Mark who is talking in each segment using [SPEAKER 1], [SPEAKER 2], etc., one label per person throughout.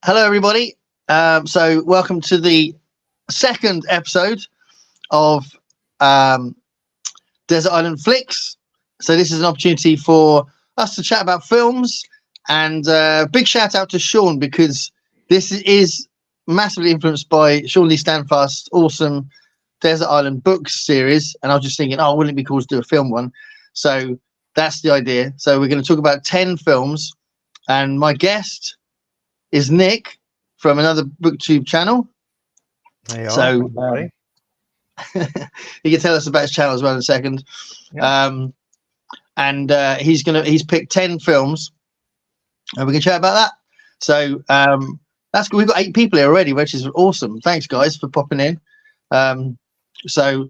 [SPEAKER 1] Hello, everybody. So, welcome to the second episode of um, Desert Island Flicks. So, this is an opportunity for us to chat about films, and big shout out to Sean because this is massively influenced by Sean Lee Standfast's awesome Desert Island books series. And I was just thinking, oh, wouldn't it be cool to do a film one? So, that's the idea. So, we're going to talk about 10 films, and my guest is Nick from another BookTube channel.
[SPEAKER 2] Hey,
[SPEAKER 1] So
[SPEAKER 2] everybody.
[SPEAKER 1] he can tell us about his channel as well in a second.
[SPEAKER 2] Yeah.
[SPEAKER 1] And he's picked 10 films, and we can chat about that. So that's good. We've got 8 people here already, which is awesome. Thanks, guys, for popping in. So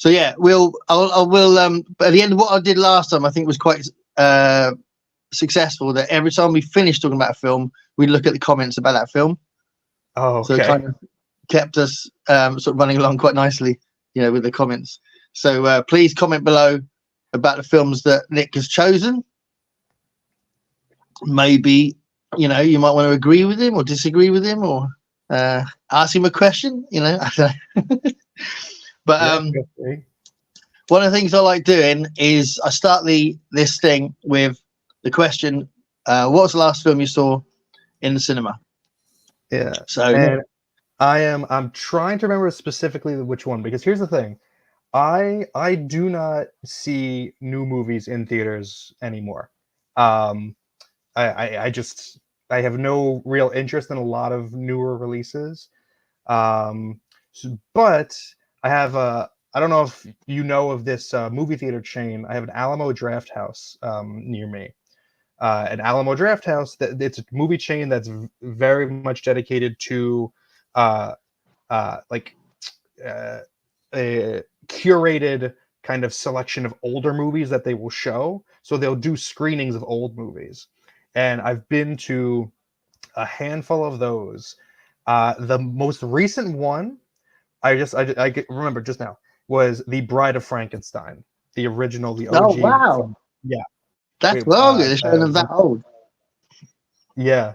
[SPEAKER 1] yeah, we'll at the end of what I did last time, I think was quite successful. That every time we finished talking about a film, we'd look at the comments about that film.
[SPEAKER 2] Oh, okay.
[SPEAKER 1] So it kind of kept us sort of running along quite nicely, with the comments. So please comment below about the films that Nick has chosen. Maybe, you might want to agree with him or disagree with him or ask him a question, I don't know. But one of the things I like doing is I start this thing with the question, what was the last film you saw in the cinema?
[SPEAKER 2] Yeah.
[SPEAKER 1] So
[SPEAKER 2] and I'm trying to remember specifically which one, because here's the thing. I do not see new movies in theaters anymore. I have no real interest in a lot of newer releases. But I have I don't know if you know of this movie theater chain. I have an Alamo Drafthouse near me. An Alamo Drafthouse, it's a movie chain that's very much dedicated to a curated kind of selection of older movies that they will show. So they'll do screenings of old movies, and I've been to a handful of those. The most recent one I remember just now was The Bride of Frankenstein, the original, the OG.
[SPEAKER 1] Oh wow!
[SPEAKER 2] Yeah,
[SPEAKER 1] that's well good. It's showing that old.
[SPEAKER 2] Yeah.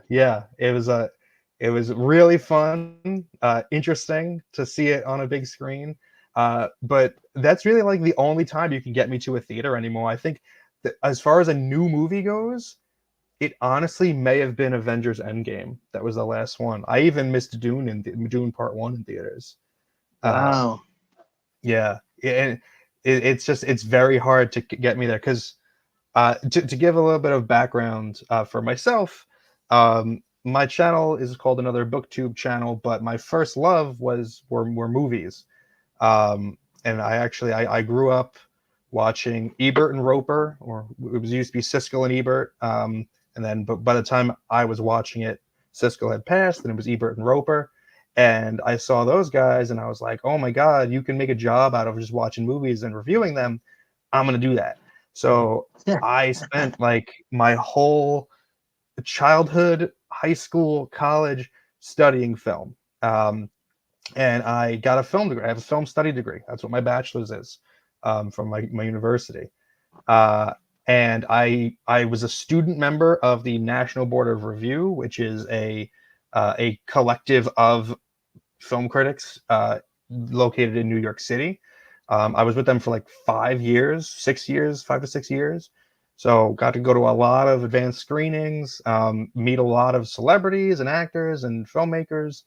[SPEAKER 2] It was really fun, interesting to see it on a big screen. But that's really like the only time you can get me to a theater anymore. I think that as far as a new movie goes, it honestly may have been Avengers Endgame. That was the last one. I even missed Dune Dune Part 1 in theaters.
[SPEAKER 1] Wow.
[SPEAKER 2] Yeah, and it's very hard to get me there because to give a little bit of background for myself, my channel is called Another BookTube channel, but my first love were movies, and I grew up watching Ebert and Roper, or it was used to be Siskel and Ebert, and then but by the time I was watching it, Siskel had passed, and it was Ebert and Roper. And I saw those guys, and I was like, "Oh my God, you can make a job out of just watching movies and reviewing them. I'm gonna do that." So I spent like my whole childhood, high school, college studying film, and I got a film degree. I have a film study degree. That's what my bachelor's is from my university. And I was a student member of the National Board of Review, which is a collective of film critics located in New York City. I was with them for like 5 years, 6 years, 5 to 6 years. So got to go to a lot of advanced screenings, meet a lot of celebrities and actors and filmmakers.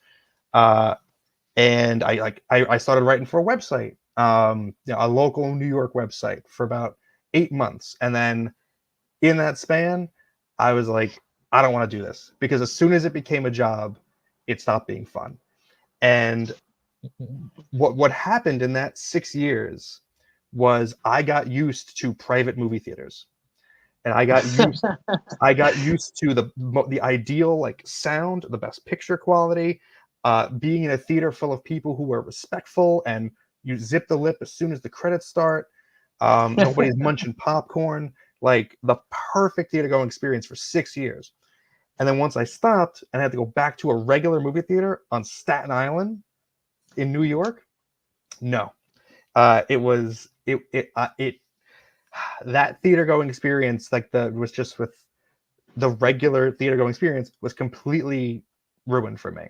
[SPEAKER 2] And I started writing for a website, a local New York website, for about 8 months. And then in that span, I was like, I don't want to do this, because as soon as it became a job, it stopped being fun. And what happened in that 6 years was I got used to private movie theaters, and I got used to the ideal like sound, the best picture quality, being in a theater full of people who were respectful, and you zip the lip as soon as the credits start. Nobody's munching popcorn, like the perfect theater going experience for 6 years. And then once I stopped and I had to go back to a regular movie theater on Staten Island in New York, no, it was that theater going experience, like was just with the regular theater going experience, was completely ruined for me.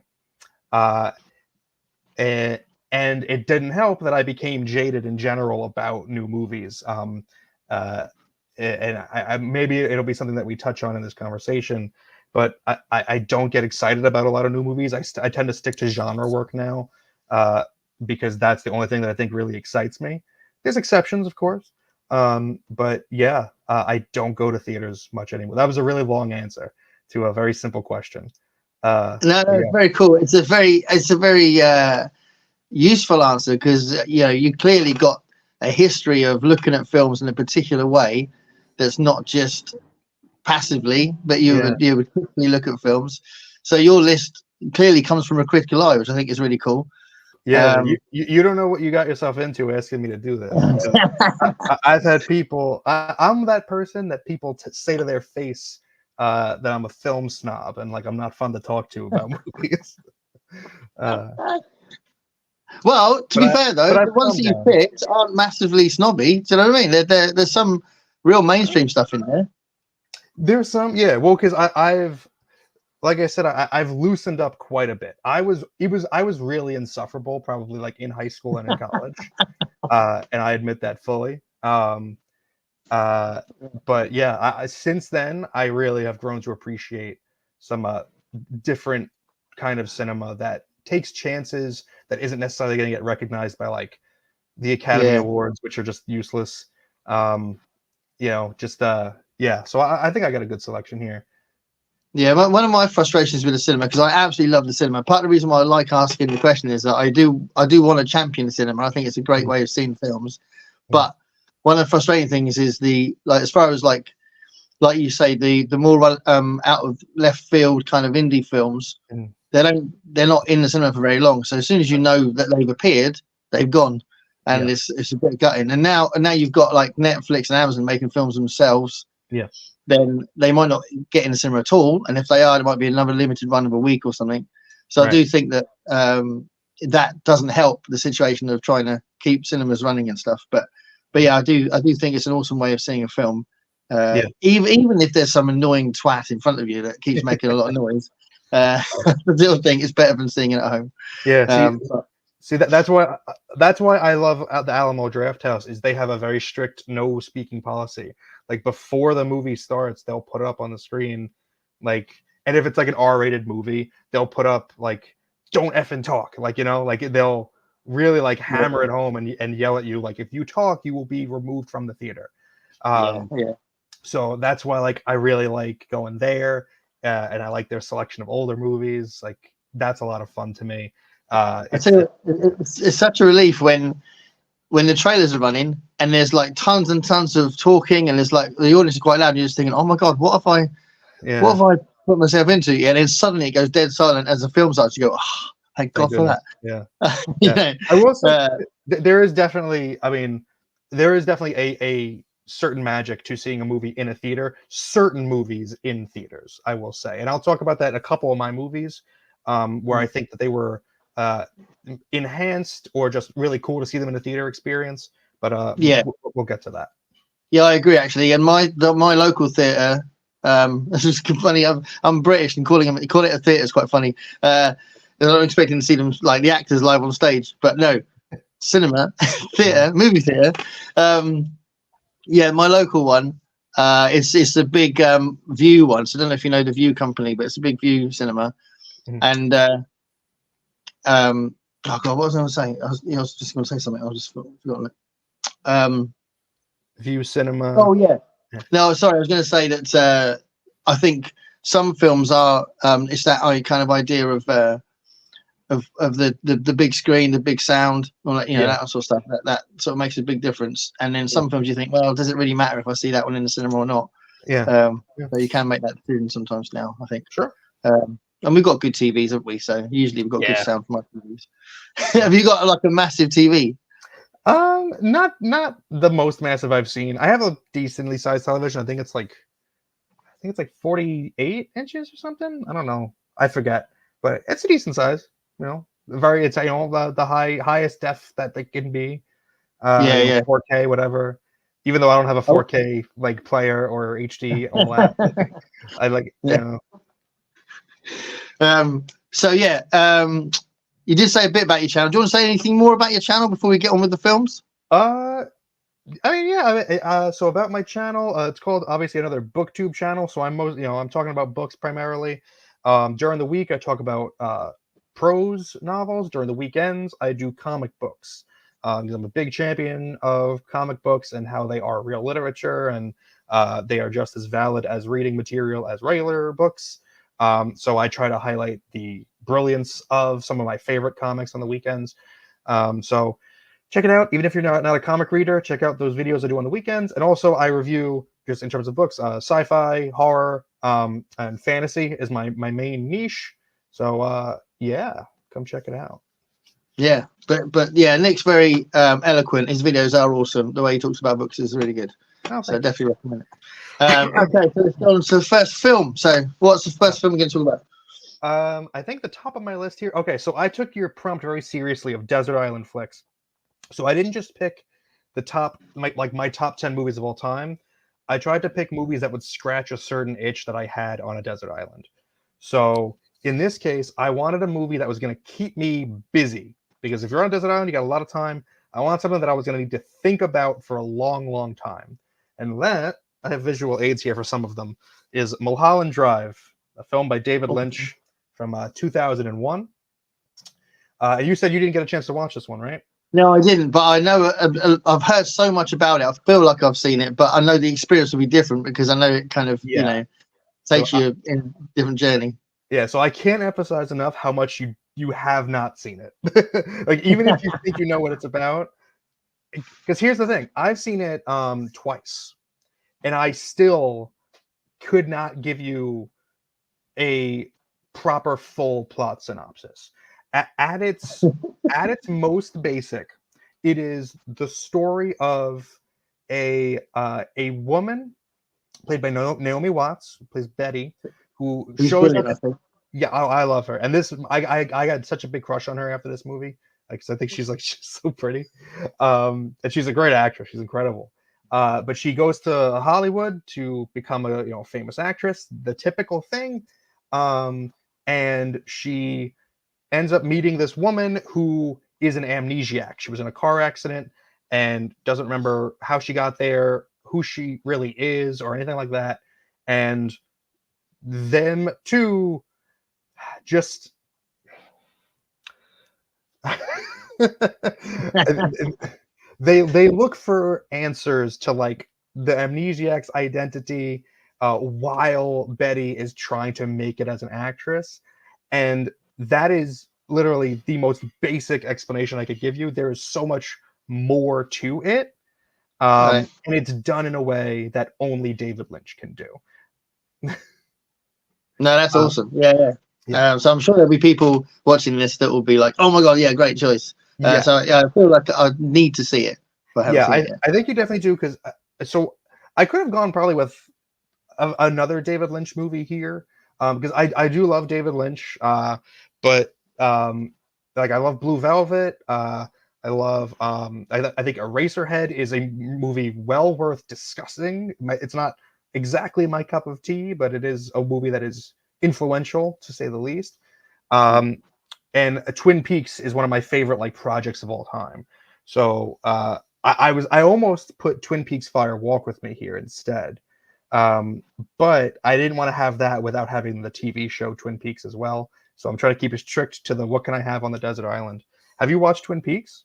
[SPEAKER 2] Uh, and, and it didn't help that I became jaded in general about new movies. And maybe it'll be something that we touch on in this conversation, but I don't get excited about a lot of new movies. I tend to stick to genre work now, because that's the only thing that I think really excites me. There's exceptions, of course, but yeah, I don't go to theaters much anymore. That was a really long answer to a very simple question.
[SPEAKER 1] No,
[SPEAKER 2] Yeah.
[SPEAKER 1] it's very cool. It's a very useful answer, because you clearly got a history of looking at films in a particular way that's not just passively, but you would quickly look at films. So your list clearly comes from a critical eye, which I think is really cool.
[SPEAKER 2] Yeah, you don't know what you got yourself into asking me to do this. I've had people. I'm that person that people say to their face that I'm a film snob and like I'm not fun to talk to about movies.
[SPEAKER 1] Well, to be fair though, the ones that you picked aren't massively snobby. Do you know what I mean? There's some real mainstream stuff in there.
[SPEAKER 2] There's some, yeah. Well, because I've, like I said, I've loosened up quite a bit. I was really insufferable, probably like in high school and in college, and I admit that fully. But yeah, since then, I really have grown to appreciate some different kind of cinema that takes chances, that isn't necessarily going to get recognized by like the Academy Awards, which are just useless. Yeah. So I think I got a good selection here.
[SPEAKER 1] Yeah, one of my frustrations with the cinema, because I absolutely love the cinema. Part of the reason why I like asking the question is that I do want to champion the cinema. I think it's a great way of seeing films. But one of the frustrating things is as far as like you say, the more out of left field kind of indie films, they're not in the cinema for very long. So as soon as you know that they've appeared, they've gone, and it's a bit gutting. And now you've got like Netflix and Amazon making films themselves.
[SPEAKER 2] Yeah.
[SPEAKER 1] Then they might not get in the cinema at all, and if they are, it might be another limited run of a week or something. So I do think that that doesn't help the situation of trying to keep cinemas running and stuff. But yeah, I do think it's an awesome way of seeing a film. Even if there's some annoying twat in front of you that keeps making a lot of noise, I still think it's better than seeing it at home.
[SPEAKER 2] Yeah. See that's why I love the Alamo Drafthouse is they have a very strict no speaking policy. Like before the movie starts, they'll put it up on the screen, like, and if it's like an R-rated movie, they'll put up like don't effing talk, like like they'll really like hammer it home and yell at you like if you talk, you will be removed from the theater. So that's why like I really like going there, and I like their selection of older movies. Like that's a lot of fun to me.
[SPEAKER 1] It's such a relief when the trailers are running and there's like tons and tons of talking and there's like the audience is quite loud and you're just thinking, oh my god, what have I put myself into? And then suddenly it goes dead silent as the film starts. You go, oh, thank God for that.
[SPEAKER 2] Yeah. I will say there is definitely a certain magic to seeing a movie in a theater, certain movies in theaters, I will say. And I'll talk about that in a couple of my movies where I think that they were enhanced or just really cool to see them in a theater experience, but we'll get to that.
[SPEAKER 1] Yeah, I agree actually. And my local theater, this is funny. I'm British and calling it a theater is quite funny. I'm not expecting to see them like the actors live on stage, but no, cinema, theater, movie theater. My local one. It's a big View one. So I don't know if you know the View company, but it's a big View cinema, and. Oh god, what was I going to say? I was just going to say something. I just forgotten it.
[SPEAKER 2] View Cinema.
[SPEAKER 1] Oh yeah. No, sorry. I was going to say that I think some films are. It's that kind of idea of the big screen, the big sound, or that sort of stuff. That sort of makes a big difference. And then some films you think, well, does it really matter if I see that one in the cinema or not? So you can make that decision sometimes now, I think.
[SPEAKER 2] Sure.
[SPEAKER 1] And we've got good TVs, haven't we? So usually we've got good sound from our TVs. Have you got like a massive TV?
[SPEAKER 2] Not the most massive I've seen. I have a decently sized television. I think it's like 48 inches or something. I don't know. I forget, but it's a decent size. It's the highest def that they can be. 4K, whatever. Even though I don't have a 4K like player or HD OLED, I like
[SPEAKER 1] So yeah, you did say a bit about your channel. Do you want to say anything more about your channel before we get on with the films?
[SPEAKER 2] I mean, yeah. So about my channel, it's called obviously another BookTube channel. So I'm talking about books primarily. During the week, I talk about prose novels. During the weekends, I do comic books. 'Cause I'm a big champion of comic books and how they are real literature, and they are just as valid as reading material as regular books. So I try to highlight the brilliance of some of my favorite comics on the weekends. So check it out. Even if you're not a comic reader, check out those videos I do on the weekends. And also, I review, just in terms of books, sci-fi, horror, and fantasy is my main niche. So yeah, come check it out.
[SPEAKER 1] Yeah, but yeah, Nick's very eloquent. His videos are awesome. The way he talks about books is really good.
[SPEAKER 2] Oh,
[SPEAKER 1] So definitely recommend it. Okay, so let's go on to the first film. So what's the first film we're going to talk about?
[SPEAKER 2] I think the top of my list here. Okay, so I took your prompt very seriously of Desert Island Flicks. So I didn't just pick the my top 10 movies of all time. I tried to pick movies that would scratch a certain itch that I had on a desert island. So in this case, I wanted a movie that was going to keep me busy, because if you're on a desert island, you got a lot of time. I want something that I was going to need to think about for a long, long time. And that, I have visual aids here for some of them, is Mulholland Drive, a film by David Lynch from 2001. You said you didn't get a chance to watch this one, right?
[SPEAKER 1] No, I didn't, but I know I've heard so much about it. I feel like I've seen it, but I know the experience will be different because I know it kind of, takes you in a different journey.
[SPEAKER 2] Yeah, so I can't emphasize enough how much you have not seen it. Like, even if you think you know what it's about, because here's the thing, I've seen it twice, and I still could not give you a proper full plot synopsis. At its most basic, it is the story of a woman played by Naomi Watts, who plays Betty, who shows up. Yeah, I love her, and this I got such a big crush on her after this movie, because I think she's so pretty, and she's a great actress. She's incredible. But she goes to Hollywood to become a famous actress, the typical thing, and she ends up meeting this woman who is an amnesiac. She was in a car accident and doesn't remember how she got there, who she really is, or anything like that. And them two just they look for answers to the amnesiac's identity, while Betty is trying to make it as an actress. And that is literally the most basic explanation I could give you. There is so much more to it, and it's done in a way that only David Lynch can do.
[SPEAKER 1] No, that's awesome. Yeah. So I'm sure there'll be people watching this that will be like, "Oh my god, yeah, great choice." So I feel like I need to see it.
[SPEAKER 2] I think you definitely do, because so I could have gone probably with another David Lynch movie here, because I do love David Lynch, but I love Blue Velvet. I love I think Eraserhead is a movie well worth discussing. It's not exactly my cup of tea, but it is a movie that is influential, to say the least. And Twin Peaks is one of my favorite projects of all time. So I almost put Twin Peaks Fire Walk with Me here instead. But I didn't want to have that without having the TV show Twin Peaks as well. So I'm trying to keep it strict to the what can I have on the desert island. Have you watched Twin Peaks?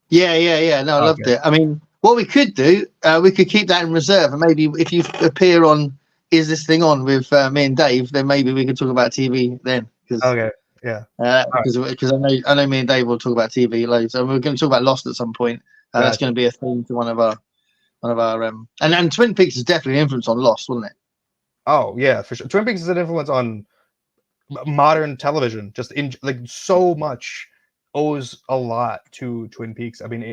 [SPEAKER 1] Yeah. No, I loved it. I mean, what we could do, we could keep that in reserve, and maybe if you appear on Is This Thing On with me and Dave, then maybe we could talk about TV then.
[SPEAKER 2] Okay. Yeah.
[SPEAKER 1] Because I know me and Dave will talk about TV loads, and we're going to talk about Lost at some point. That's going to be a theme to one of our and Twin Peaks is definitely an influence on Lost, wasn't it?
[SPEAKER 2] Oh yeah, for sure. Twin Peaks is an influence on modern television. Just in so much owes a lot to Twin Peaks. I mean,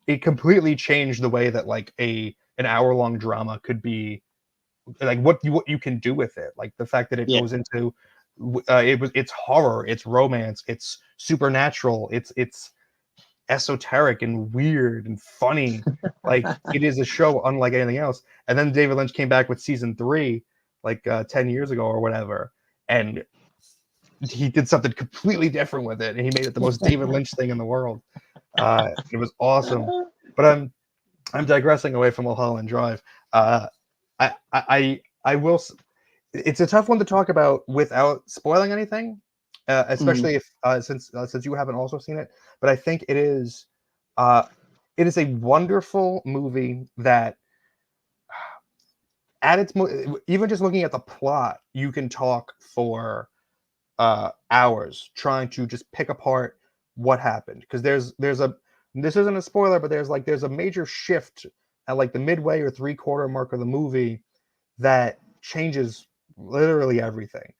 [SPEAKER 2] it completely changed the way that an hour-long drama could be, what you can do with it. Like the fact that it goes into it's horror, it's romance, it's supernatural, it's esoteric and weird and funny. It is a show unlike anything else. And then David Lynch came back with season 3 10 years ago or whatever, and he did something completely different with it, and he made it the most David Lynch thing in the world. It was awesome. But I'm digressing away from Mulholland Drive. I will. It's a tough one to talk about without spoiling anything, especially if since you haven't also seen it. But I think it is a wonderful movie that, at its even just looking at the plot, you can talk for hours trying to just pick apart what happened, because there's a this isn't a spoiler, but there's a major shift at like the midway or 3/4 mark of the movie that changes literally everything,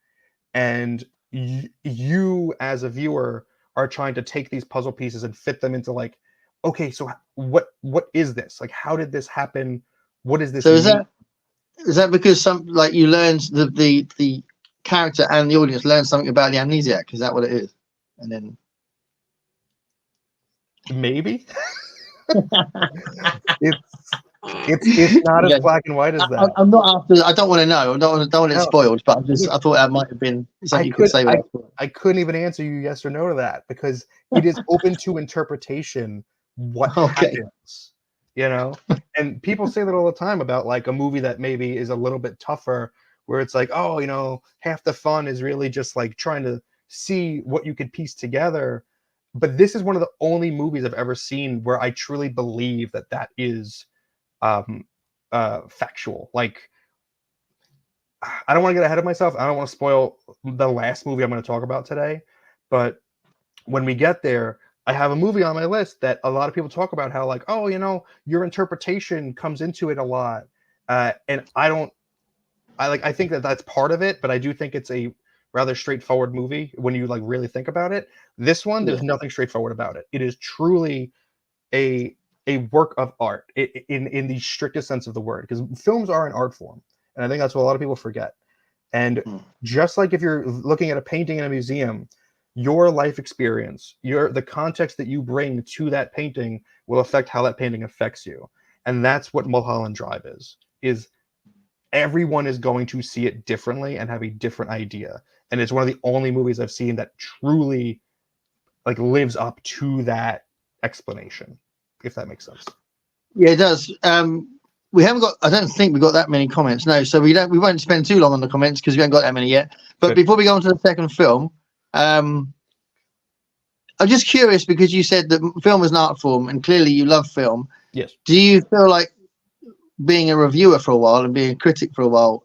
[SPEAKER 2] and you as a viewer are trying to take these puzzle pieces and fit them into like, okay, so what is this, like, how did this happen, what is this
[SPEAKER 1] So
[SPEAKER 2] mean?
[SPEAKER 1] is that because some, like, you learned the character and the audience learned something about the amnesiac? Is that what it is? And then
[SPEAKER 2] Maybe it's not as black and white as that.
[SPEAKER 1] I'm not after. I don't want to know. I don't want it
[SPEAKER 2] No.
[SPEAKER 1] spoiled. But I thought that might have been something you could say.
[SPEAKER 2] I couldn't even answer you yes or no to that, because it is open to interpretation what happens, you know? And people say that all the time about like a movie that maybe is a little bit tougher, where it's like, oh, you know, half the fun is really just like trying to see what you could piece together. But this is one of the only movies I've ever seen where I truly believe that that is factual. Like, I don't want to get ahead of myself. I don't want to spoil the last movie I'm going to talk about today. But when we get there, I have a movie on my list that a lot of people talk about how, like, oh, you know, your interpretation comes into it a lot. And I think that that's part of it, but I do think it's a rather straightforward movie when you like really think about it. This one, there's nothing straightforward about it. It is truly a work of art in the strictest sense of the word, because films are an art form, and I think that's what a lot of people forget. And just like if you're looking at a painting in a museum, your life experience, the context that you bring to that painting will affect how that painting affects you. And that's what Mulholland Drive is everyone is going to see it differently and have a different idea. And it's one of the only movies I've seen that truly like lives up to that explanation, if that makes sense.
[SPEAKER 1] Yeah, it does. We haven't got. I don't think we got that many comments. No, so we won't spend too long on the comments because we haven't got that many yet. But before we go on to the second film, I'm just curious, because you said that film is an art form, and clearly you love film.
[SPEAKER 2] Yes.
[SPEAKER 1] Do you feel like being a reviewer for a while and being a critic for a while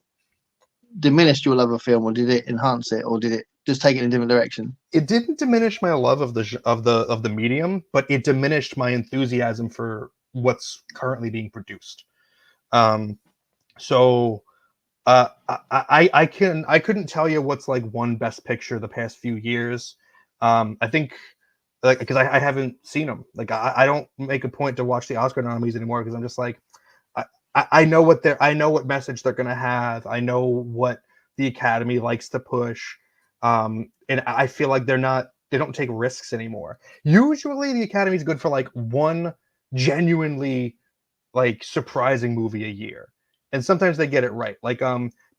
[SPEAKER 1] diminished your love of film, or did it enhance it, or did it just take it in a different direction?
[SPEAKER 2] It didn't diminish my love of the medium, but it diminished my enthusiasm for what's currently being produced. So I couldn't tell you what's like one best picture the past few years. I think, like, because I haven't seen them. Like, I don't make a point to watch the Oscar nominees anymore, because I'm just like, I know what message they're gonna have. I know what the Academy likes to push. And I feel like they don't take risks anymore. Usually the Academy is good for like one genuinely like surprising movie a year, and sometimes they get it right. Like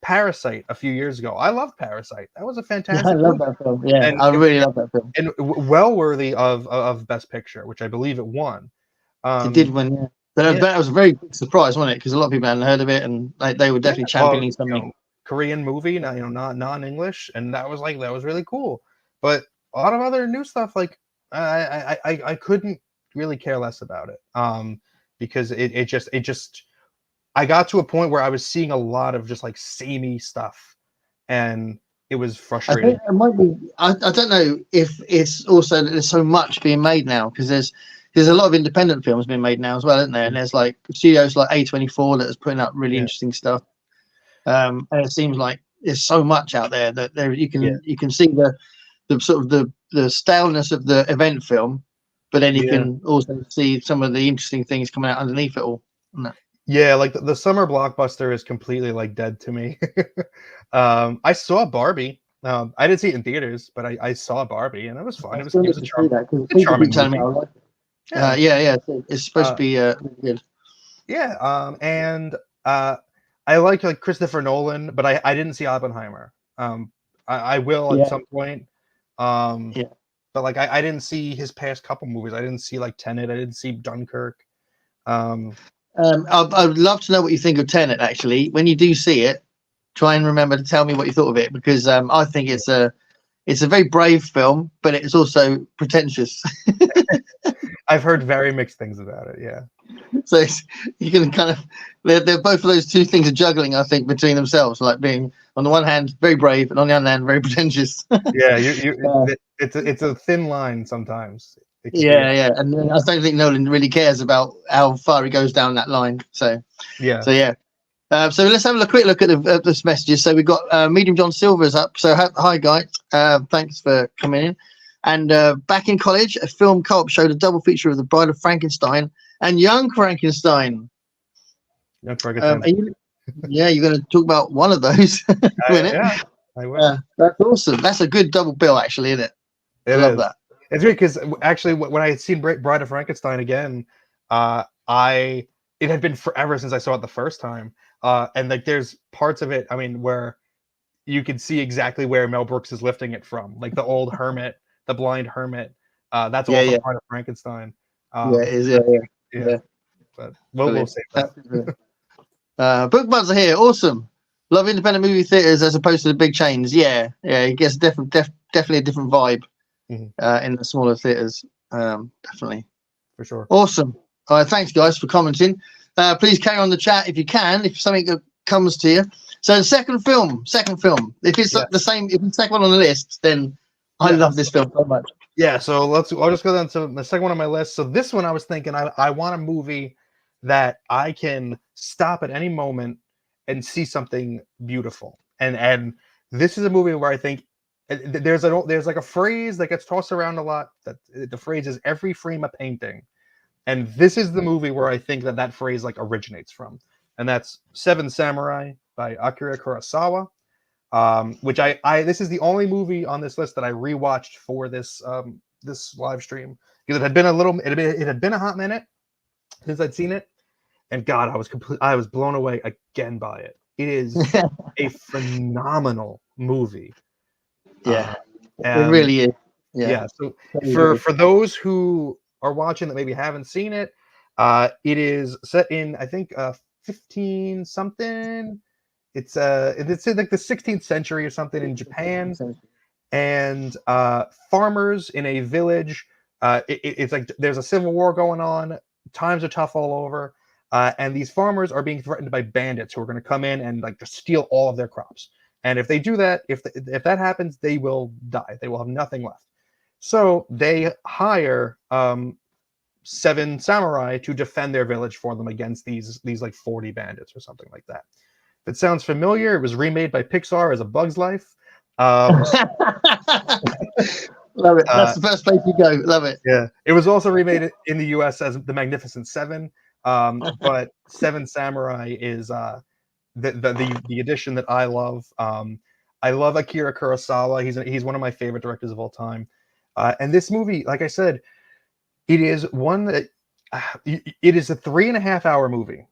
[SPEAKER 2] Parasite a few years ago. I love Parasite. That was a fantastic
[SPEAKER 1] I love
[SPEAKER 2] movie.
[SPEAKER 1] that film. Yeah, I really love that film.
[SPEAKER 2] And well worthy of Best Picture, which I believe it won.
[SPEAKER 1] It did win, yeah. But that was a very big surprise, wasn't it? Because a lot of people hadn't heard of it, and they were definitely championing something.
[SPEAKER 2] You know, Korean movie, not non-English, and that was really cool. But a lot of other new stuff, like I couldn't really care less about it. Because it just I got to a point where I was seeing a lot of just like samey stuff, and it was frustrating.
[SPEAKER 1] I think it might be. I don't know if it's also that there's so much being made now, because there's a lot of independent films being made now as well, isn't there? And there's like studios like A24 that is putting out really interesting stuff. And it seems like there's so much out there that you can see the sort of the staleness of the event film, but then you can also see some of the interesting things coming out underneath it all.
[SPEAKER 2] Yeah, like the summer blockbuster is completely like dead to me. I saw Barbie. I didn't see it in theaters, but I saw Barbie, and it was fun. It was a charming movie.
[SPEAKER 1] It's supposed to be good.
[SPEAKER 2] Yeah, and I like Christopher Nolan, but I didn't see Oppenheimer. I will at some point.
[SPEAKER 1] Yeah.
[SPEAKER 2] But like I didn't see his past couple movies. I didn't see like Tenet. I didn't see Dunkirk.
[SPEAKER 1] I would love to know what you think of Tenet. Actually, when you do see it, try and remember to tell me what you thought of it, because I think it's a very brave film, but it's also pretentious.
[SPEAKER 2] I've heard very mixed things about it. Yeah.
[SPEAKER 1] So you can kind of they're both of those two things are juggling, I think, between themselves, like being on the one hand very brave and on the other hand very pretentious.
[SPEAKER 2] Yeah, it's a thin line sometimes.
[SPEAKER 1] Yeah, and then I don't think Nolan really cares about how far he goes down that line. So
[SPEAKER 2] yeah.
[SPEAKER 1] So let's have a quick look at this messages. So we've got Medium John Silver's up. So hi guys, thanks for coming in. And back in college, a film co-op showed a double feature of The Bride of Frankenstein and Young Frankenstein.
[SPEAKER 2] Young Frankenstein.
[SPEAKER 1] You're going to talk about one of those in a minute.
[SPEAKER 2] Yeah, I will.
[SPEAKER 1] That's awesome. That's a good double bill, actually, isn't it? I love that.
[SPEAKER 2] It's weird because actually, when I had seen Bride of Frankenstein again, it had been forever since I saw it the first time, and like there's parts of it, I mean, where you can see exactly where Mel Brooks is lifting it from, like the old hermit, the blind hermit. That's all from Bride of Frankenstein.
[SPEAKER 1] It is. Yeah.
[SPEAKER 2] But we'll save that.
[SPEAKER 1] Book buds are here. Awesome. Love independent movie theaters as opposed to the big chains. Yeah. It gets definitely a different vibe in the smaller theaters. Definitely,
[SPEAKER 2] for sure.
[SPEAKER 1] Awesome. All right, thanks guys for commenting. Please carry on the chat if you can, if something comes to you. So the second film. If it's the same, if it's the second one on the list, then I love this film so much.
[SPEAKER 2] Yeah, so I'll just go down to the second one on my list. So this one I was thinking I want a movie that I can stop at any moment and see something beautiful. And this is a movie where I think there's like a phrase that gets tossed around a lot, that the phrase is every frame a painting. And this is the movie where I think that phrase like originates from. And that's Seven Samurai by Akira Kurosawa. Which this is the only movie on this list that I rewatched for this this live stream, because it had been a hot minute since I'd seen it, and God, I was blown away again by it. It is a phenomenal movie.
[SPEAKER 1] Yeah, it really is.
[SPEAKER 2] Yeah. So for those who are watching that maybe haven't seen it, it is set in, I think, 15 something. It's in like the 16th century or something in Japan, and farmers in a village. It's like there's a civil war going on. Times are tough all over, and these farmers are being threatened by bandits who are going to come in and like just steal all of their crops. And if they do that, if that happens, they will die. They will have nothing left. So they hire 7 samurai to defend their village for them against these like 40 bandits or something like that. If it sounds familiar, it was remade by Pixar as A Bug's Life.
[SPEAKER 1] Love it. That's the first place you go. Love it.
[SPEAKER 2] Yeah. It was also remade in the US as The Magnificent Seven. But Seven Samurai is the edition that I love. I love Akira Kurosawa. He's one of my favorite directors of all time. And this movie, like I said, it is one that it is a 3.5 hour movie,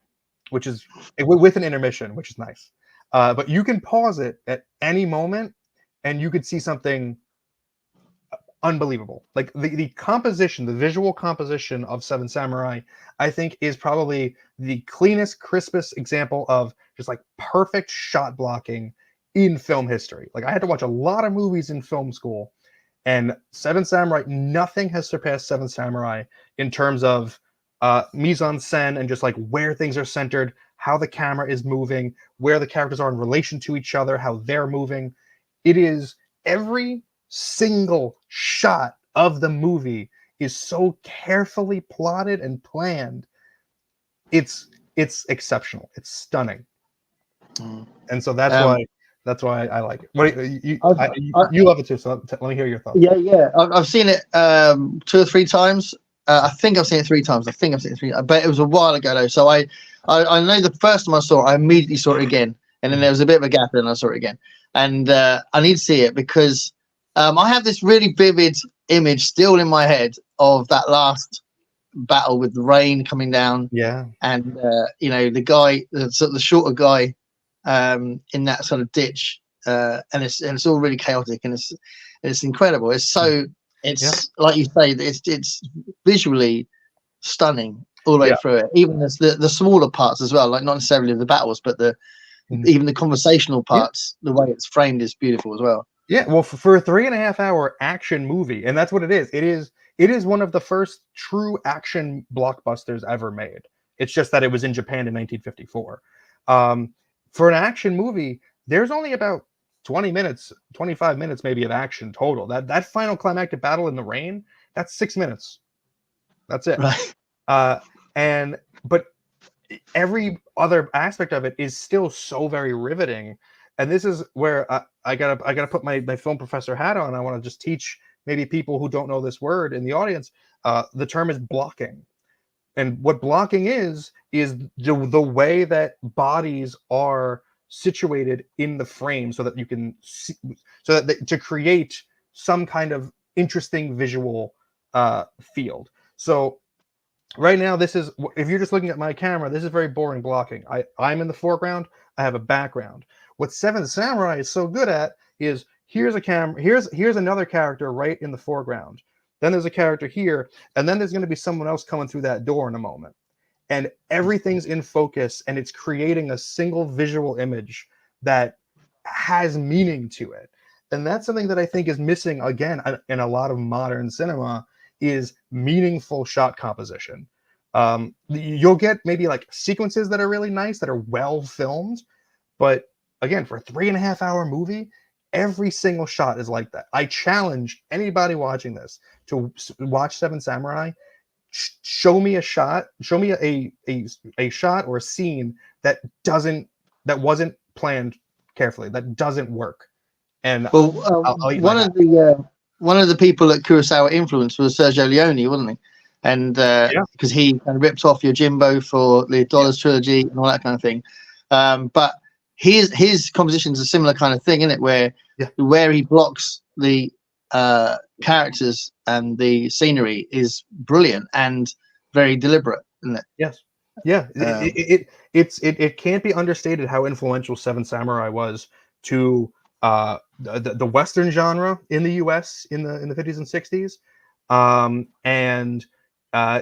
[SPEAKER 2] which is with an intermission, which is nice. But you can pause it at any moment and you could see something unbelievable. Like the composition, the visual composition of Seven Samurai, I think is probably the cleanest, crispest example of just like perfect shot blocking in film history. Like I had to watch a lot of movies in film school, and Seven Samurai, nothing has surpassed Seven Samurai in terms of mise-en-scène and just like where things are centered, how the camera is moving, where the characters are in relation to each other, how they're moving. It is every single shot of the movie is so carefully plotted and planned. It's exceptional. It's stunning. And so that's why I like it. You love it too, so let me hear your thoughts.
[SPEAKER 1] Yeah. I've seen it 2 or 3 times. I think I've seen it 3 times. But it was a while ago though. So I know the first time I saw it, I immediately saw it again, and then there was a bit of a gap, and I saw it again. And I need to see it because I have this really vivid image still in my head of that last battle with the rain coming down.
[SPEAKER 2] Yeah.
[SPEAKER 1] And the guy, the shorter guy, in that sort of ditch, and it's all really chaotic, and it's incredible. It's so like you say, it's visually stunning all the way through it. Even the smaller parts as well, like not necessarily the battles, but even the conversational parts. The way it's framed is beautiful as well.
[SPEAKER 2] Yeah, well, for a 3.5-hour action movie, and that's what it is. It is one of the first true action blockbusters ever made. It's just that it was in Japan in 1954. For an action movie, there's only about 20 minutes, 25 minutes maybe of action total. That final climactic battle in the rain, that's 6 minutes. That's it.
[SPEAKER 1] Right.
[SPEAKER 2] But every other aspect of it is still so very riveting. And this is where I gotta put my film professor hat on. I want to just teach maybe people who don't know this word in the audience. The term is blocking. And what blocking is the way that bodies are situated in the frame so that you can see, to create some kind of interesting visual field. So right now, this is, if you're just looking at my camera, this is very boring blocking. I'm in the foreground, I have a background. What Seven Samurai is so good at is here's a camera, here's another character right in the foreground. Then there's a character here, and then there's going to be someone else coming through that door in a moment. And everything's in focus, and it's creating a single visual image that has meaning to it. And that's something that I think is missing, again, in a lot of modern cinema, is meaningful shot composition. You'll get maybe like sequences that are really nice, that are well filmed, but again, for a 3.5-hour movie, every single shot is like that. I challenge anybody watching this to watch Seven Samurai. Show me a shot. Show me a shot or a scene that wasn't planned carefully. That doesn't work. And
[SPEAKER 1] one of the people that Kurosawa influenced was Sergio Leone, wasn't he? And because he kind of ripped off Yojimbo for the Dollars trilogy and all that kind of thing. But his composition's a similar kind of thing, isn't it? Where he blocks the characters and the scenery is brilliant and very deliberate, isn't it?
[SPEAKER 2] Yes. Yeah. It can't be understated how influential Seven Samurai was to the Western genre in the U.S. in the 50s and 60s, and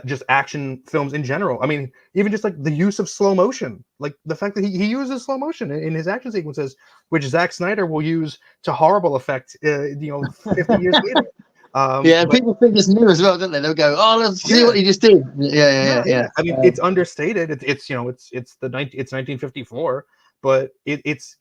[SPEAKER 2] just action films in general. I mean, even just like the use of slow motion, like the fact that he uses slow motion in his action sequences, which Zack Snyder will use to horrible effect, 50 years later.
[SPEAKER 1] People think it's new as well, don't they? They'll go, "Oh, let's see what he just did." Yeah.
[SPEAKER 2] I mean, it's understated. It's 1954, but it's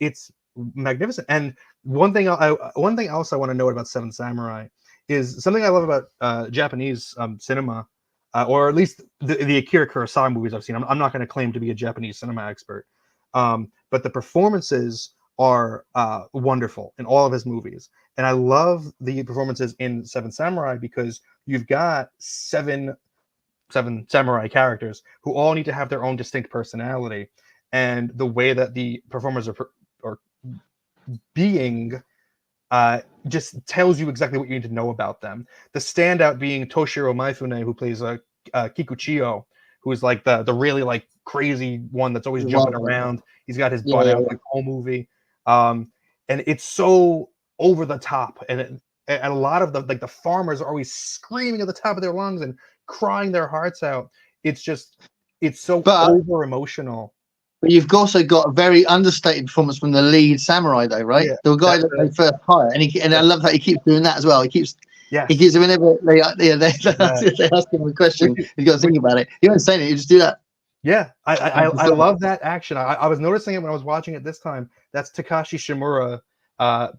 [SPEAKER 2] magnificent. And one thing else I want to note about Seven Samurai is something I love about Japanese cinema, or at least the Akira Kurosawa movies I've seen. I'm not going to claim to be a Japanese cinema expert, but the performances are wonderful in all of his movies. And I love the performances in Seven Samurai because you've got seven samurai characters who all need to have their own distinct personality. And the way that the performers are being just tells you exactly what you need to know about them. The standout being Toshiro Maifune, who plays Kikuchiyo, who is like the really like crazy one that's always jumping around. He's got his butt out like the whole movie. And it's so over the top, and a lot of the farmers are always screaming at the top of their lungs and crying their hearts out. It's so over emotional.
[SPEAKER 1] But you've also got a very understated performance from the lead samurai, though, right?
[SPEAKER 2] Yeah,
[SPEAKER 1] the guy that they first hire, and I love that he keeps doing that as well. He keeps whenever they ask him a question, he's got to think about it. You don't say it; you just do that.
[SPEAKER 2] Yeah, I love that action. I was noticing it when I was watching it this time. That's Takashi Shimura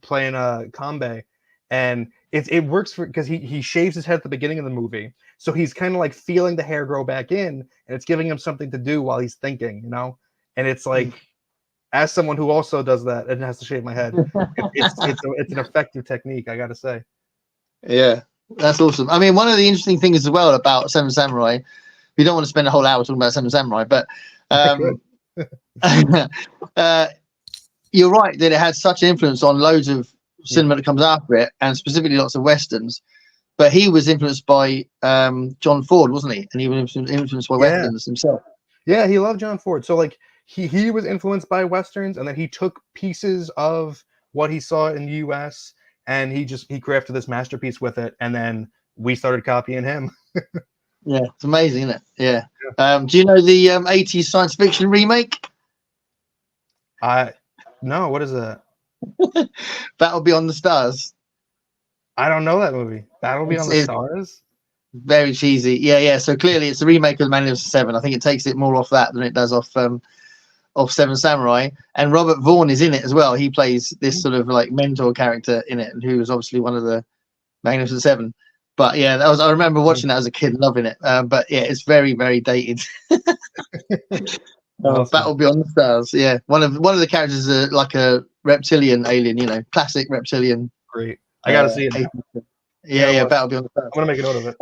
[SPEAKER 2] playing Kanbei, and it works because he shaves his head at the beginning of the movie, so he's kind of like feeling the hair grow back in, and it's giving him something to do while he's thinking, And it's like, as someone who also does that and has to shave my head, it's an effective technique, I gotta say.
[SPEAKER 1] Yeah, that's awesome. I mean, one of the interesting things as well about Seven Samurai, we don't want to spend a whole hour talking about Seven Samurai, but you're right that it had such an influence on loads of cinema that comes after it, and specifically lots of westerns. But he was influenced by John Ford, wasn't he? And he was influenced by westerns himself.
[SPEAKER 2] Yeah, he loved John Ford. So like he was influenced by westerns, and then he took pieces of what he saw in the US, and he crafted this masterpiece with it, and then we started copying him.
[SPEAKER 1] Yeah, it's amazing, isn't it? Yeah. Do you know the 80s science fiction remake?
[SPEAKER 2] No, what is that?
[SPEAKER 1] Battle Beyond the Stars.
[SPEAKER 2] I don't know that movie. Battle Beyond the
[SPEAKER 1] It's
[SPEAKER 2] Stars?
[SPEAKER 1] very cheesy. Yeah. So clearly it's a remake of the Magnificent Seven. I think it takes it more off that than it does off Seven Samurai. And Robert Vaughn is in it as well. He plays this sort of like mentor character in it, and who was obviously one of the Magnificent Seven. But yeah, I remember watching that as a kid, loving it. But yeah, it's very, very dated.
[SPEAKER 2] Awesome.
[SPEAKER 1] Battle Beyond the Stars. Yeah, one of the characters is like a reptilian alien. Classic reptilian.
[SPEAKER 2] Great. I gotta see it now.
[SPEAKER 1] Yeah. Battle Beyond the Stars.
[SPEAKER 2] I'm gonna make a note of it.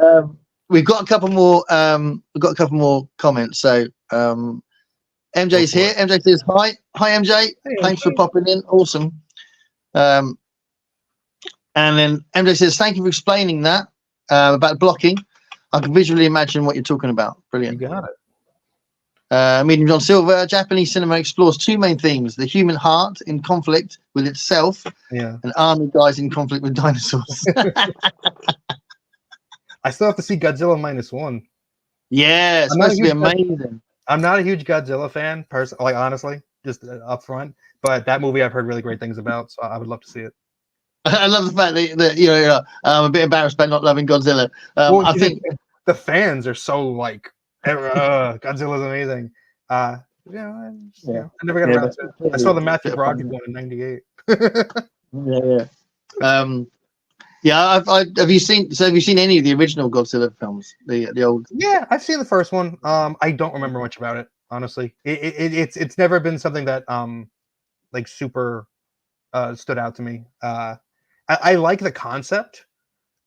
[SPEAKER 1] We've got a couple more. We've got a couple more comments. So MJ's here. MJ says hi. Hi MJ.
[SPEAKER 2] Hey,
[SPEAKER 1] Thanks for popping in. Awesome. And then MJ says thank you for explaining that about blocking. I can visually imagine what you're talking about. Brilliant.
[SPEAKER 2] You got it.
[SPEAKER 1] Medium John Silver. Japanese cinema explores two main themes: the human heart in conflict with itself, and army guys in conflict with dinosaurs.
[SPEAKER 2] I still have to see Godzilla -1.
[SPEAKER 1] Yeah, it's supposed to be amazing.
[SPEAKER 2] I'm not a huge Godzilla fan, like honestly, just up front. But that movie I've heard really great things about, so I would love to see it.
[SPEAKER 1] I love the fact that I'm a bit embarrassed about not loving Godzilla. I think
[SPEAKER 2] the fans are so like, Godzilla's amazing. I never got around to it. I saw the Matthew Broderick one in '98.
[SPEAKER 1] Yeah. Have you seen any of the original Godzilla films? The old.
[SPEAKER 2] Yeah, I've seen the first one. I don't remember much about it, honestly. It's never been something that like super stood out to me. I like the concept.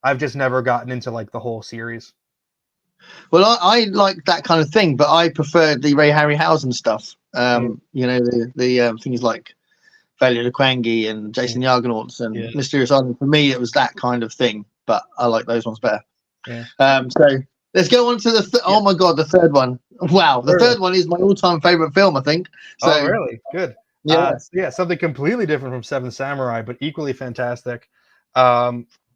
[SPEAKER 2] I've just never gotten into like the whole series.
[SPEAKER 1] Well, I like that kind of thing, but I prefer the Ray Harryhausen stuff. The things like Valley of the Kwangi and Jason the Argonauts and Mysterious Island. For me, it was that kind of thing, but I like those ones better.
[SPEAKER 2] Yeah.
[SPEAKER 1] So let's go on to the oh my god, the third one. Wow, the third one is my all-time favorite film, I think. So,
[SPEAKER 2] oh, really? Good. Yeah, something completely different from Seven Samurai, but equally fantastic.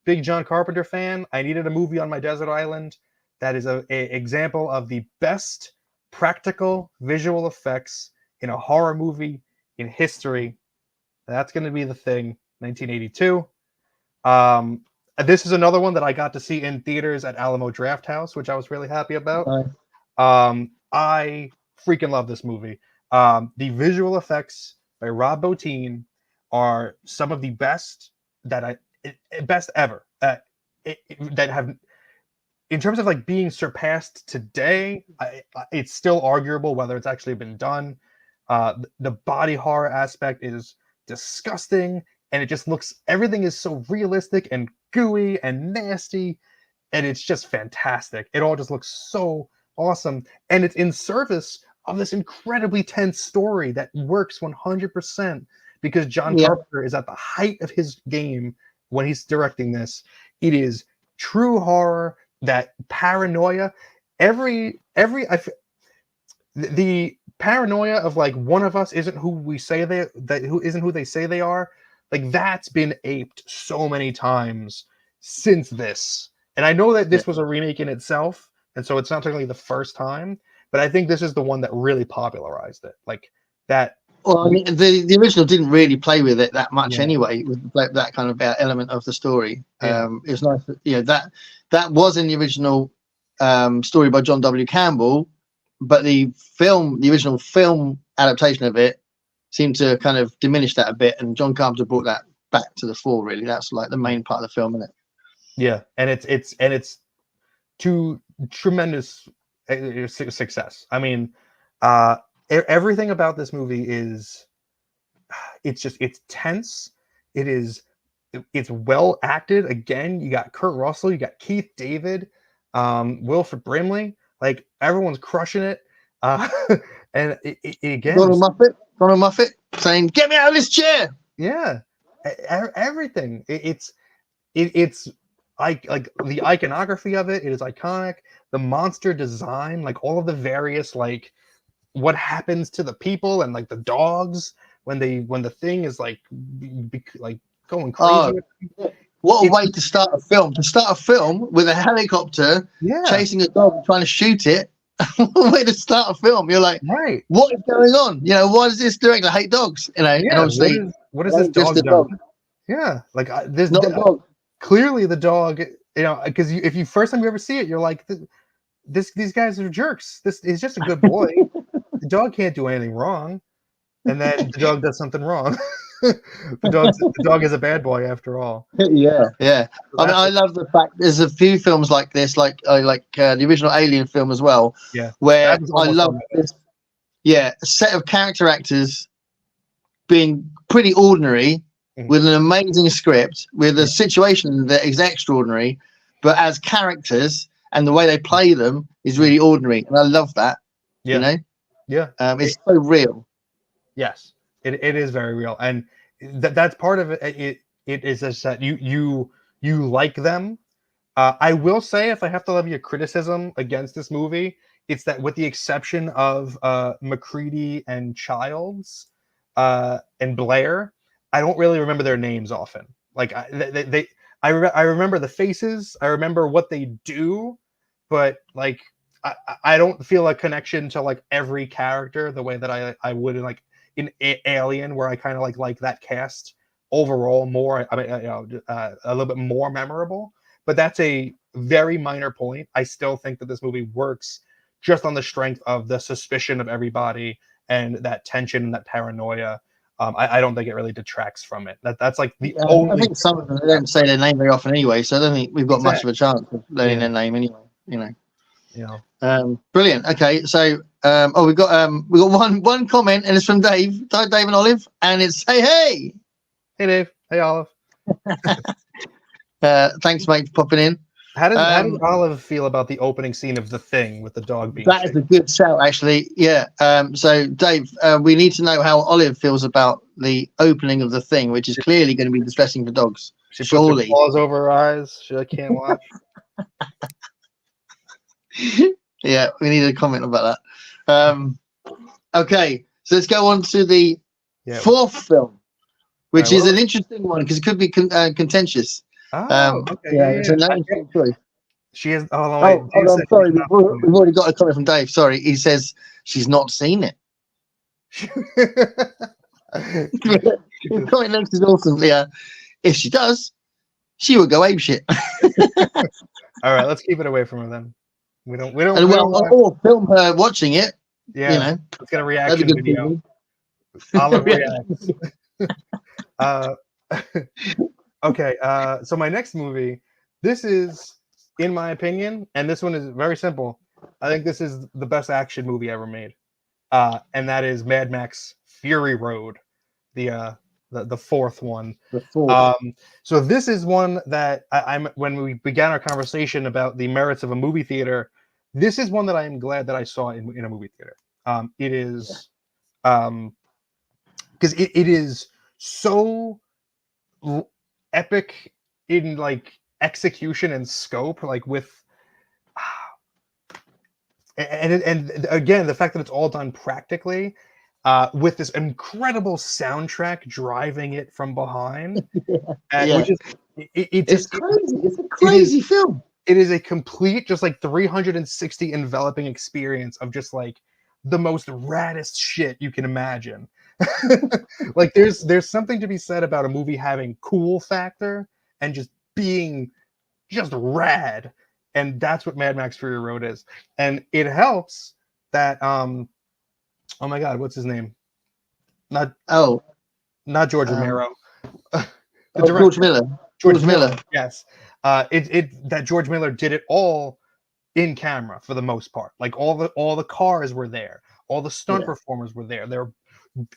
[SPEAKER 2] Big John Carpenter fan. I needed a movie on my desert island that is a example of the best practical visual effects in a horror movie in history. That's going to be The Thing, 1982. This is another one that I got to see in theaters at Alamo Drafthouse, which I was really happy about. I freaking love this movie. The visual effects by Rob Bottin are some of the best best ever that have, in terms of like being surpassed today. It's still arguable whether it's actually been done. The body horror aspect is disgusting, and it just looks, everything is so realistic and gooey and nasty, and it's just fantastic. It all just looks so awesome, and it's in service of this incredibly tense story that works 100% because John Carpenter is at the height of his game when he's directing this. It is true horror, that paranoia, the paranoia of like one of us isn't who we say who isn't who they say they are. Like that's been aped so many times since this. And I know that this was a remake in itself, and so it's not technically the first time, but I think this is the one that really popularized it. Like that.
[SPEAKER 1] Well, I mean, the original didn't really play with it that much anyway, with that kind of element of the story. It was nice, that was in the original story by John W. Campbell, but the original film adaptation of it seemed to kind of diminish that a bit, and John Carpenter brought that back to the fore. Really, that's like the main part of the film, isn't it?
[SPEAKER 2] Yeah, and it's to tremendous success. I mean, everything about this movie is, it's tense. It's well acted. Again, you got Kurt Russell, you got Keith David, Wilford Brimley, like everyone's crushing it. And again,
[SPEAKER 1] Donald Moffat saying, "Get me out of this chair."
[SPEAKER 2] Yeah, everything. It's like the iconography of it. It is iconic. The monster design, like all of the various, like what happens to the people and like the dogs, when the thing is like like going
[SPEAKER 1] Oh,
[SPEAKER 2] crazy.
[SPEAKER 1] what a
[SPEAKER 2] It's
[SPEAKER 1] way to start a film! To start a film with a helicopter
[SPEAKER 2] yeah,
[SPEAKER 1] chasing a dog and trying to shoot it. What a way to start a film! You're like,
[SPEAKER 2] right.
[SPEAKER 1] what is going on? Why does this director hate dogs? And
[SPEAKER 2] Yeah,
[SPEAKER 1] obviously,
[SPEAKER 2] what
[SPEAKER 1] it
[SPEAKER 2] is this
[SPEAKER 1] ain't just
[SPEAKER 2] dog
[SPEAKER 1] a
[SPEAKER 2] done?
[SPEAKER 1] dog.
[SPEAKER 2] Yeah, like
[SPEAKER 1] It's not a dog.
[SPEAKER 2] clearly the dog, because if you first time you ever see it, you're like, these guys are jerks. This is just a good boy. The dog can't do anything wrong, and then the dog does something wrong. The dog is a bad boy after all.
[SPEAKER 1] Yeah, yeah.
[SPEAKER 2] So
[SPEAKER 1] I mean,
[SPEAKER 2] that's
[SPEAKER 1] I love the fact there's a few films like this, like the original Alien film as well,
[SPEAKER 2] yeah.
[SPEAKER 1] where
[SPEAKER 2] That was
[SPEAKER 1] I
[SPEAKER 2] almost
[SPEAKER 1] love
[SPEAKER 2] on my
[SPEAKER 1] this. Yeah, a set of character actors being pretty ordinary
[SPEAKER 2] Mhm.
[SPEAKER 1] with an amazing script, with
[SPEAKER 2] Yeah.
[SPEAKER 1] a situation that is extraordinary, but as characters and the way they play them is really ordinary, and I love that.
[SPEAKER 2] Yeah, yeah.
[SPEAKER 1] It's so real.
[SPEAKER 2] Yes, it is very real, and that's part of it. It is just that you like them. I will say, if I have to levy a criticism against this movie, it's that with the exception of McCready and Childs and Blair, I don't really remember their names often. Like I remember the faces, I remember what they do, but like I don't feel a connection to like every character the way that I would in like in Alien, where I kind of like that cast overall more. I mean, a little bit more memorable. But that's a very minor point. I still think that this movie works just on the strength of the suspicion of everybody and that tension and that paranoia. I don't think it really detracts from it. That's like the
[SPEAKER 1] I
[SPEAKER 2] only
[SPEAKER 1] think some of them they don't say their name very often anyway, so I don't think we've got much of a chance of learning their name anyway. Brilliant. Okay, so we've got one comment, and it's from Dave and Olive, and it's hey.
[SPEAKER 2] Hey Dave. Hey Olive.
[SPEAKER 1] Thanks, mate, for popping in.
[SPEAKER 2] How does Olive feel about the opening scene of The Thing with the dog being
[SPEAKER 1] That is a good shout, actually. Yeah. So, Dave, we need to know how Olive feels about the opening of The Thing, which is clearly going to be distressing for dogs.
[SPEAKER 2] She puts
[SPEAKER 1] surely.
[SPEAKER 2] her paws over her eyes. She can't watch.
[SPEAKER 1] Yeah, we need a comment about that. Okay, so let's go on to the fourth film, which is an interesting one because it could be contentious.
[SPEAKER 2] Okay.
[SPEAKER 1] It's an interesting choice.
[SPEAKER 2] She has. Oh,
[SPEAKER 1] wait. I'm sorry. We've already got a comment from Dave. Sorry, he says she's not seen it. The comment next is awesome. Yeah, if she does, she will go ape shit.
[SPEAKER 2] All right, let's keep it away from her then. We don't.
[SPEAKER 1] Or film her watching it.
[SPEAKER 2] Yeah, let's get a reaction video. Olive reacts. Okay, so my next movie, this is, in my opinion, and this one is very simple. I think this is the best action movie ever made, and that is Mad Max: Fury Road, the fourth one.
[SPEAKER 1] The fourth.
[SPEAKER 2] So this is one that I'm when we began our conversation about the merits of a movie theater. This is one that I am glad that I saw in a movie theater. It is, because it is so epic in like execution and scope, like with and again the fact that it's all done practically, with this incredible soundtrack driving it from behind. Which is
[SPEAKER 1] it's crazy. It's a crazy film.
[SPEAKER 2] It is a complete just like 360 enveloping experience of just like the most raddest shit you can imagine. Like there's something to be said about a movie having cool factor and just being just rad, and that's what Mad Max Fury Road is. And it helps that oh my god, what's his name? Not George Romero.
[SPEAKER 1] George Miller. George Miller.
[SPEAKER 2] Yes. That George Miller did it all in camera for the most part. Like all the cars were there, all the stunt performers were there. They're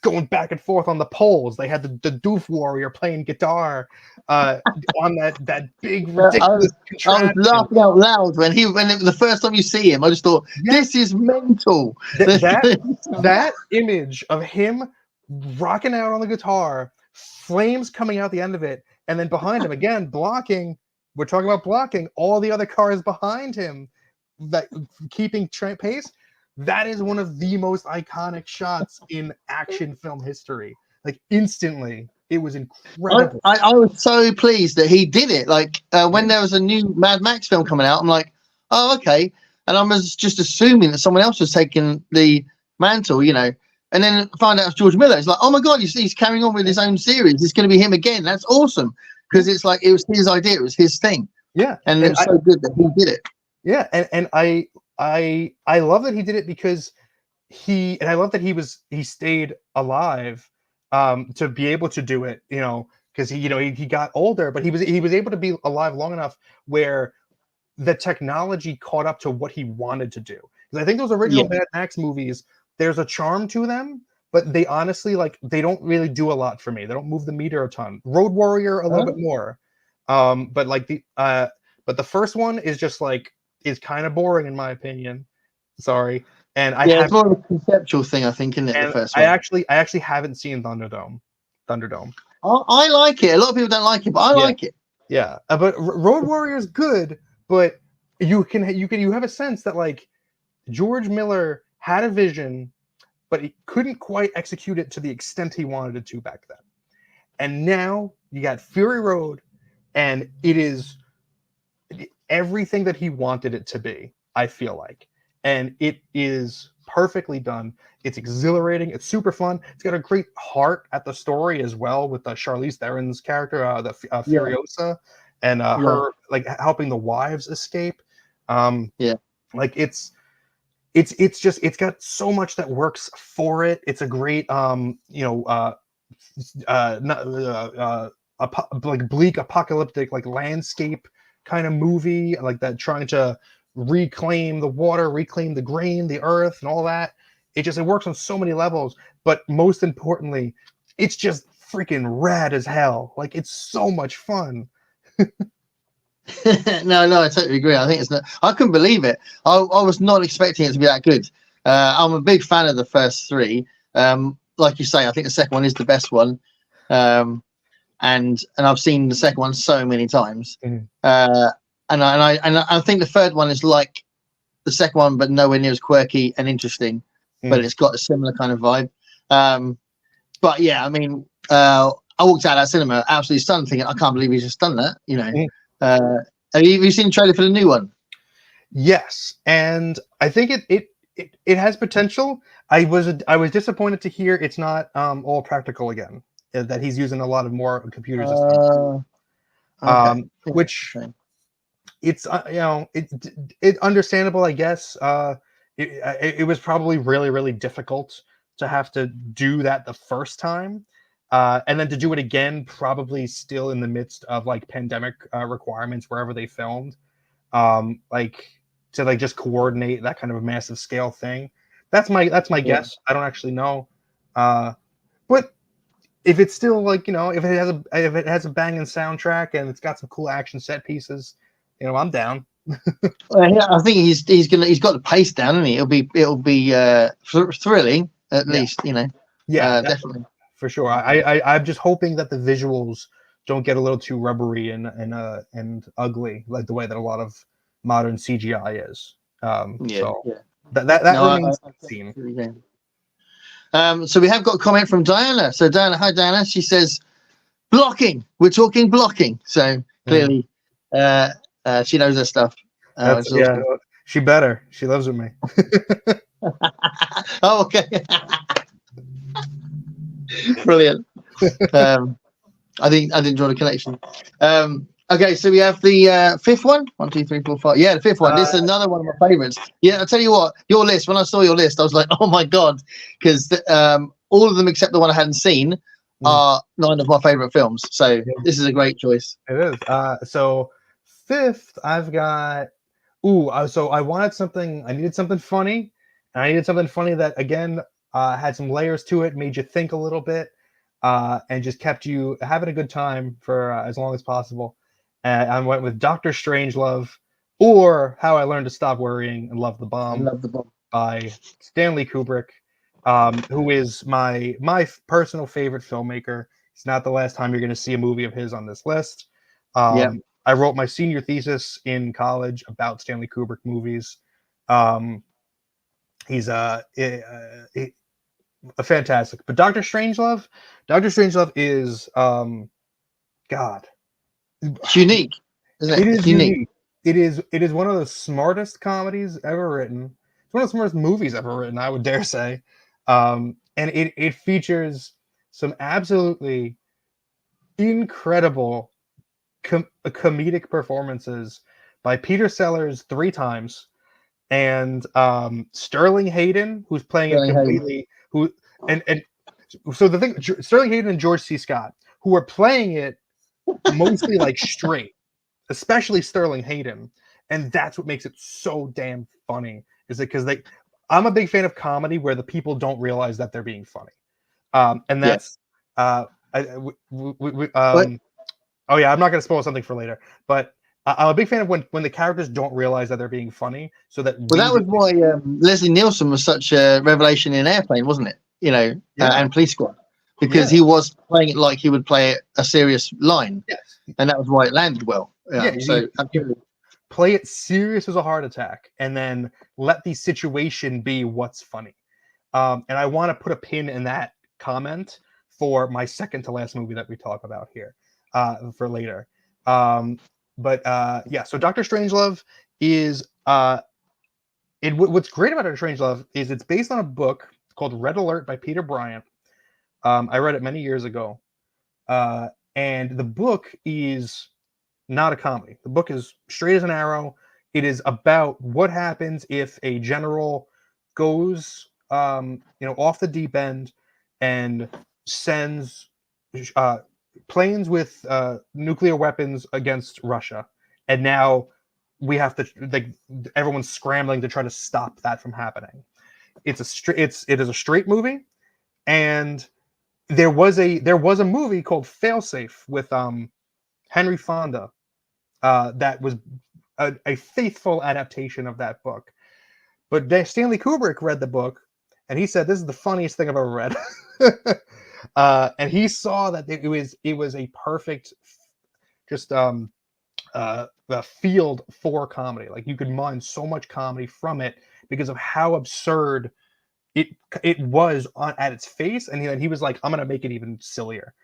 [SPEAKER 2] going back and forth on the poles. They had the Doof Warrior playing guitar on that big ridiculous
[SPEAKER 1] I was laughing out loud when the first time you see him. I just thought, this is mental.
[SPEAKER 2] That image of him rocking out on the guitar, flames coming out the end of it, and then behind him again blocking. We're talking about blocking all the other cars behind him, that keeping pace. That is one of the most iconic shots in action film history. like instantly. It was
[SPEAKER 1] I,
[SPEAKER 2] incredible.
[SPEAKER 1] I was so pleased that he did it. Like when there was a new Mad Max film coming out, I'm like, oh, okay. And I was just assuming that someone else was taking the mantle, And then find out it's George Miller. It's like, oh my God, he's carrying on with his own series. It's going to be him again. That's awesome. Because it's like, it was his idea. It was his thing.
[SPEAKER 2] Yeah.
[SPEAKER 1] And it was so good that he did it.
[SPEAKER 2] Yeah. And I love that he did it because I love that he stayed alive to be able to do it, because he got older, but he was able to be alive long enough where the technology caught up to what he wanted to do. Because I think those original Mad Max movies, there's a charm to them, but they honestly they don't really do a lot for me. They don't move the meter a ton. Road Warrior a little bit more, but the first one is just is kind of boring in my opinion. Sorry, and
[SPEAKER 1] it's more of a conceptual thing, I think, isn't it? The first one.
[SPEAKER 2] I actually haven't seen Thunderdome.
[SPEAKER 1] I like it. A lot of people don't like it, but I like it.
[SPEAKER 2] Yeah, but Road Warrior is good, but you have a sense that George Miller had a vision, but he couldn't quite execute it to the extent he wanted it to back then. And now you got Fury Road, and it is everything that he wanted it to be, I feel like. And it is perfectly done. It's exhilarating. It's super fun. It's got a great heart at the story as well, with Charlize Theron's character, Furiosa, and her helping the wives escape. It's got so much that works for it. It's a great bleak apocalyptic landscape kind of movie, that, trying to reclaim the water, reclaim the grain, the earth, and all that. It works on so many levels, but most importantly, it's just freaking rad as hell. It's so much fun.
[SPEAKER 1] No, I totally agree. I think I couldn't believe it. I was not expecting it to be that good. I'm a big fan of the first three. Like you say, I think the second one is the best one. And I've seen the second one so many times. And I think the third one is like the second one, but nowhere near as quirky and interesting. But it's got a similar kind of vibe. But yeah, I mean, I walked out of that cinema absolutely stunned, thinking, I can't believe he's just done that. Have you seen the trailer for the new one?
[SPEAKER 2] Yes, and I think it has potential. I was disappointed to hear it's not all practical again. That he's using a lot of more computer systems. Which it's it's understandable, I guess. It was probably really, really difficult to have to do that the first time, and then to do it again, probably still in the midst of pandemic requirements wherever they filmed, to just coordinate that kind of a massive scale thing. That's my guess. I don't actually know, but if it's still if it has a banging soundtrack and it's got some cool action set pieces, I'm down.
[SPEAKER 1] I think he's got the pace down, isn't he? It'll be thrilling at least,
[SPEAKER 2] Yeah,
[SPEAKER 1] definitely
[SPEAKER 2] for sure. I'm just hoping that the visuals don't get a little too rubbery and ugly, like the way that a lot of modern CGI is. That remains to be seen.
[SPEAKER 1] So we have got a comment from Diana. So Diana, hi Diana. She says, blocking. We're talking blocking. So clearly, she knows her stuff.
[SPEAKER 2] She better. She lives with me.
[SPEAKER 1] Oh, okay. Brilliant. I didn't draw the connection. Okay, so we have the fifth one. 1, 2, 3, 4, 5. Yeah, the fifth one. This is another one of my favorites. Yeah, I'll tell you what, your list, when I saw your list, I was like, oh my God, because all of them except the one I hadn't seen are 9 of my favorite films. So this is a great choice.
[SPEAKER 2] It is. So fifth, I've got, so I needed something funny. And I needed something funny that, again, had some layers to it, made you think a little bit, and just kept you having a good time for as long as possible. And I went with Dr. Strangelove, or How I Learned to Stop Worrying and Love the Bomb, by Stanley Kubrick, who is my personal favorite filmmaker. It's not the last time you're going to see a movie of his on this list. I wrote my senior thesis in college about Stanley Kubrick movies. He's fantastic. But Doctor Strangelove is God.
[SPEAKER 1] It's unique, isn't it?
[SPEAKER 2] It
[SPEAKER 1] It's
[SPEAKER 2] is unique. It is one of the smartest comedies ever written. It's one of the smartest movies ever written, I would dare say. And it features some absolutely incredible comedic performances by Peter Sellers 3 times, and Sterling Hayden, who's playing it
[SPEAKER 1] Sterling Hayden.
[SPEAKER 2] completely. And so the thing, Sterling Hayden and George C. Scott, who are playing it mostly like straight, especially Sterling Hayden, and that's what makes it so damn funny. Is it because I'm a big fan of comedy where the people don't realize that they're being funny, and that's oh yeah, I'm not going to spoil something for later, but I'm a big fan of when the characters don't realize that they're being funny, so that
[SPEAKER 1] that was why Leslie Nielsen was such a revelation in Airplane, wasn't it? And Police Squad, because he was playing it like he would play a serious line, and that was why it landed well.
[SPEAKER 2] Play it serious as a heart attack, and then let the situation be what's funny. And I want to put a pin in that comment for my second to last movie that we talk about here for later. So Doctor Strangelove is what's great about Doctor Strangelove is it's based on a book called Red Alert by Peter Bryant. I read it many years ago, and the book is not a comedy. The book is straight as an arrow. It is about what happens if a general goes off the deep end and sends planes with nuclear weapons against Russia, and now we have to everyone's scrambling to try to stop that from happening. It is a straight movie, and there was a movie called Failsafe with Henry Fonda that was a faithful adaptation of that book. But Stanley Kubrick read the book, and he said, "This is the funniest thing I've ever read." And he saw that it was a perfect the field for comedy. Like, you could mine so much comedy from it because of how absurd it was at its face, and he was like, "I'm gonna make it even sillier."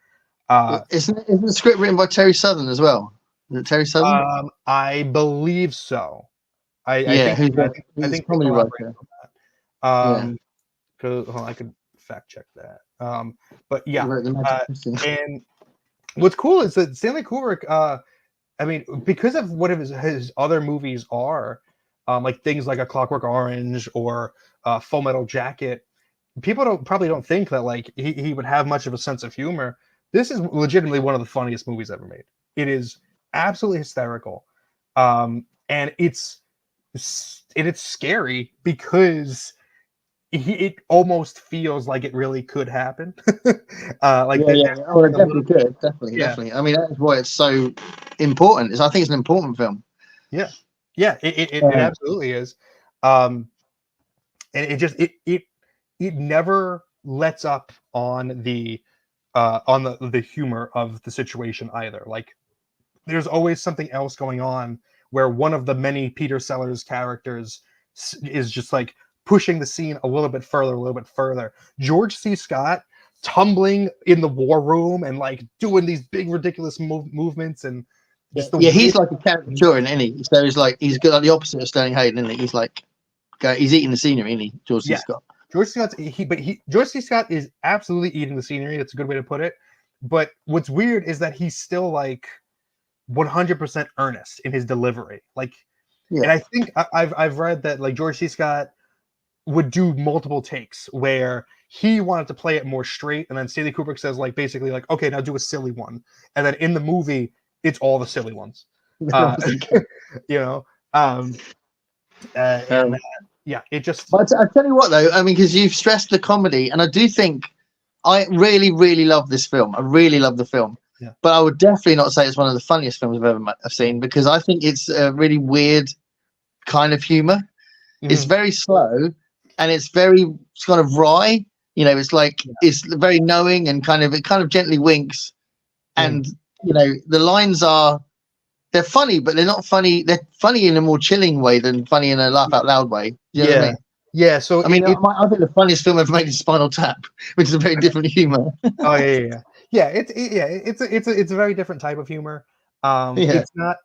[SPEAKER 1] Isn't the script written by Terry Southern as well? Is it Terry Southern?
[SPEAKER 2] I believe so. I think
[SPEAKER 1] comedy writer.
[SPEAKER 2] I could fact check that. But yeah, and what's cool is that Stanley Kubrick, because of what his other movies are, like things like A Clockwork Orange or Full Metal Jacket, people probably don't think that like he would have much of a sense of humor. This is legitimately one of the funniest movies ever made. It is absolutely hysterical, and it's scary because it almost feels like it really could happen.
[SPEAKER 1] It definitely could. Definitely. I mean, that's why it's so important. I think it's an important film.
[SPEAKER 2] Yeah, it absolutely is. And it never lets up on the humor of the situation either. Like, there's always something else going on where one of the many Peter Sellers characters is just like pushing the scene a little bit further. George C. Scott tumbling in the war room and like doing these big ridiculous movements, and
[SPEAKER 1] he's like a caricature, isn't he? So he's got like the opposite of Sterling Hayden, isn't he? He's like he's eating the scenery, isn't he? George C. Scott.
[SPEAKER 2] George C. Scott is absolutely eating the scenery. That's a good way to put it. But what's weird is that he's still like 100% earnest in his delivery. And I think I've read that like George C. Scott would do multiple takes where he wanted to play it more straight, and then Stanley Kubrick says like basically like, okay, now do a silly one, and then in the movie it's all the silly ones. It just.
[SPEAKER 1] But I tell you what though, I mean, because you've stressed the comedy, and I do think I really, really love this film. I really love the film.
[SPEAKER 2] Yeah.
[SPEAKER 1] But I would definitely not say it's one of the funniest films I've seen, because I think it's a really weird kind of humor. Mm-hmm. It's very slow, and it's very kind of wry. It's like it's very knowing, and it kind of gently winks. And the lines they're funny, but they're not funny. They're funny in a more chilling way than funny in a laugh out loud way. You know what I mean?
[SPEAKER 2] Yeah, so
[SPEAKER 1] I mean, I think the funniest film ever made is Spinal Tap, which is a very different humor.
[SPEAKER 2] oh yeah. It's a very different type of humor.
[SPEAKER 1] Yeah,
[SPEAKER 2] It's not,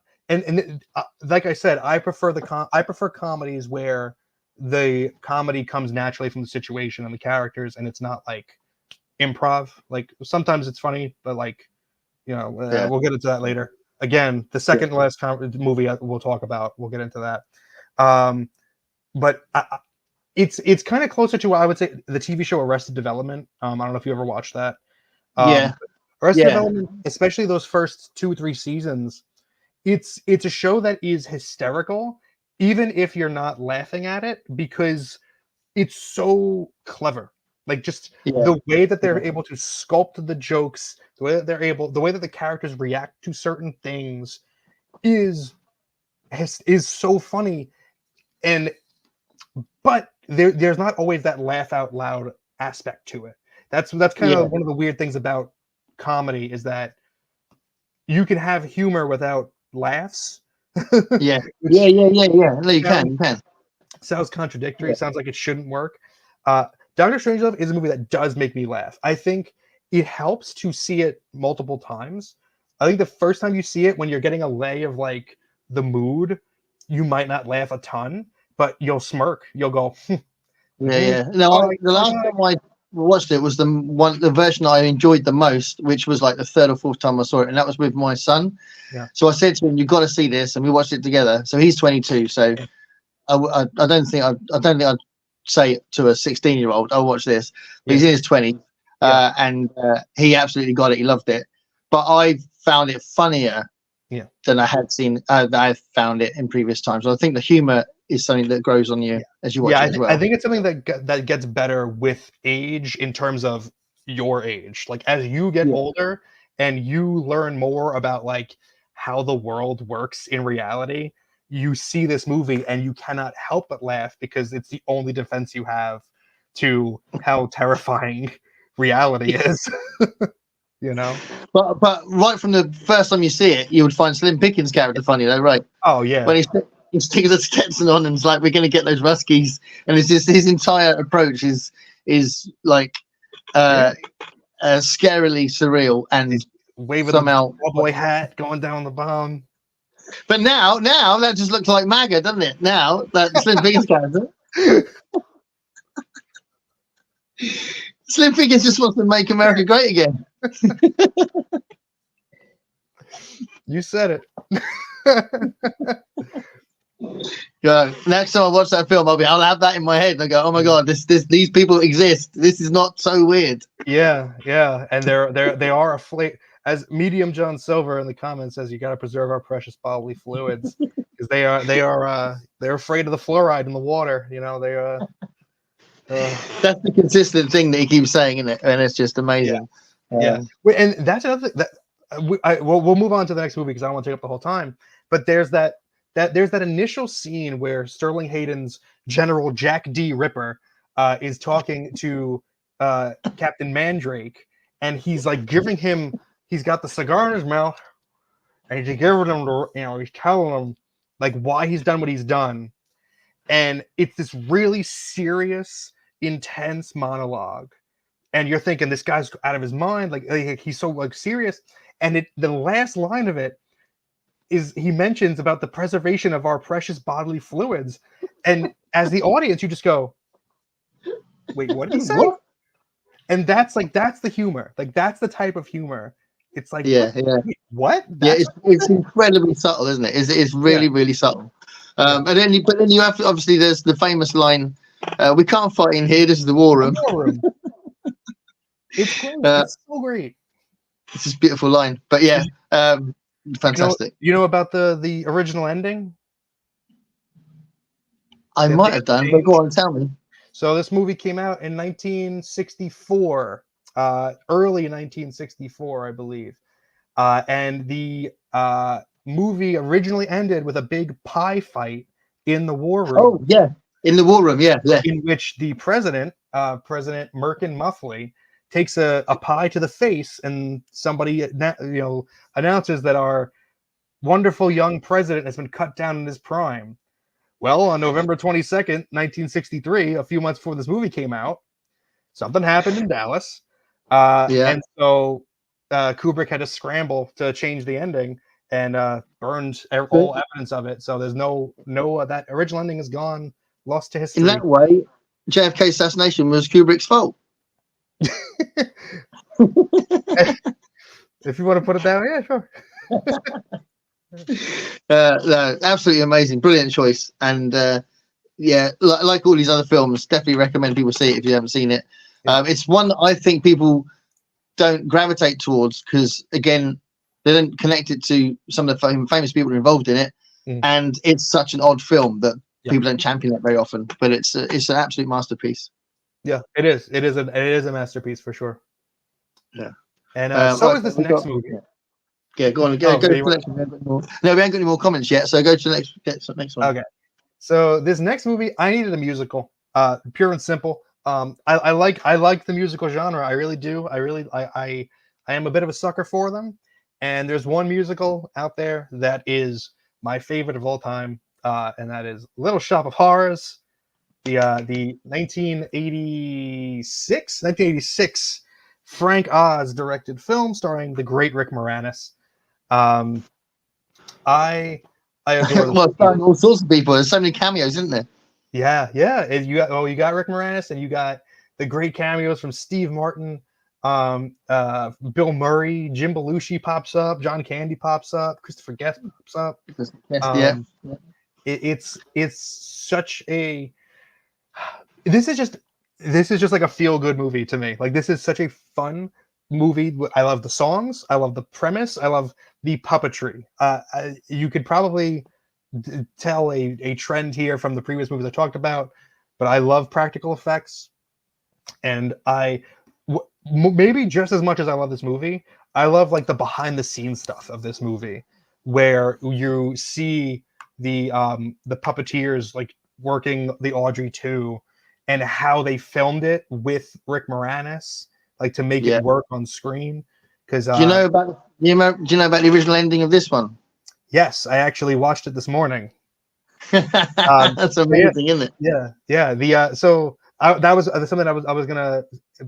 [SPEAKER 2] like I said, I prefer I prefer comedies where the comedy comes naturally from the situation and the characters, and it's not like improv. Like sometimes it's funny, but like
[SPEAKER 1] yeah,
[SPEAKER 2] we'll get into that later. Again, the
[SPEAKER 1] yeah,
[SPEAKER 2] second last movie we'll talk about, we'll get into that. Um, but it's kind of closer to what I would say the TV show Arrested Development. I don't know if you ever watched that.
[SPEAKER 1] yeah,
[SPEAKER 2] Arrested
[SPEAKER 1] yeah,
[SPEAKER 2] Development, especially those first 2 or 3 seasons, it's a show that is hysterical, even if you're not laughing at it, because it's so clever. Like just
[SPEAKER 1] yeah,
[SPEAKER 2] the way that they're
[SPEAKER 1] yeah,
[SPEAKER 2] able to sculpt the jokes, the way that the characters react to certain things is is so funny. And but there's not always that laugh out loud aspect to it. That's kind
[SPEAKER 1] yeah,
[SPEAKER 2] of one of the weird things about comedy is that you can have humor without laughs,
[SPEAKER 1] yeah, yeah,
[SPEAKER 2] which
[SPEAKER 1] yeah, yeah, yeah. No,
[SPEAKER 2] sounds
[SPEAKER 1] you can.
[SPEAKER 2] sounds contradictory.
[SPEAKER 1] Yeah,
[SPEAKER 2] Sounds like it shouldn't work. Uh, Doctor Strangelove is a movie that does make me laugh. I think it helps to see it multiple times. I think the first time you see it, when you're getting a lay of like the mood, you might not laugh a ton, but you'll smirk. You'll go,
[SPEAKER 1] yeah,
[SPEAKER 2] "Mhm,
[SPEAKER 1] yeah. No,
[SPEAKER 2] oh my
[SPEAKER 1] the last
[SPEAKER 2] God."
[SPEAKER 1] time I watched it was the version I enjoyed the most, which was like the third or fourth time I saw it, and that was with my son.
[SPEAKER 2] Yeah.
[SPEAKER 1] So I said to him, "You've got to see this," and we watched it together. So he's 22, so
[SPEAKER 2] Yeah.
[SPEAKER 1] I don't think I'd say to a 16-year-old, "I'll watch this." But he's
[SPEAKER 2] Yeah.
[SPEAKER 1] in his 20s,
[SPEAKER 2] Yeah.
[SPEAKER 1] and he absolutely got it. He loved it. But I found it funnier
[SPEAKER 2] Yeah.
[SPEAKER 1] than I had seen that I found it in previous times. So I think the humor is something that grows on you
[SPEAKER 2] Yeah.
[SPEAKER 1] as you
[SPEAKER 2] Yeah,
[SPEAKER 1] watch it as
[SPEAKER 2] I
[SPEAKER 1] well.
[SPEAKER 2] think it's something that gets better with age in terms of your age. Like as you get
[SPEAKER 1] Yeah,
[SPEAKER 2] older and you learn more about like how the world works in reality, you see this movie and you cannot help but laugh because it's the only defense you have to how terrifying reality is, you know?
[SPEAKER 1] but right from the first time you see it, you would find Slim Pickens' character funny, though, right?
[SPEAKER 2] Oh yeah.
[SPEAKER 1] When he's sticking the Stetson on and it's like we're going to get those Ruskies, and it's just his entire approach is like
[SPEAKER 2] Yeah.
[SPEAKER 1] uh, scarily surreal and
[SPEAKER 2] He's waving the
[SPEAKER 1] somehow.
[SPEAKER 2] cowboy hat going down the bomb.
[SPEAKER 1] But now that just looks like MAGA, doesn't it? Now that Slim Pickens character, Slim Pickens just wants to make America great again.
[SPEAKER 2] You said it.
[SPEAKER 1] Yeah. Next time I watch that film, I'll have that in my head and I go, oh my god, these people exist. This is not so weird.
[SPEAKER 2] Yeah, yeah, and they are afraid. As Medium John Silver in the comments says, you got to preserve our precious bodily fluids because they're afraid of the fluoride in the water. You know
[SPEAKER 1] That's the consistent thing that he keeps saying, isn't it? And it's just amazing.
[SPEAKER 2] yeah. And that's another thing that we'll move on to the next movie because I don't want to take up the whole time. But there's that initial scene where Sterling Hayden's General Jack D. Ripper is talking to Captain Mandrake, and he's like giving him. He's got the cigar in his mouth, and he's giving him, he's telling him like why he's done what he's done, and it's this really serious, intense monologue, and you're thinking this guy's out of his mind, like he's so like serious, and the last line of it is he mentions about the preservation of our precious bodily fluids, and as the audience, you just go, "Wait, what did he say?"
[SPEAKER 1] What?
[SPEAKER 2] And that's the humor, like that's the type of humor. It's like,
[SPEAKER 1] Yeah, yeah.
[SPEAKER 2] what?
[SPEAKER 1] Yeah,
[SPEAKER 2] That's
[SPEAKER 1] it's incredibly subtle, isn't it? It's really,
[SPEAKER 2] yeah.
[SPEAKER 1] really subtle.
[SPEAKER 2] Yeah.
[SPEAKER 1] And then you have obviously there's the famous line, "We can't fight in here. This is the war room."
[SPEAKER 2] War room. It's great. It's so great.
[SPEAKER 1] It's this beautiful line, but yeah, fantastic.
[SPEAKER 2] You know about the original ending?
[SPEAKER 1] I might have done, but go on, tell me.
[SPEAKER 2] So this movie came out in 1964, early 1964, I believe. And the movie originally ended with a big pie fight in the war room.
[SPEAKER 1] Oh yeah, in the war room, yeah.
[SPEAKER 2] In which the president, President Merkin Muffley, takes a pie to the face, and somebody announces that our wonderful young president has been cut down in his prime. Well, on November 22nd, 1963, a few months before this movie came out, something happened in Dallas.
[SPEAKER 1] Yeah.
[SPEAKER 2] And so Kubrick had to scramble to change the ending and burned all evidence of it. So there's no that original ending is gone, lost to
[SPEAKER 1] In
[SPEAKER 2] history.
[SPEAKER 1] that way, JFK assassination was Kubrick's fault.
[SPEAKER 2] If you want to put it that way, yeah, sure.
[SPEAKER 1] No, absolutely amazing, brilliant choice, and yeah, like all these other films, definitely recommend people see it if you haven't seen it.
[SPEAKER 2] Yeah.
[SPEAKER 1] It's one that I think people don't gravitate towards because, again, they don't connect it to some of the famous people involved in it, and it's such an odd film that people don't champion it very often. But it's an absolute masterpiece.
[SPEAKER 2] Yeah, it is. It is a masterpiece for sure.
[SPEAKER 1] Yeah,
[SPEAKER 2] and so is this next movie.
[SPEAKER 1] Yeah, go on. Go to the next one. No, we ain't got any more comments yet, so go to the next one.
[SPEAKER 2] Okay. So this next movie, I needed a musical, pure and simple. I like the musical genre. I really do. I am a bit of a sucker for them. And there's one musical out there that is my favorite of all time, and that is Little Shop of Horrors, the 1986 Frank Oz directed film starring the great Rick Moranis. I adore
[SPEAKER 1] well, all sorts of people. There's so many cameos, isn't there?
[SPEAKER 2] Yeah. And you got Rick Moranis, and you got the great cameos from Steve Martin, Bill Murray, Jim Belushi pops up, John Candy pops up, Christopher Guest pops up. It's such a this is just like a feel good movie to me. Like, this is such a fun movie. I love the songs. I love the premise. I love the puppetry. You could probably tell a trend here from the previous movies I talked about, but I love practical effects, and maybe just as much as I love this movie, I love like the behind the scenes stuff of this movie, where you see the puppeteers like working the Audrey 2 and how they filmed it with Rick Moranis, like to make it work on screen. Because
[SPEAKER 1] do you know about the original ending of this one?
[SPEAKER 2] Yes, I actually watched it this morning.
[SPEAKER 1] That's amazing, isn't it?
[SPEAKER 2] Yeah. So that was something I was gonna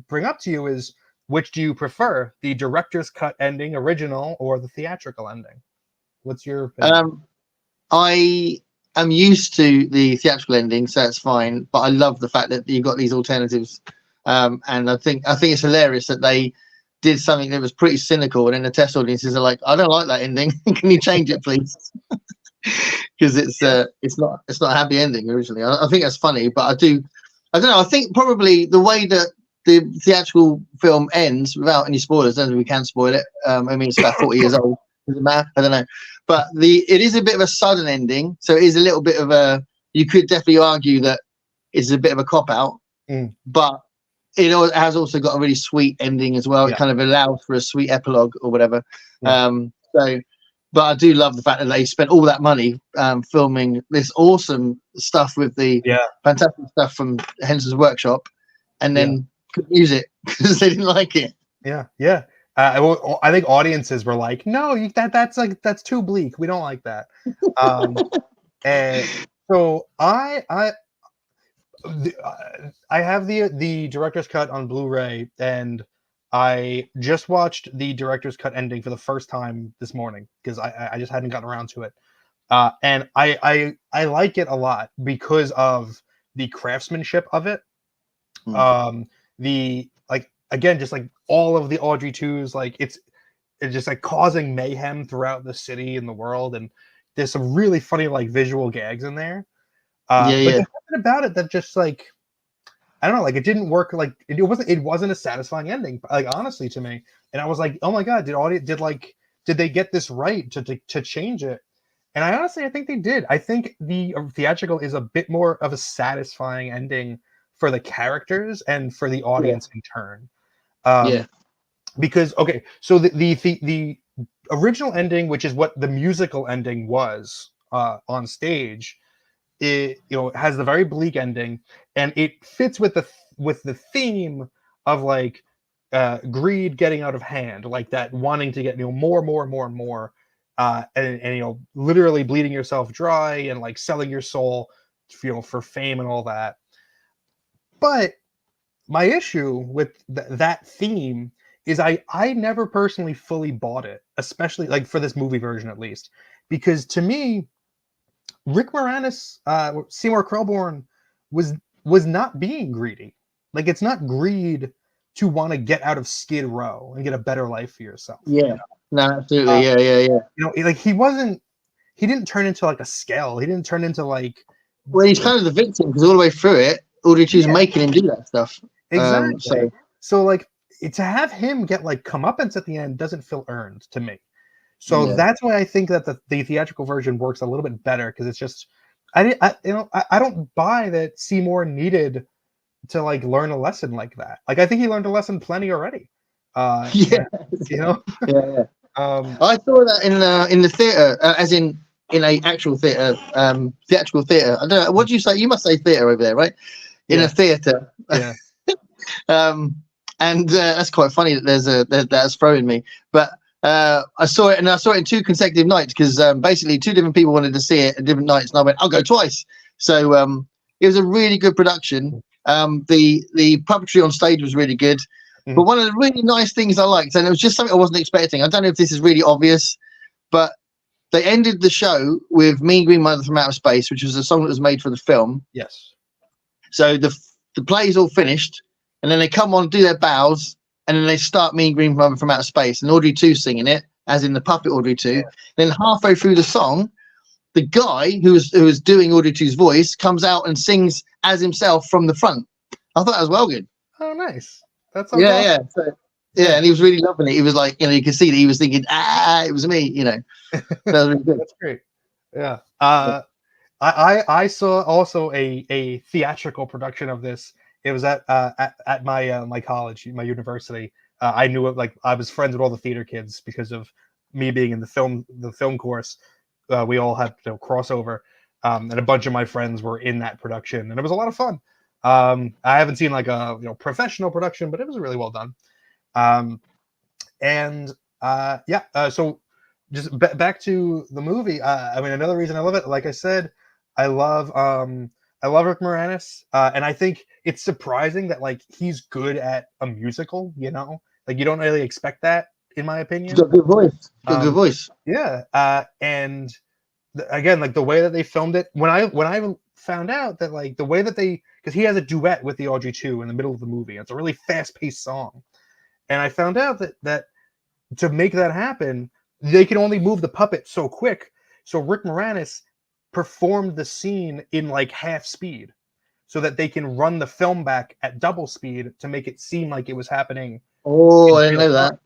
[SPEAKER 2] bring up to you is, which do you prefer, the director's cut ending, original, or the theatrical ending? What's your opinion?
[SPEAKER 1] I am used to the theatrical ending, so it's fine. But I love the fact that you've got these alternatives, and I think it's hilarious that they did something that was pretty cynical, and then the test audiences are like, "I don't like that ending. Can you change it, please?" Because it's not a happy ending originally. I think that's funny, but I don't know. I think probably the way that the theatrical film ends, without any spoilers, I don't know if we can spoil it. I mean, it's about 40 years old. Does it matter? I don't know. But it is a bit of a sudden ending, so it is a little bit of a. You could definitely argue that it's a bit of a cop out, but it has also got a really sweet ending as well. It kind of allows for a sweet epilogue or whatever. But I do love the fact that they spent all that money filming this awesome stuff with the fantastic stuff from Henson's Workshop, and then couldn't use it because they didn't like it.
[SPEAKER 2] Yeah. I think audiences were like, "No, that's too bleak. We don't like that." And so I have the director's cut on Blu-ray, and I just watched the director's cut ending for the first time this morning because I just hadn't gotten around to it, and I like it a lot because of the craftsmanship of it. The again, just like all of the Audrey 2s, like it's just like causing mayhem throughout the city and the world, and there's some really funny like visual gags in there. But there's something about it that just like, I don't know, like it didn't work. Like it wasn't a satisfying ending, like honestly to me. And I was like, oh my god, did they get this right to change it? And I think they did. I think the theatrical is a bit more of a satisfying ending for the characters and for the audience in turn. Because so the original ending, which is what the musical ending was on stage, it has the very bleak ending, and it fits with the theme of like greed getting out of hand, like that wanting to get more and literally bleeding yourself dry and like selling your soul for fame and all that. But my issue with that theme is I never personally fully bought it, especially like for this movie version at least, because to me, Rick Moranis, Seymour Krelborn was not being greedy. Like, it's not greed to want to get out of Skid Row and get a better life for yourself.
[SPEAKER 1] Yeah,
[SPEAKER 2] you know?
[SPEAKER 1] no, absolutely, yeah.
[SPEAKER 2] You know, like he didn't turn into like a scale. He didn't turn into like.
[SPEAKER 1] Well, he's kind of the victim because all the way through it, Audrey 2's making him do that stuff.
[SPEAKER 2] Exactly. So like to have him get like comeuppance at the end doesn't feel earned to me. So that's why I think that the theatrical version works a little bit better, because it's just I don't buy that Seymour needed to like learn a lesson like that. Like, I think he learned a lesson plenty already.
[SPEAKER 1] Yeah. I saw that in the theater, as in a actual theater, theatrical theater. I don't know, what do you say? You must say theater over there, right? In a theater.
[SPEAKER 2] Yeah.
[SPEAKER 1] And that's quite funny that that's throwing me. But I saw it in 2 consecutive nights, because basically 2 different people wanted to see it at different nights, and I went, I'll go twice. So it was a really good production. The puppetry on stage was really good. But one of the really nice things I liked, and it was just something I wasn't expecting, I don't know if this is really obvious, but they ended the show with Mean Green Mother from Outer Space, which was a song that was made for the film.
[SPEAKER 2] Yes.
[SPEAKER 1] So the play's all finished, and then they come on, do their bows, and then they start Mean Green Mother from Outer Space, and Audrey 2 singing it, as in the puppet Audrey 2. Yeah. Then halfway through the song, the guy who was doing Audrey 2's voice comes out and sings as himself from the front. I thought that was well good.
[SPEAKER 2] Oh, nice. That's
[SPEAKER 1] awesome. So, and he was really loving it. He was like, you could see that he was thinking, it was me, That was really good.
[SPEAKER 2] That's great. Yeah. I saw also a theatrical production of this. It was at my my college, my university. I knew it, like I was friends with all the theater kids because of me being in the film course. We all had crossover, and a bunch of my friends were in that production, and it was a lot of fun. I haven't seen like a professional production, but it was really well done. So just back to the movie. I mean, another reason I love it, like I said, I love Rick Moranis, and I think it's surprising that like he's good at a musical. Like you don't really expect that, in my opinion.
[SPEAKER 1] He's got a good voice. Good voice.
[SPEAKER 2] Yeah, and again, like the way that they filmed it, when I found out that like the way that because he has a duet with the Audrey 2 in the middle of the movie. It's a really fast-paced song, and I found out that to make that happen, they can only move the puppet so quick. So Rick Moranis performed the scene in like half speed, so that they can run the film back at double speed to make it seem like it was happening.
[SPEAKER 1] Oh, I didn't know that.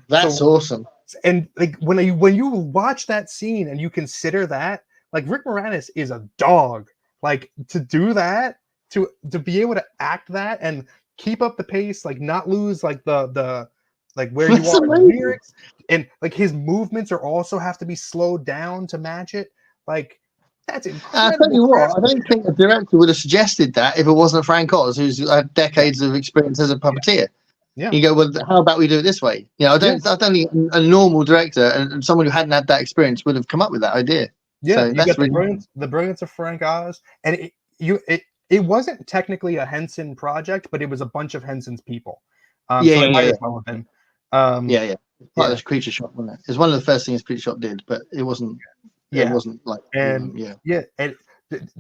[SPEAKER 1] That's awesome.
[SPEAKER 2] And like when you watch that scene and you consider that, like Rick Moranis is a dog. Like to do that, to be able to act that and keep up the pace, like not lose like the like where you are in the lyrics, and like his movements are also have to be slowed down to match it. Like that's incredible.
[SPEAKER 1] I tell you what, I don't think the director would have suggested that if it wasn't Frank Oz, who's had decades of experience as a puppeteer.
[SPEAKER 2] Yeah.
[SPEAKER 1] You go, well, how about we do it this way? I don't think a normal director and someone who hadn't had that experience would have come up with that idea.
[SPEAKER 2] Yeah,
[SPEAKER 1] so
[SPEAKER 2] you
[SPEAKER 1] that's
[SPEAKER 2] get
[SPEAKER 1] really
[SPEAKER 2] the brilliance of Frank Oz, and it wasn't technically a Henson project, but it was a bunch of Henson's people. Well have been.
[SPEAKER 1] Part of Creature Shop, wasn't it? It's one of the first things Creature Shop did, but it wasn't.
[SPEAKER 2] Yeah.
[SPEAKER 1] It wasn't like.
[SPEAKER 2] And and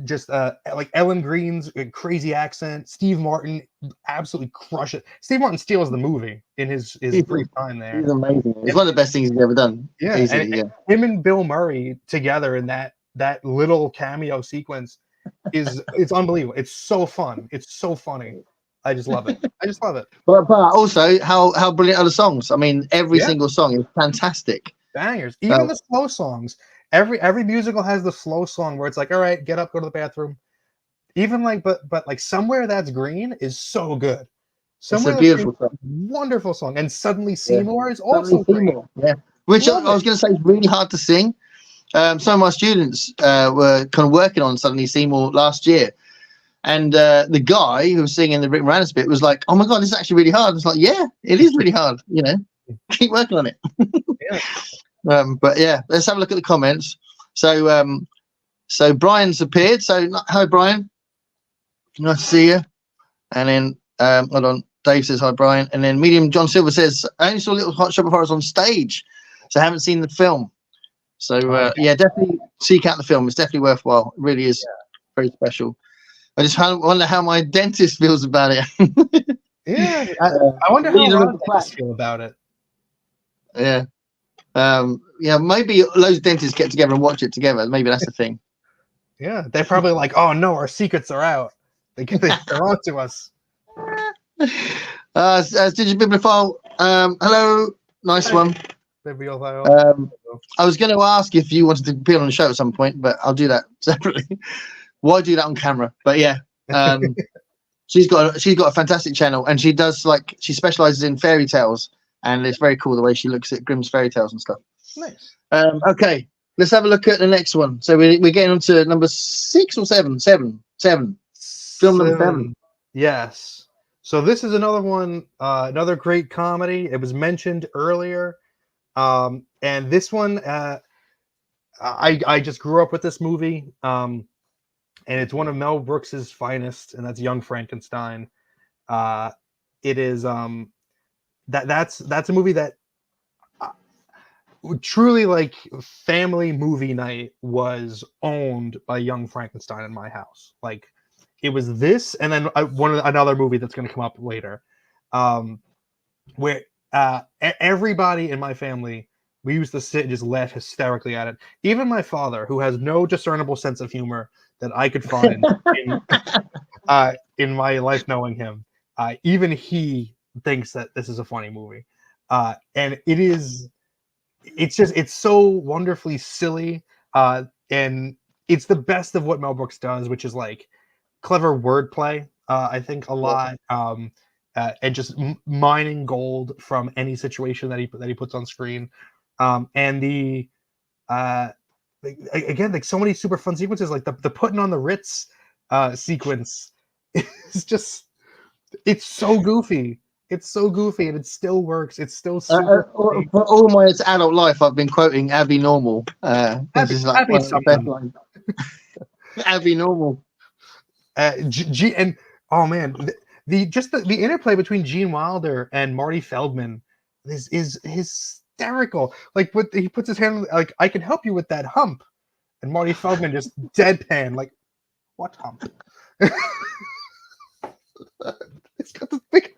[SPEAKER 2] just like Ellen Green's crazy accent, Steve Martin absolutely crush it. Steve Martin steals the movie in his brief time there.
[SPEAKER 1] He's amazing. It's one of the best things he's ever done.
[SPEAKER 2] Yeah,
[SPEAKER 1] easily,
[SPEAKER 2] and him and Bill Murray together in that little cameo sequence it's unbelievable. It's so fun. It's so funny. I just love it.
[SPEAKER 1] But also how brilliant are the songs? I mean, every single song is fantastic.
[SPEAKER 2] Bangers. Even the slow songs. Every musical has the slow song where it's like, all right, get up, go to the bathroom. Even like, but like Somewhere That's Green is so good.
[SPEAKER 1] It's a beautiful song.
[SPEAKER 2] Wonderful song. And Suddenly Seymour is also great.
[SPEAKER 1] Yeah. Which I was going to say is really hard to sing. Some of my students were kind of working on Suddenly Seymour last year. And the guy who was singing the Rick Moranis bit was like, oh my God, this is actually really hard. It's like, yeah, it is really hard. Keep working on it. But yeah, let's have a look at the comments. So So Brian's appeared. So hi, Brian. Nice to see you. And then hold on. Dave says hi, Brian. And then Medium John Silver says, I only saw Little Hot Shop of Horrors on stage, so I haven't seen the film. So yeah, definitely seek out the film. It's definitely worthwhile. It really is very special. I just wonder how my dentist feels about it.
[SPEAKER 2] Yeah, I wonder how Ron feel about it.
[SPEAKER 1] Yeah. Yeah, maybe loads of dentists get together and watch it together. Maybe that's the thing.
[SPEAKER 2] Yeah, they're probably like, oh no, our secrets are out. They're on to us.
[SPEAKER 1] Digit Bibliophile, hello, nice one. I was going to ask if you wanted to appear on the show at some point, but I'll do that separately. Why do that on camera? But yeah, she's got a fantastic channel, and she specializes in fairy tales, and it's very cool the way she looks at Grimm's fairy tales and stuff.
[SPEAKER 2] Nice.
[SPEAKER 1] Okay, let's have a look at the next one. So we're getting on to number 6 or 7. Film number 7.
[SPEAKER 2] Yes. So this is another one, another great comedy. It was mentioned earlier, and this one, I just grew up with this movie, and it's one of Mel Brooks's finest, and that's Young Frankenstein. It is that's a movie that truly, like, family movie night was owned by Young Frankenstein in my house. Like, it was this, and then another movie that's going to come up later, where everybody in my family, we used to sit and just laugh hysterically at it. Even my father, who has no discernible sense of humor that I could find in my life knowing him, even he thinks that this is a funny movie. And it's so wonderfully silly. And it's the best of what Mel Brooks does, which is like clever wordplay, I think a lot, and just mining gold from any situation that he puts on screen. And the again, like, so many super fun sequences, like the putting on the Ritz sequence is just, it's so goofy. It's so goofy, and it still works. It's still super.
[SPEAKER 1] For all my adult life, I've been quoting Abby Normal. Is like one of the best lines. Abby Normal.
[SPEAKER 2] And oh man, the interplay between Gene Wilder and Marty Feldman is hysterical. Like, he puts his hand, like, I can help you with that hump, and Marty Feldman just deadpan, like, what hump? It's got this big.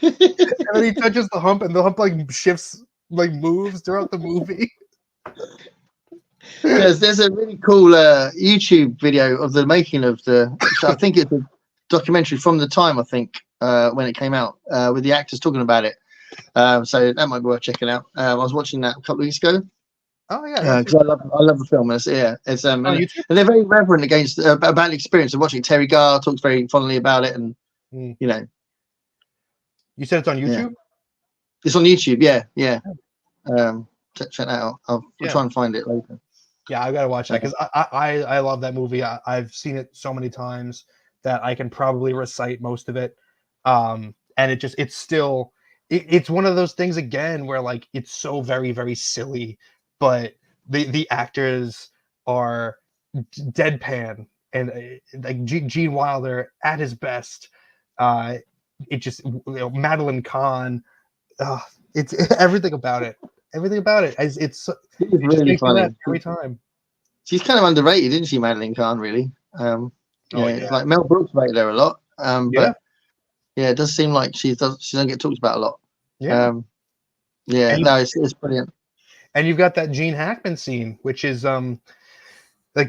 [SPEAKER 2] And then he touches the hump, and the hump, like, shifts, like, moves throughout the movie.
[SPEAKER 1] There's a really cool YouTube video of the making of the. I think it's a documentary from the time. I think when it came out, with the actors talking about it. So that might be worth checking out. I was watching that a couple of weeks ago.
[SPEAKER 2] Oh yeah,
[SPEAKER 1] because I love the film. It's and they're very reverent about the experience of watching. Terry Garr talks very fondly about it, and you know.
[SPEAKER 2] You said it's on YouTube?
[SPEAKER 1] Yeah. It's on YouTube, yeah. Check that out. I'll try and find it later.
[SPEAKER 2] Yeah, I gotta watch that, because I love that movie. I've seen it so many times that I can probably recite most of it. And it's one of those things again where, like, it's so very, very silly, but the actors are deadpan, and like Gene Wilder at his best. It just, Madeline Kahn, it's everything about it. Everything about it. It's really funny every time.
[SPEAKER 1] She's kind of underrated, isn't she, Madeline Kahn? Really. It's like Mel Brooks rated her a lot. But yeah, it does seem like she doesn't get talked about a lot.
[SPEAKER 2] Yeah.
[SPEAKER 1] It's brilliant.
[SPEAKER 2] And you've got that Gene Hackman scene, which is like,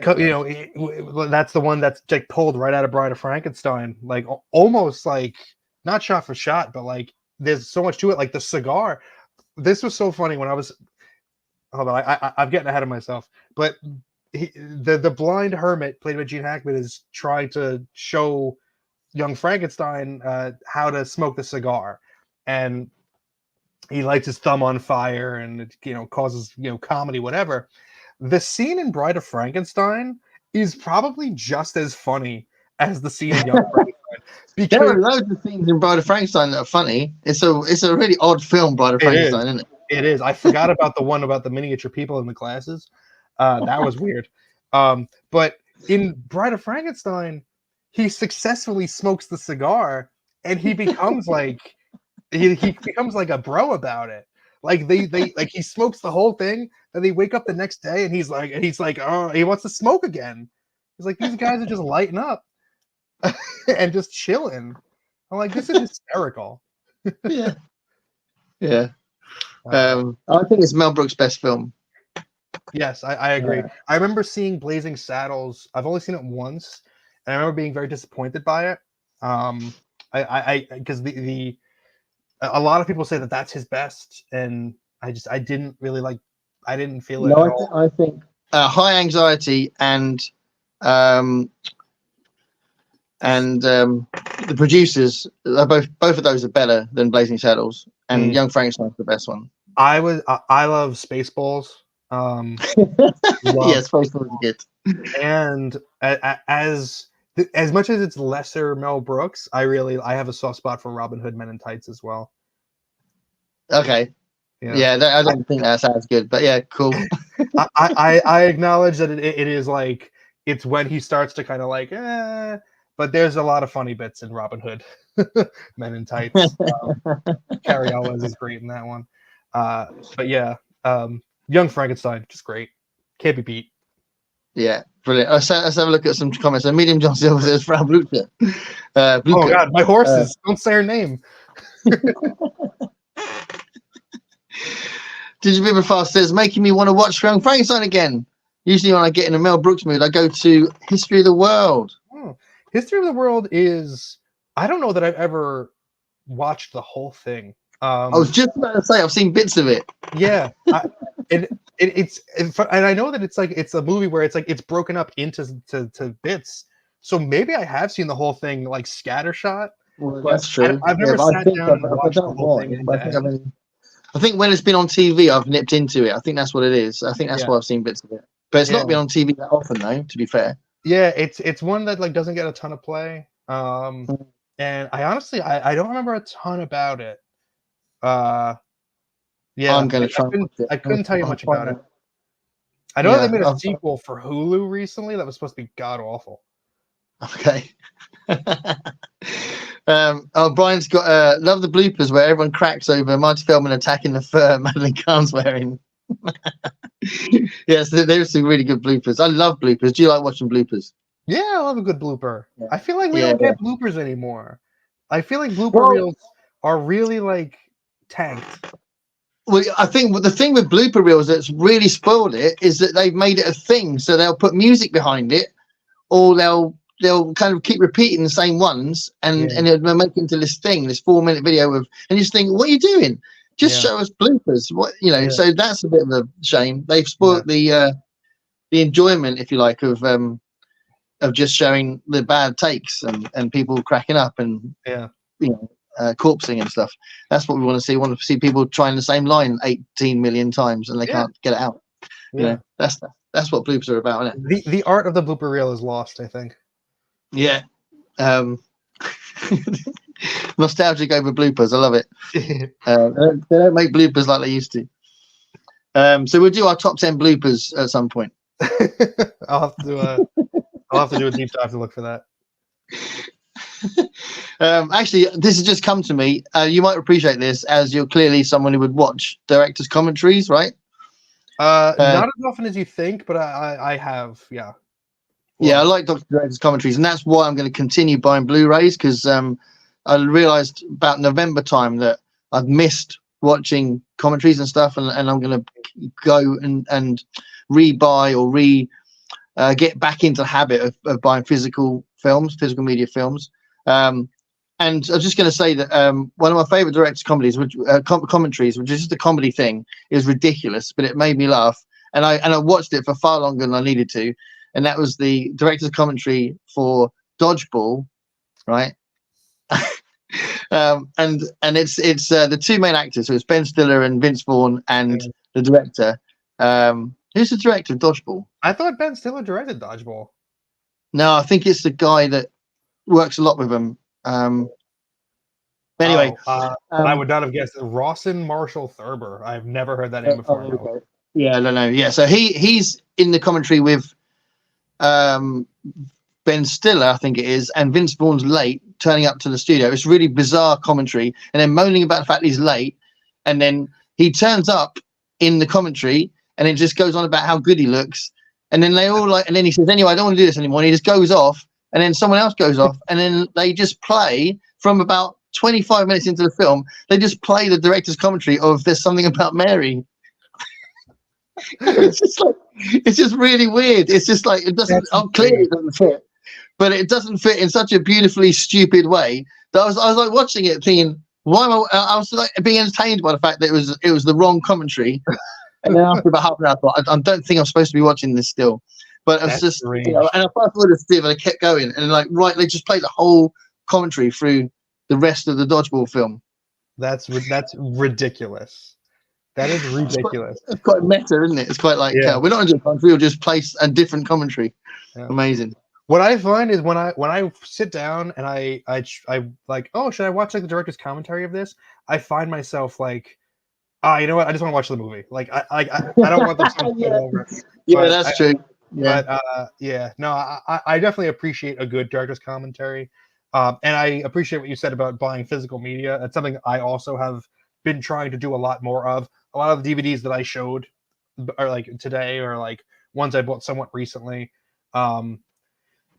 [SPEAKER 2] that's the one that's like pulled right out of Bride of Frankenstein, like almost like not shot for shot, but like there's so much to it, like the cigar. This was so funny when I was. Hold on, I'm getting ahead of myself. But the blind hermit played by Gene Hackman is trying to show Young Frankenstein how to smoke the cigar, and he lights his thumb on fire, and it causes comedy, whatever. The scene in Bride of Frankenstein is probably just as funny as the scene in Young Frankenstein.
[SPEAKER 1] There are loads of scenes in Bride of Frankenstein that are funny. It's a really odd film, Bride of Frankenstein, isn't it?
[SPEAKER 2] It is. I forgot about the one about the miniature people in the glasses. That was weird. But in Bride of Frankenstein, he successfully smokes the cigar, and he becomes like he becomes like a bro about it. Like they like he smokes the whole thing, and they wake up the next day, and he's like, oh, he wants to smoke again. He's like, these guys are just lighting up and just chilling. I'm like, this is hysterical.
[SPEAKER 1] Yeah. Yeah. I think it's Mel Brooks' best film.
[SPEAKER 2] Yes, I agree. Yeah. I remember seeing Blazing Saddles. I've only seen it once, and I remember being very disappointed by it. Because a lot of people say that that's his best, and I didn't really like. I didn't feel it.
[SPEAKER 1] No,
[SPEAKER 2] at all.
[SPEAKER 1] I think High Anxiety and the Producers, both of those are better than Blazing Saddles, and Young Frankenstein's the best one.
[SPEAKER 2] I love Spaceballs.
[SPEAKER 1] Yes, Spaceballs is good.
[SPEAKER 2] And as much as it's lesser Mel Brooks, I have a soft spot for Robin Hood Men in Tights as well.
[SPEAKER 1] Okay. Yeah, I don't think that sounds good, but yeah, cool.
[SPEAKER 2] I acknowledge that it is like it's when he starts to kind of like, but there's a lot of funny bits in Robin Hood Men in Tights. Cary Elwes is great in that one. But yeah, Young Frankenstein, just great. Can't be beat.
[SPEAKER 1] Yeah, brilliant. Let's have a look at some comments. So Medium John Silver says Frau Blucher.
[SPEAKER 2] Oh God, my horses! Don't say her name.
[SPEAKER 1] Digital Fast says making me want to watch Young Frankenstein again. Usually when I get in a Mel Brooks mood, I go to History of the World.
[SPEAKER 2] History of the World is, I don't know that I've ever watched the whole thing.
[SPEAKER 1] I was just about to say I've seen bits of it.
[SPEAKER 2] Yeah, it's and I know that it's a movie where it's broken up into bits. So maybe I have seen the whole thing like scattershot.
[SPEAKER 1] Well, that's true.
[SPEAKER 2] I've never sat down and watched the whole thing.
[SPEAKER 1] I think when it's been on TV, I've nipped into it. I think that's what it is. I think that's why I've seen bits of it. But it's not been on TV that often, though. To be fair.
[SPEAKER 2] Yeah, it's one that like doesn't get a ton of play. And I honestly I don't remember a ton about it. Yeah,
[SPEAKER 1] I'm gonna try.
[SPEAKER 2] I couldn't tell you much about it. I know they made a sequel for Hulu recently that was supposed to be god awful.
[SPEAKER 1] Okay. Brian's got love the bloopers where everyone cracks over Marty Feldman attacking the fur Madeline Kahn's wearing. Yes, there's some really good bloopers. I love bloopers. Do you like watching bloopers?
[SPEAKER 2] Yeah, I love a good blooper. Yeah. I feel like we don't get bloopers anymore. I feel like blooper reels are really like tanked.
[SPEAKER 1] Well, I think the thing with blooper reels that's really spoiled it is that they've made it a thing. So they'll put music behind it, or they'll kind of keep repeating the same ones, and they'll make it into this thing, this 4-minute video of, and you just think, what are you doing? Just show us bloopers. What So that's a bit of a shame. They've spoiled the enjoyment, if you like, of just showing the bad takes and people cracking up and corpsing and stuff. That's what we want to see. We want to see people trying the same line 18 million times and they can't get it out. That's what bloopers are about, isn't
[SPEAKER 2] it? The art of the blooper reel is lost, I think.
[SPEAKER 1] Yeah. Nostalgic over bloopers. I love it. They don't make bloopers like they used to. So we'll do our top 10 bloopers at some point.
[SPEAKER 2] I'll have to do a deep dive to look for that.
[SPEAKER 1] Actually, this has just come to me. You might appreciate this, as you're clearly someone who would watch director's commentaries, right?
[SPEAKER 2] Not as often as you think, but I have, yeah.
[SPEAKER 1] Well, yeah, I like director's commentaries, and that's why I'm going to continue buying Blu-rays, because I realized about November time that I've missed watching commentaries and stuff, and I'm going to go and re-buy or get back into the habit of buying physical media films. And I was just going to say that one of my favorite director's commentaries, which is just a comedy thing, is ridiculous, but it made me laugh. And I watched it for far longer than I needed to. And that was the director's commentary for Dodgeball, right? And it's the two main actors, so it's Ben Stiller and Vince Vaughn, and the director. Who's the director of Dodgeball?
[SPEAKER 2] I thought Ben Stiller directed Dodgeball.
[SPEAKER 1] No, I think it's the guy that works a lot with him. Anyway,
[SPEAKER 2] I would not have guessed Rawson Marshall Thurber. I've never heard that name before.
[SPEAKER 1] Okay. Yeah, I don't know. Yeah, so he's in the commentary with Ben Stiller, I think it is, and Vince Vaughn's late turning up to the studio. It's really bizarre commentary, and then moaning about the fact that he's late, and then he turns up in the commentary, and it just goes on about how good he looks, and then they all like, and then he says, "Anyway, I don't want to do this anymore." And he just goes off, and then someone else goes off, and then they just play from about 25 minutes into the film. They just play the director's commentary of "There's Something About Mary." It's just really weird. It's just like it doesn't. Clearly, it doesn't fit. But it doesn't fit in such a beautifully stupid way that I was like watching it thinking, why am I was like being entertained by the fact that it was the wrong commentary. And then after about half an hour, I thought, I don't think I'm supposed to be watching this still. But it was just, and I fast forwarded to and I kept going. And like, they just played the whole commentary through the rest of the Dodgeball film.
[SPEAKER 2] That's ridiculous. That is ridiculous.
[SPEAKER 1] It's quite meta, isn't it? It's quite like, we're not in a country, we'll just place a different commentary. Yeah. Amazing.
[SPEAKER 2] What I find is when I sit down and I like, oh, should I watch like the director's commentary of this? I find myself like, you know what? I just want to watch the movie. Like I don't want this to go over.
[SPEAKER 1] Yeah, but that's true. Yeah.
[SPEAKER 2] But no, I definitely appreciate a good director's commentary, and I appreciate what you said about buying physical media. That's something I also have been trying to do a lot more of. A lot of the DVDs that I showed are like today, or like ones I bought somewhat recently.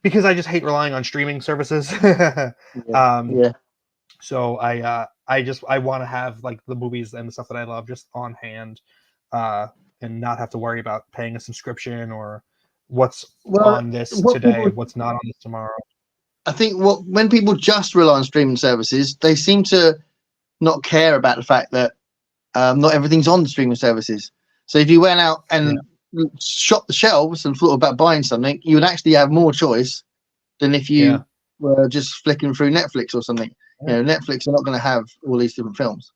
[SPEAKER 2] Because I just hate relying on streaming services. So I want to have like the movies and the stuff that I love just on hand, and not have to worry about paying a subscription or what's on this today, what's not on this tomorrow.
[SPEAKER 1] I think when people just rely on streaming services, they seem to not care about the fact that not everything's on the streaming services. So if you went out and shop the shelves and thought about buying something, you would actually have more choice than if you were just flicking through Netflix or something. You know, Netflix are not going to have all these different films.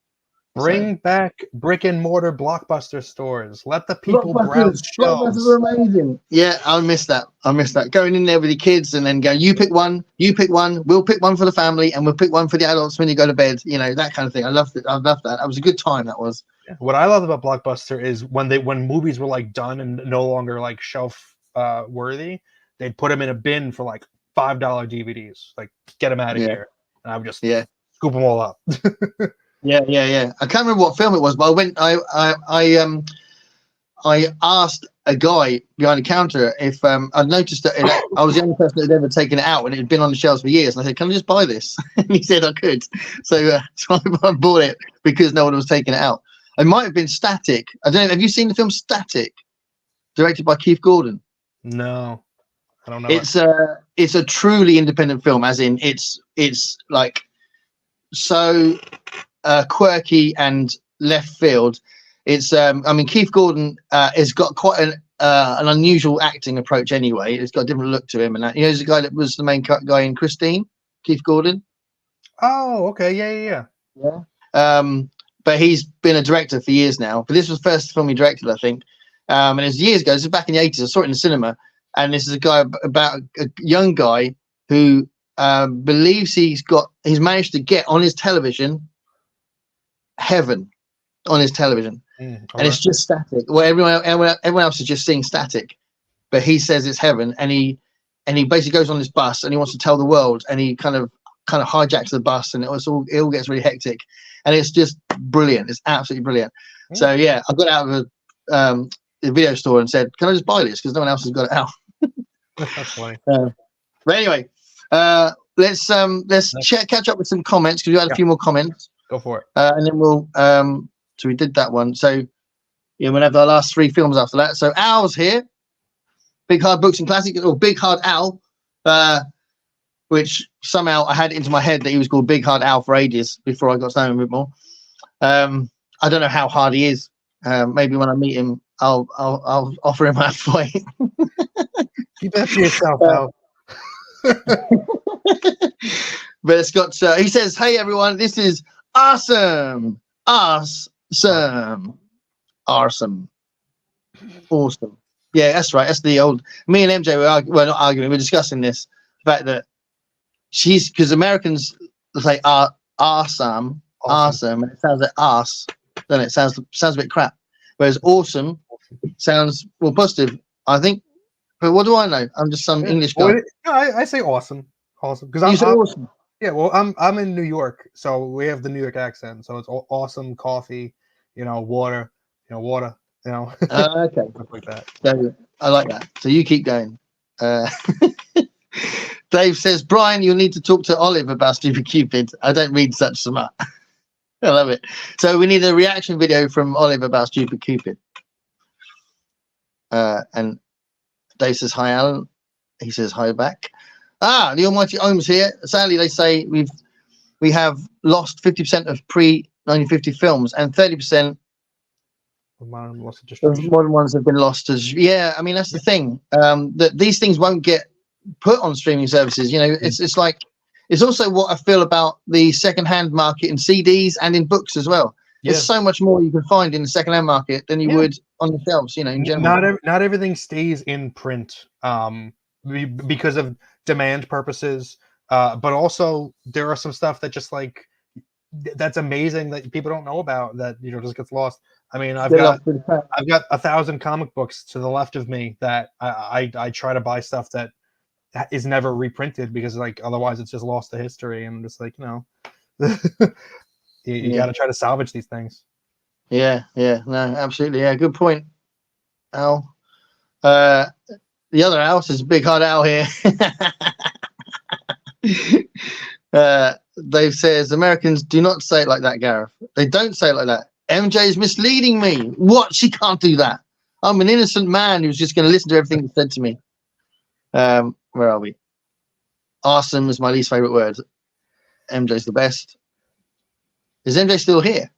[SPEAKER 2] Bring back brick and mortar Blockbuster stores. Let the people browse shelves.
[SPEAKER 1] Blockbusters are amazing. Yeah, I miss that. Going in there with your kids and then go, you pick one, we'll pick one for the family, and we'll pick one for the adults when you go to bed. You know, that kind of thing. I loved it. I loved that. That was a good time. That was.
[SPEAKER 2] What I love about Blockbuster is when movies were like done and no longer like shelf worthy, they'd put them in a bin for like $5 DVDs. Like, get them out of here. And I would just scoop them all up.
[SPEAKER 1] Yeah. I can't remember what film it was, but I asked a guy behind the counter if I'd noticed that I was the only person that had ever taken it out and it had been on the shelves for years. And I said, "Can I just buy this?" And he said I could. So I bought it because no one was taking it out. It might have been Static. I don't know. Have you seen the film Static, directed by Keith Gordon?
[SPEAKER 2] No, I don't know.
[SPEAKER 1] It's a truly independent film, as in it's like so quirky and left field. It's Keith Gordon has got quite an unusual acting approach anyway. It's got a different look to him, and he's the guy that was the main guy in Christine, Keith Gordon.
[SPEAKER 2] Oh, okay, yeah.
[SPEAKER 1] But he's been a director for years now. But this was the first film he directed, I think. And it was years ago. This was back in the 80s. I saw it in the cinema. And this is a guy about a young guy who believes he's managed to get on his television heaven on his television. And it's just static. Well, everyone else is just seeing static. But he says it's heaven. And he basically goes on this bus and he wants to tell the world. And he kind of hijacks the bus, and it all gets really hectic. And it's just brilliant. It's absolutely brilliant. So yeah, I got out of the video store and said, "Can I just buy this?" Because no one else has got it out.
[SPEAKER 2] That's funny.
[SPEAKER 1] But anyway, let's catch up with some comments because we had a few more comments.
[SPEAKER 2] Go for it.
[SPEAKER 1] And then we'll so we did that one. So we'll have our last 3 films after that. So Al's here, Big Hard Books and Classics, or Big Hard Al, which somehow I had it into my head that he was called Big Hard Al for ages before I got to know him a bit more. I don't know how hard he is. Maybe when I meet him, I'll offer him a fight.
[SPEAKER 2] Keep that to yourself, Al.
[SPEAKER 1] But it's got. He says, "Hey everyone, this is awesome. Yeah, that's right. That's the old. Me and MJ were not arguing. We're discussing this the fact that because Americans say awesome. And it sounds like arse. Then it sounds a bit crap. Whereas awesome sounds more positive. I think But what do I know? I'm just some English guy.
[SPEAKER 2] No, I say awesome because
[SPEAKER 1] You say awesome.
[SPEAKER 2] Yeah, well, I'm in New York, so we have the New York accent. So it's awesome coffee, water, water,
[SPEAKER 1] Okay.
[SPEAKER 2] stuff like that.
[SPEAKER 1] So, I like that. So you keep going. Dave says, Brian, you'll need to talk to Olive about Stupid Cupid. I don't read such smut. I love it. So we need a reaction video from Olive about Stupid Cupid. And Dave says, hi, Alan. He says, hi back. The Almighty Ohms here. Sadly, they say we have lost 50% of pre-1950 films and 30% of modern ones have been lost. Yeah, I mean, that's the thing. That these things won't get put on streaming services. It's like, it's also what I feel about the secondhand market in CDs and in books as well.
[SPEAKER 2] Yeah.
[SPEAKER 1] There's so much more you can find in the secondhand market than you would on the shelves, in general.
[SPEAKER 2] Not everything stays in print because of demand purposes. But also there are some stuff that just like, that's amazing that people don't know about that, just gets lost. I mean, I've got 1,000 comic books to the left of me that I try to buy stuff that is never reprinted because like otherwise it's just lost to history, and I'm just like, you got to try to salvage these things.
[SPEAKER 1] No, absolutely. Yeah, good point, Al. The other Al is Big Hard Al here. Dave says Americans do not say it like that, Gareth. They don't say it like that. MJ is misleading me. What? She can't do that. I'm an innocent man who's just going to listen to everything that's said to me. Where are we? Awesome is my least favorite word. MJ's the best. Is MJ still here?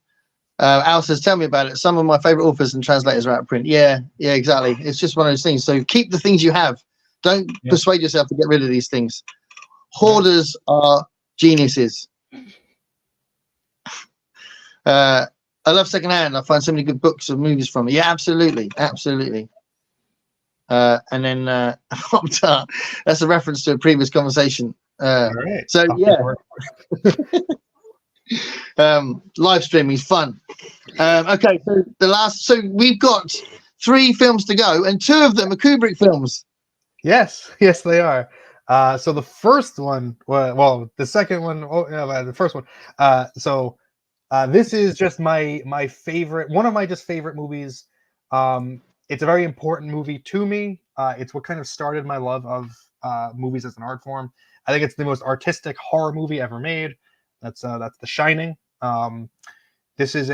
[SPEAKER 1] Al says, tell me about it. Some of my favorite authors and translators are out of print. Yeah, exactly. It's just one of those things. So keep the things you have. Don't persuade yourself to get rid of these things. Hoarders are geniuses. I love secondhand. I find so many good books and movies from it. Yeah, absolutely. And then that's a reference to a previous conversation.
[SPEAKER 2] Right.
[SPEAKER 1] So live streaming is fun. Okay, so we've got 3 films to go, and 2 of them are Kubrick films.
[SPEAKER 2] Yes, they are. So the first one, well, the second one, the first one. This is just my favorite, one of my just favorite movies. It's a very important movie to me. It's what kind of started my love of movies as an art form. I think it's the most artistic horror movie ever made. That's The Shining. This is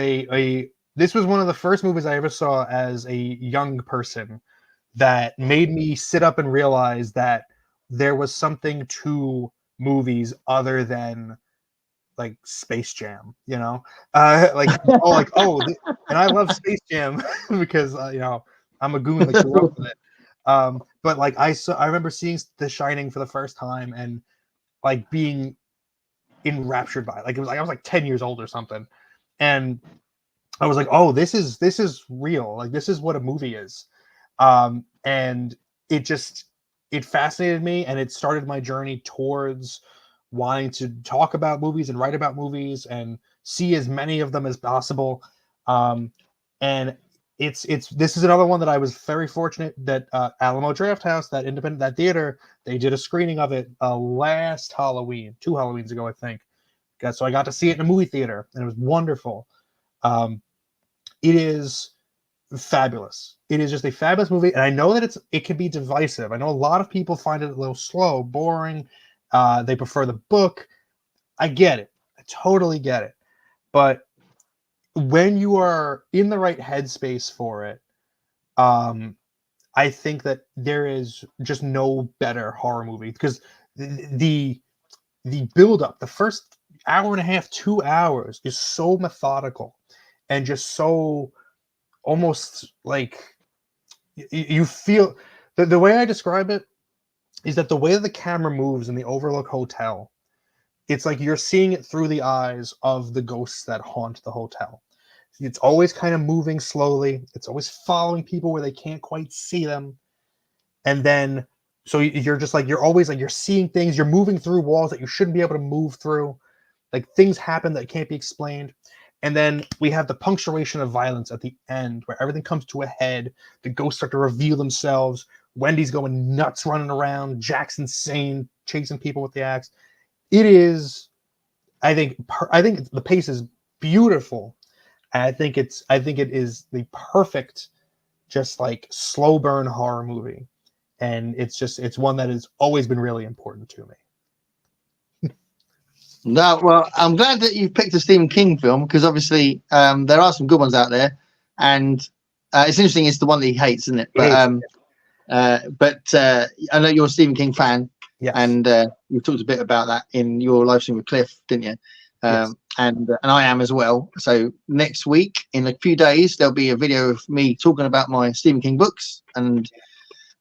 [SPEAKER 2] this was one of the first movies I ever saw as a young person that made me sit up and realize that there was something to movies other than like Space Jam, and I love Space Jam because I'm a goon that grew up with it. But like I remember seeing The Shining for the first time and like being enraptured by it. Like it was like I was like 10 years old or something, and I was like, oh, this is real. Like this is what a movie is, and it fascinated me, and it started my journey towards wanting to talk about movies and write about movies and see as many of them as possible. And this is another one that I was very fortunate that Alamo Drafthouse, that theater, they did a screening of it last Halloween, 2 Halloweens ago, I think. So I got to see it in a movie theater, and it was wonderful. It is fabulous. It is just a fabulous movie, and I know that it can be divisive. I know a lot of people find it a little slow, boring. They prefer the book. I get it. I totally get it. But when you are in the right headspace for it, I think that there is just no better horror movie, because the build up, the first hour and a half, 2 hours is so methodical and just so almost like you feel the way I describe it is that the way that the camera moves in the Overlook Hotel, it's like you're seeing it through the eyes of the ghosts that haunt the hotel. It's always kind of moving slowly. It's always following people where they can't quite see them. And then, so you're just like, you're always like, you're seeing things, you're moving through walls that you shouldn't be able to move through. Like things happen that can't be explained. And then we have the punctuation of violence at the end where everything comes to a head. The ghosts start to reveal themselves. Wendy's going nuts running around, Jack's insane chasing people with the axe. It is, I think the pace is beautiful. And I think it is the perfect, just like slow burn horror movie. And it's one that has always been really important to me.
[SPEAKER 1] No, well, I'm glad that you picked a Stephen King film because obviously there are some good ones out there, and it's interesting. It's the one that he hates, isn't it? But I know you're a Stephen King fan,
[SPEAKER 2] Yes.
[SPEAKER 1] and you talked a bit about that in your live stream with Cliff, didn't you?
[SPEAKER 2] Yes.
[SPEAKER 1] And I am as well. So next week, in a few days, there'll be a video of me talking about my Stephen King books, and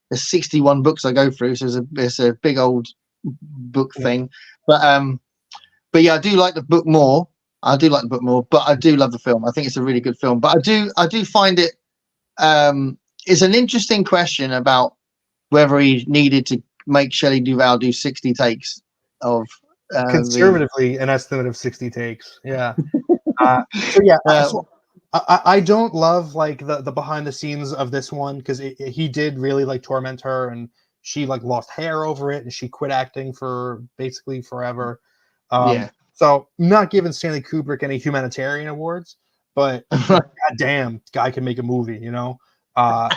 [SPEAKER 1] there's 61 books I go through, so it's a big old book thing. But yeah, I do like the book more. But I do love the film. I think it's a really good film. But I do find it it's an interesting question about whether he needed to make Shelley Duvall do 60 takes of
[SPEAKER 2] conservatively an estimate of 60 takes. Yeah. So yeah, I don't love like the behind the scenes of this one because he did really like torment her, and she like lost hair over it, and she quit acting for basically forever. So not giving Stanley Kubrick any humanitarian awards, but goddamn, guy can make a movie, you know.
[SPEAKER 1] So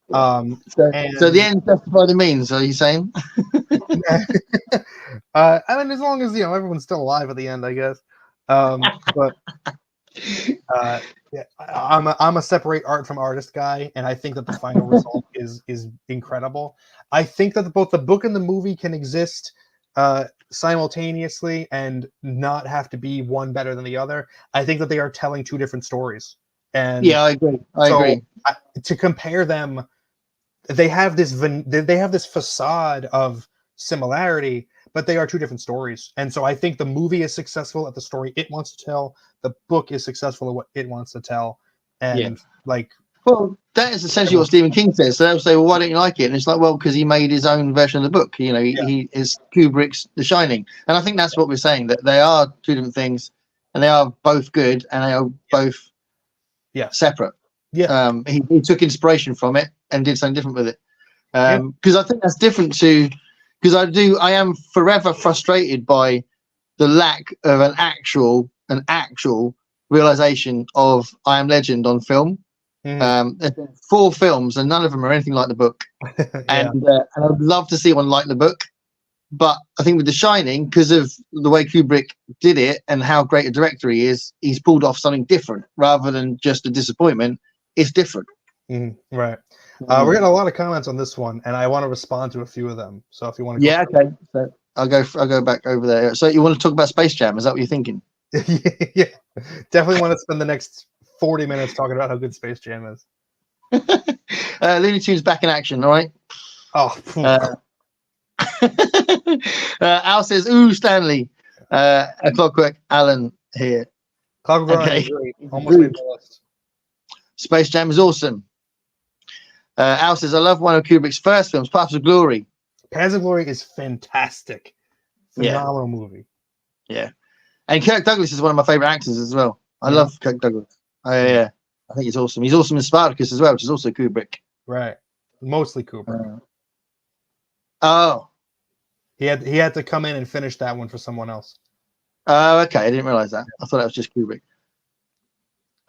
[SPEAKER 1] the end justify the means. Are you saying?
[SPEAKER 2] I mean, as long as everyone's still alive at the end, I guess. But yeah, I'm a separate art from artist guy, and I think that the final result is incredible. I think that both the book and the movie can exist simultaneously and not have to be one better than the other. I think that they are telling two different stories. And
[SPEAKER 1] yeah, I agree. I agree.
[SPEAKER 2] To compare them, they have this facade of similarity, but they are two different stories. And so I think the movie is successful at the story it wants to tell. The book is successful at what it wants to tell. And
[SPEAKER 1] well, that is essentially what Stephen King says. So they'll say, well, why don't you like it? And it's like, well, because he made his own version of the book. He is Kubrick's The Shining. And I think that's what we're saying, that they are two different things, and they are both good, and they are both separate.
[SPEAKER 2] Yeah.
[SPEAKER 1] He took inspiration from it and did something different with it. Because I think that's different to, because I am forever frustrated by the lack of an actual realization of I Am Legend on film. There's been 4 films and none of them are anything like the book. And I'd love to see one like the book, but I think with The Shining, because of the way Kubrick did it and how great a director he is, he's pulled off something different rather than just a disappointment. It's different.
[SPEAKER 2] Right. We're getting a lot of comments on this one, and I want to respond to a few of them. So if you want to,
[SPEAKER 1] okay. So I'll go back over there. So you want to talk about Space Jam? Is that what you're thinking?
[SPEAKER 2] Yeah, definitely want to spend the next 40 minutes talking about how good Space Jam is.
[SPEAKER 1] Looney Tunes back in action. All right. Al says, "Ooh, Stanley." A Clockwork Alan here.
[SPEAKER 2] Clockwork
[SPEAKER 1] Okay.
[SPEAKER 2] Almost made the list.
[SPEAKER 1] Space Jam is awesome. Al says, "I love one of Kubrick's first films, Paths of Glory."
[SPEAKER 2] Paths of Glory is fantastic. Phenomenal movie.
[SPEAKER 1] Yeah. And Kirk Douglas is one of my favorite actors as well. I love Kirk Douglas. I think he's awesome. He's awesome in Spartacus as well, which is also Kubrick.
[SPEAKER 2] Right. Mostly Kubrick. He had to come in and finish that one for someone else.
[SPEAKER 1] Oh, okay. I didn't realize that. I thought that was just Kubrick.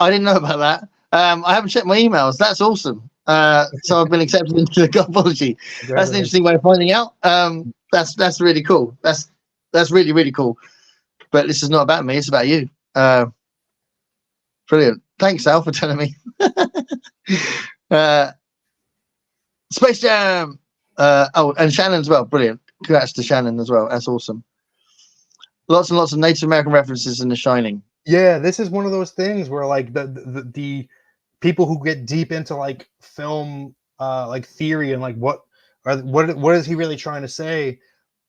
[SPEAKER 1] I didn't know about that. I haven't checked my emails. That's awesome. So I've been accepted into the Godology. That's an interesting way of finding out. That's really cool. That's really, really cool. But this is not about me. It's about you. Brilliant. Thanks, Al, for telling me. Space Jam. And Shannon as well. Brilliant. Congrats to Shannon as well. That's awesome. Lots and lots of Native American references in The Shining.
[SPEAKER 2] Yeah, this is one of those things where like the people who get deep into like film like theory and like what is he really trying to say?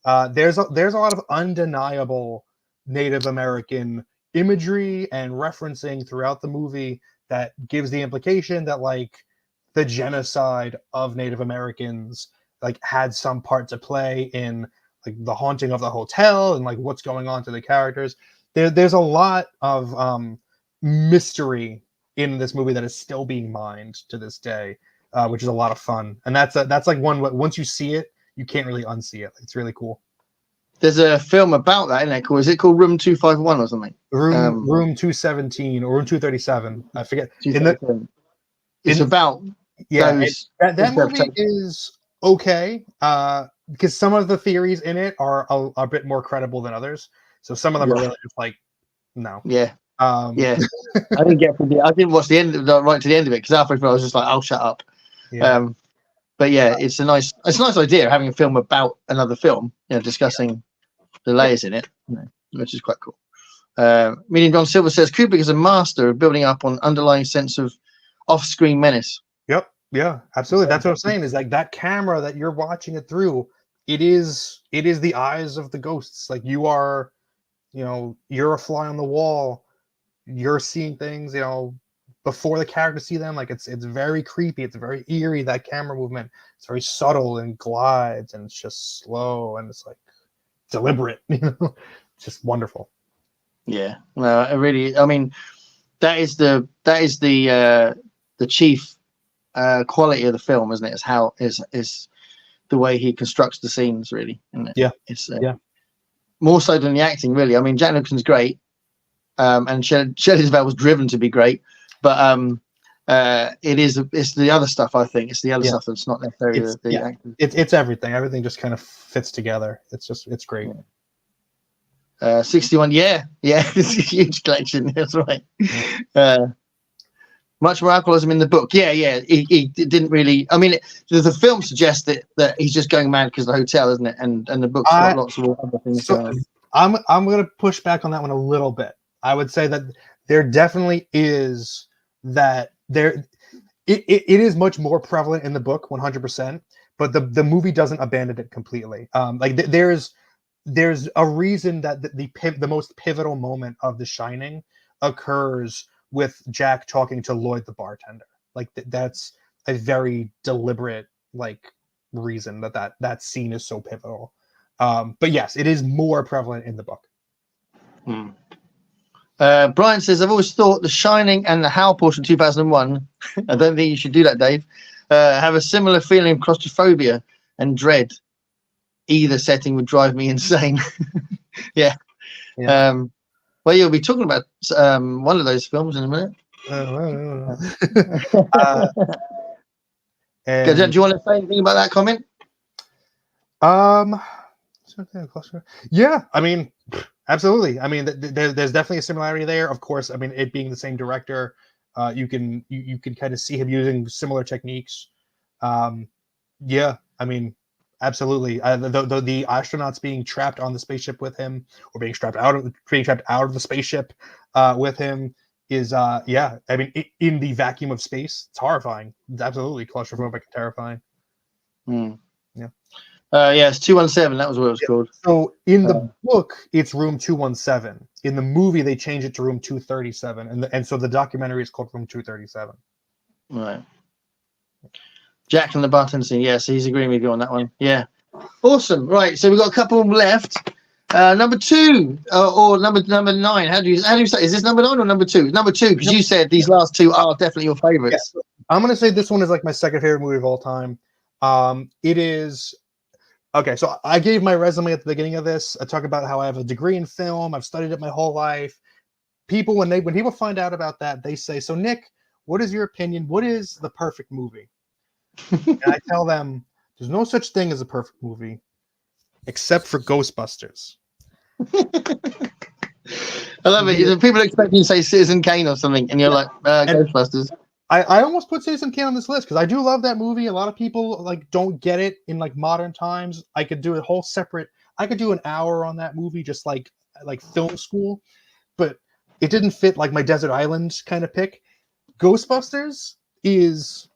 [SPEAKER 2] There's a lot of undeniable Native American imagery and referencing throughout the movie that gives the implication that like the genocide of Native Americans like had some part to play in like the haunting of the hotel and like what's going on to the characters. There's a lot of mystery in this movie that is still being mined to this day. which is a lot of fun. And that's like one, once you see it, you can't really unsee it. It's really cool.
[SPEAKER 1] There's a film about that, isn't it? Is it called Room 251 or something?
[SPEAKER 2] Room 217 or Room 237. I forget.
[SPEAKER 1] It's about those.
[SPEAKER 2] That movie is okay because some of the theories in it are a bit more credible than others. So some of them are really just like, no.
[SPEAKER 1] Yeah. I didn't get I didn't watch the end right to the end of it because halfway through I was just like, "I'll shut up."
[SPEAKER 2] Yeah.
[SPEAKER 1] But yeah, it's a nice idea having a film about another film, discussing the layers in it, which is quite cool. Medium John Silver says Kubrick is a master of building up on underlying sense of off-screen menace.
[SPEAKER 2] Yep. Yeah, absolutely. That's what I'm saying. Is like that camera that you're watching it through. It is the eyes of the ghosts. Like you're a fly on the wall. You're seeing things, before the characters see them. Like it's very creepy. It's very eerie. That camera movement. It's very subtle and glides, and it's just slow and it's like deliberate. Just wonderful.
[SPEAKER 1] Yeah. No, I mean, that is the chief quality of the film, isn't it? Is how is the way he constructs the scenes, really. Isn't it?
[SPEAKER 2] Yeah.
[SPEAKER 1] It's more so than the acting, really. I mean, Jack Nicholson's great. And Shelley Duvall was driven to be great, but it's the other stuff. I think it's the other stuff that's not necessarily the acting.
[SPEAKER 2] It's everything. Everything just kind of fits together. It's great.
[SPEAKER 1] 61, it's a huge collection. That's right. Much more alcoholism in the book. He didn't really. I mean, the film suggests that he's just going mad because of the hotel, isn't it? And the book's got lots of other things going on.
[SPEAKER 2] I'm going to push back on that one a little bit. I would say that there definitely is that it is much more prevalent in the book, 100%, but the movie doesn't abandon it completely. Like there's a reason that the most pivotal moment of The Shining occurs with Jack talking to Lloyd the bartender. Like that's a very deliberate reason that scene is so pivotal. But yes, it is more prevalent in the book.
[SPEAKER 1] Brian says, I've always thought The Shining and The Howl portion 2001, I don't think you should do that, Dave, have a similar feeling of claustrophobia and dread. Either setting would drive me insane. Yeah. Well, you'll be talking about one of those films in a minute. Do you want to say anything about that comment?
[SPEAKER 2] Yeah, I mean, absolutely. I mean, there's definitely a similarity there. Of course, I mean, it being the same director, you can kind of see him using similar techniques. Yeah, I mean, absolutely. The astronauts being trapped on the spaceship with him, or being trapped out of the spaceship with him is yeah. I mean, in the vacuum of space, it's horrifying. It's absolutely claustrophobic and terrifying. Yeah.
[SPEAKER 1] It's 217. That was what it was called.
[SPEAKER 2] So in the book, it's Room 217. In the movie, they change it to Room 237, and so the documentary is called Room 237.
[SPEAKER 1] Right. Jack and the bartender scene. Yeah, so he's agreeing with you on that one. Yeah. Awesome. Right. So we've got a couple left. Number 2 or number 9. How do you say? Is this number 9 or number 2? Number 2, because you said these last two are definitely your favorites.
[SPEAKER 2] Yes. I'm gonna say this one is like my second favorite movie of all time. It is. Okay, so I gave my resume at the beginning of this. I talk about how I have a degree in film. I've studied it my whole life. People, when people find out about that, they say, "So Nick, what is your opinion? What is the perfect movie?" And I tell them, "There's no such thing as a perfect movie, except for Ghostbusters."
[SPEAKER 1] I love it. People expect you to say Citizen Kane or something, and you're like, Ghostbusters.
[SPEAKER 2] I almost put Citizen Kane on this list because I do love that movie. A lot of people don't get it in modern times. I could do a whole separate. I could do an hour on that movie, just like film school, but it didn't fit my Desert Island kind of pick. Ghostbusters is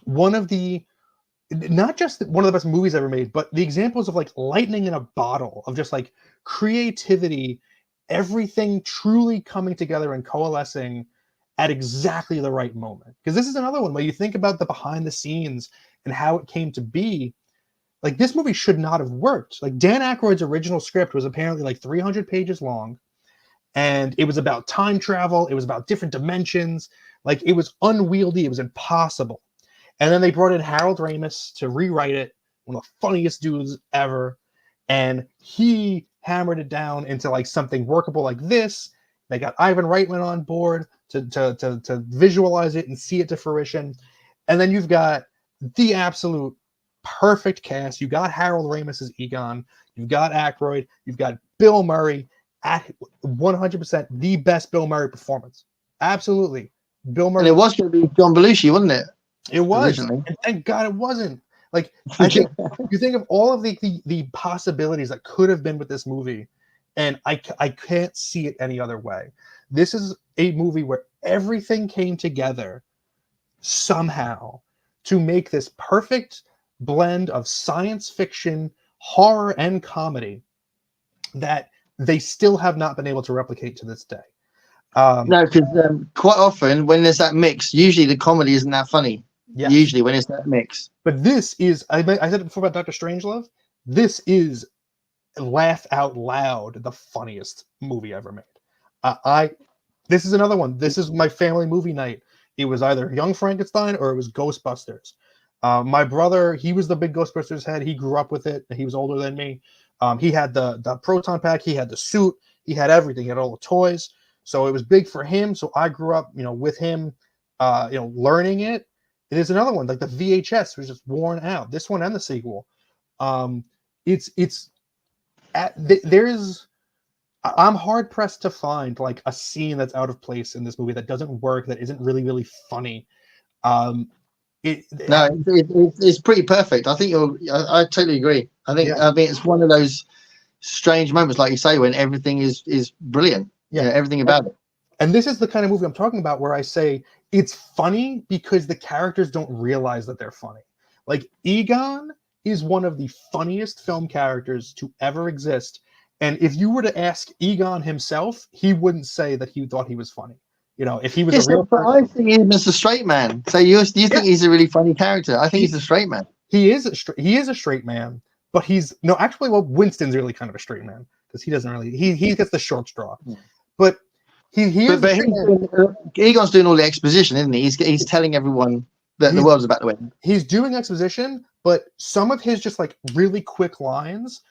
[SPEAKER 2] one of the, not just one of the best movies ever made, but the examples of lightning in a bottle of just creativity, everything truly coming together and coalescing at exactly the right moment. Because this is another one where you think about the behind the scenes and how it came to be. This movie should not have worked. Dan Aykroyd's original script was apparently 300 pages long, and it was about time travel. It was about different dimensions. It was unwieldy. It was impossible. And then they brought in Harold Ramis to rewrite it, one of the funniest dudes ever. And he hammered it down into like something workable like this. They got Ivan Reitman on board to visualize it and see it to fruition. And then you've got the absolute perfect cast. You got Harold Ramis as Egon. You've got Aykroyd. You've got Bill Murray at 100% the best Bill Murray performance. Absolutely. Bill Murray.
[SPEAKER 1] And it was going to be John Belushi, wasn't it?
[SPEAKER 2] It was.
[SPEAKER 1] Originally.
[SPEAKER 2] And thank God it wasn't. Like, I think you think of all of the possibilities that could have been with this movie, and I can't see it any other way. This is a movie where everything came together somehow to make this perfect blend of science fiction, horror, and comedy that they still have not been able to replicate to this day.
[SPEAKER 1] No, because quite often when there's that mix, usually the comedy isn't that funny.
[SPEAKER 2] Yes.
[SPEAKER 1] Usually when it's that mix.
[SPEAKER 2] But this is, I said it before about Dr. Strangelove, this is laugh out loud the funniest movie ever made. This is another one. This is my family movie night. It was either Young Frankenstein or it was Ghostbusters. My brother, he was the big Ghostbusters head. He grew up with it. He was older than me. He had the proton pack. He had the suit. He had everything. He had all the toys. So it was big for him. So I grew up, with him, learning it. It is another one, like the VHS was just worn out. This one and the sequel. I'm hard pressed to find like a scene that's out of place in this movie that doesn't work, that isn't really, really funny.
[SPEAKER 1] It's pretty perfect. I think I totally agree. I mean, it's one of those strange moments, like you say, when everything is brilliant. Yeah, everything about it.
[SPEAKER 2] And this is the kind of movie I'm talking about where I say it's funny because the characters don't realize that they're funny. Like Egon is one of the funniest film characters to ever exist. And if you were to ask Egon himself, he wouldn't say that he thought he was funny. If he was a real person.
[SPEAKER 1] I think he's a straight man. So you think he's a really funny character? I think he's a straight man.
[SPEAKER 2] He is a straight man, but Winston's really kind of a straight man because he doesn't really he gets the short straw. Yeah. But
[SPEAKER 1] Egon's doing all the exposition, isn't he? He's telling everyone that the world's about to end.
[SPEAKER 2] He's doing exposition, but some of his just like really quick lines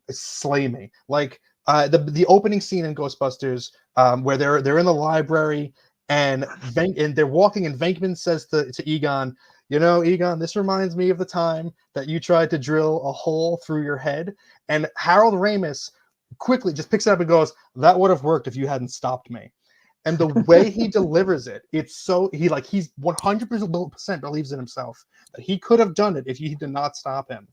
[SPEAKER 2] slay me. Like the opening scene in Ghostbusters, where they're in the library and they're walking, and Venkman says to Egon, Egon, this reminds me of the time that you tried to drill a hole through your head. And Harold Ramis quickly just picks it up and goes, that would have worked if you hadn't stopped me. And the way he delivers it, he's 100% believes in himself that he could have done it if he did not stop him.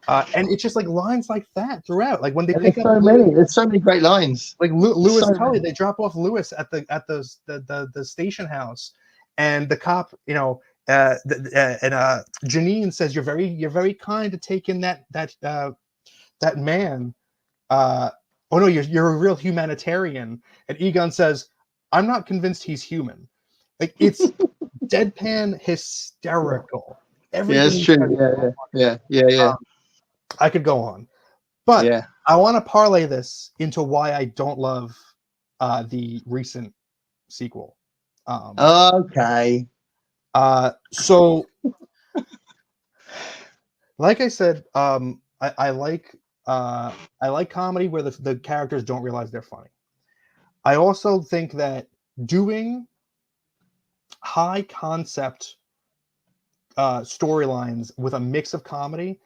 [SPEAKER 2] And it's just like lines like that throughout. Like when they pick up
[SPEAKER 1] there's so many great lines.
[SPEAKER 2] Like Lewis Tully, they drop off Lewis at the station house, and the cop, Janine says, you're very kind to take in that man. Oh no, you're a real humanitarian. And Egon says, I'm not convinced he's human. Like it's deadpan hysterical.
[SPEAKER 1] Yeah, it's true. Yeah.
[SPEAKER 2] I could go on, but I want to parlay this into why I don't love the recent sequel.
[SPEAKER 1] Okay.
[SPEAKER 2] So, like I said, I like comedy where the characters don't realize they're funny. I also think that doing high concept storylines with a mix of comedy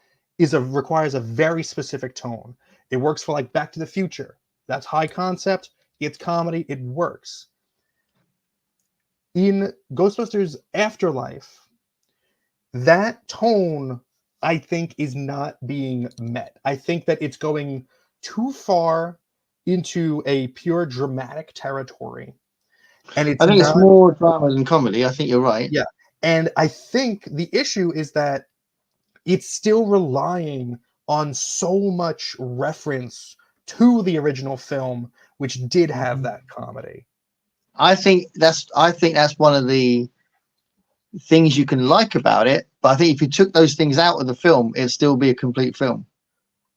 [SPEAKER 2] requires a very specific tone. It works for like Back to the Future. That's high concept. It's comedy. It works. In Ghostbusters Afterlife, that tone, I think, is not being met. I think that it's going too far into a pure dramatic territory. And it's
[SPEAKER 1] more drama than comedy. I think you're right.
[SPEAKER 2] Yeah. And I think the issue is that it's still relying on so much reference to the original film, which did have that comedy.
[SPEAKER 1] I think that's one of the things you can like about it. But I think if you took those things out of the film, it'd still be a complete film.